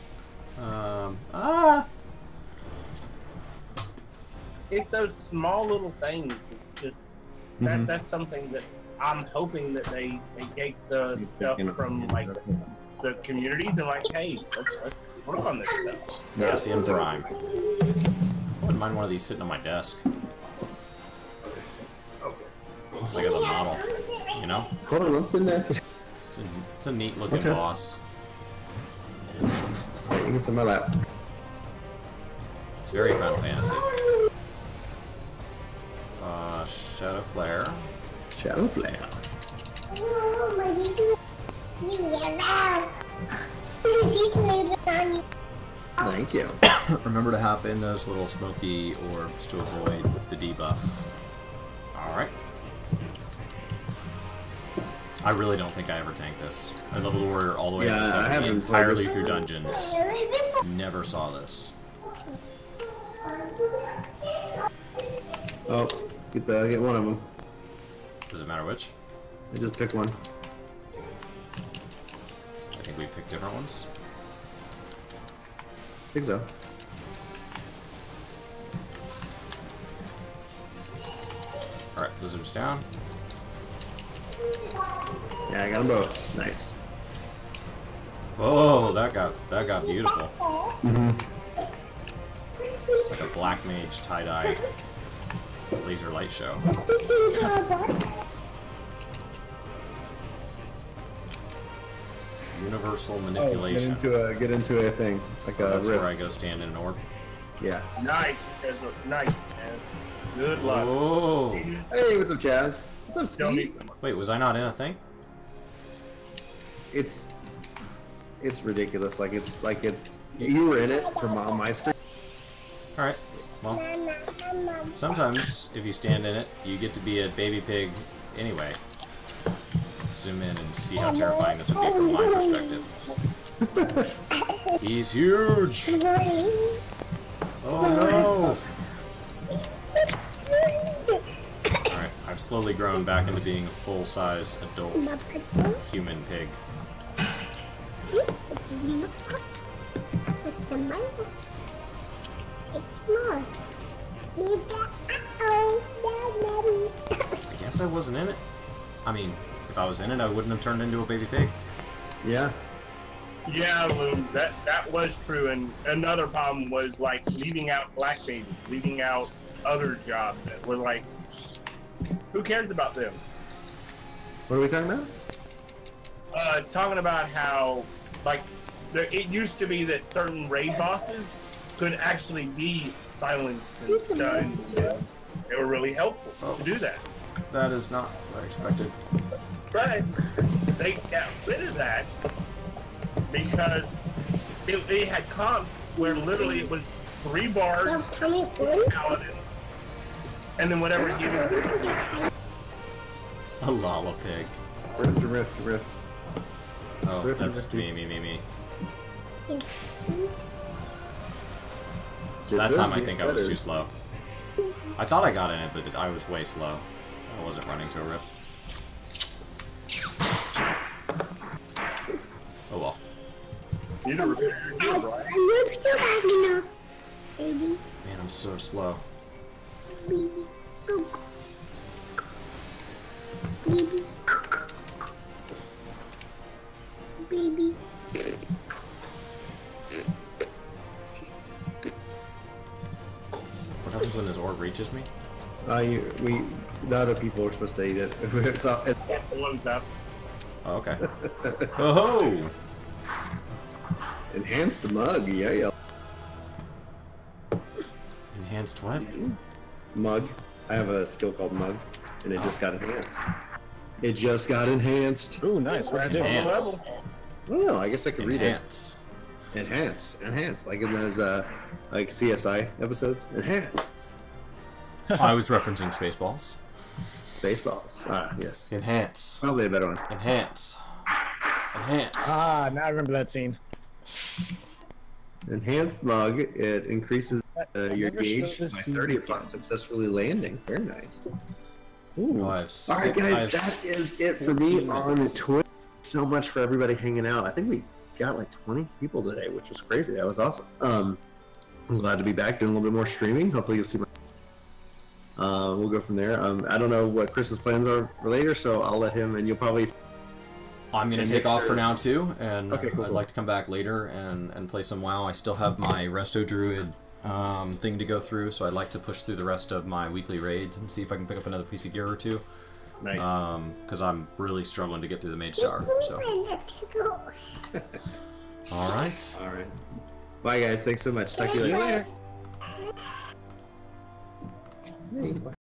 it's those small little things. It's just that's something that I'm hoping that they take the stuff from like the communities and like, hey, let's work on this stuff. Yeah, see, I'm Prime. I wouldn't mind one of these sitting on my desk. Like as a model, you know? Hold on, I'm sitting there. It's a neat looking Okay. boss. Hey, you get some of my lap. It's very Final Fantasy. Shadow Flare. Shadow Flare. Thank you. Remember to hop in those little smoky orbs to avoid the debuff. Alright. I really don't think I ever tanked this. I leveled Warrior all the way up to 70 entirely through dungeons. Never saw this. Oh, get one of them. Does it matter which? I just pick one. I think we picked different ones. I think so. Alright, Blizzard's down. Yeah, I got them both. Nice. Oh, that got beautiful. Mm-hmm. It's like a black mage tie-dye laser light show. Universal manipulation. Get into a thing like a That's rip. where I go stand in an orb. Yeah. Nice, nice, man. Good luck. Oh. Hey, what's up, Chaz? What's up, Tell me. Speed? Wait, was I not in a thing? It's ridiculous. You were in it from on my screen. Alright, well, sometimes if you stand in it, you get to be a baby pig anyway. Let's zoom in and see how terrifying this would be from my perspective. He's huge! Oh no! Alright, I've slowly grown back into being a full-sized adult human pig. I guess I wasn't in it. I mean, if I was in it, I wouldn't have turned into a baby pig. Yeah. Yeah, Lou, that was true. And another problem was like leaving out black babies, leaving out other jobs that were like, who cares about them? What are we talking about? Talking about how like it used to be that certain raid bosses could actually be silenced and stunned. They were really helpful to do that. That is not what I expected. But they got rid of that because they had comps where literally it was 3 bars, paladin, and then whatever you do. A lala pig. Rift. Oh, Rift, that's rift. me. That time I think I was too slow. I thought I got in it, but I was way slow. I wasn't running to a rift. Oh well. You need to repair your gear, Brian. Man, I'm so slow. Baby. What happens when this orb reaches me? The other people are supposed to eat it. It's One's up. Oh, okay. Oh! enhanced mug, yeah. Enhanced what? Mug. I have a skill called mug, and it just got enhanced. It just got enhanced. Ooh, nice. What's it doing? Enhance. I don't know. I guess I could read it. Enhance. Enhance, like in those like CSI episodes. Enhance. I was referencing Spaceballs. Spaceballs. Ah, yes. Enhance. Probably a better one. Enhance. Enhance. Ah, now I remember that scene. Enhanced mug. It increases your never gauge showed by this scene 30 again. upon successfully landing. Very nice. Oh, All right, guys, that is it for me on Twitch. So much for everybody hanging out. I think we got like 20 people today, which was crazy. That was awesome. I'm glad to be back doing a little bit more streaming. Hopefully you'll see my we'll go from there. I don't know what Chris's plans are for later, so I'll let him, and you'll probably... I'm going to take off for now, too, and Okay, cool. I'd like to come back later and play some WoW. I still have my Resto Druid thing to go through, so I'd like to push through the rest of my weekly raids and see if I can pick up another piece of gear or two. Nice. Because I'm really struggling to get through the Mage Tower, so... Alright. All right. Bye, guys. Thanks so much. Talk to you later. Hey,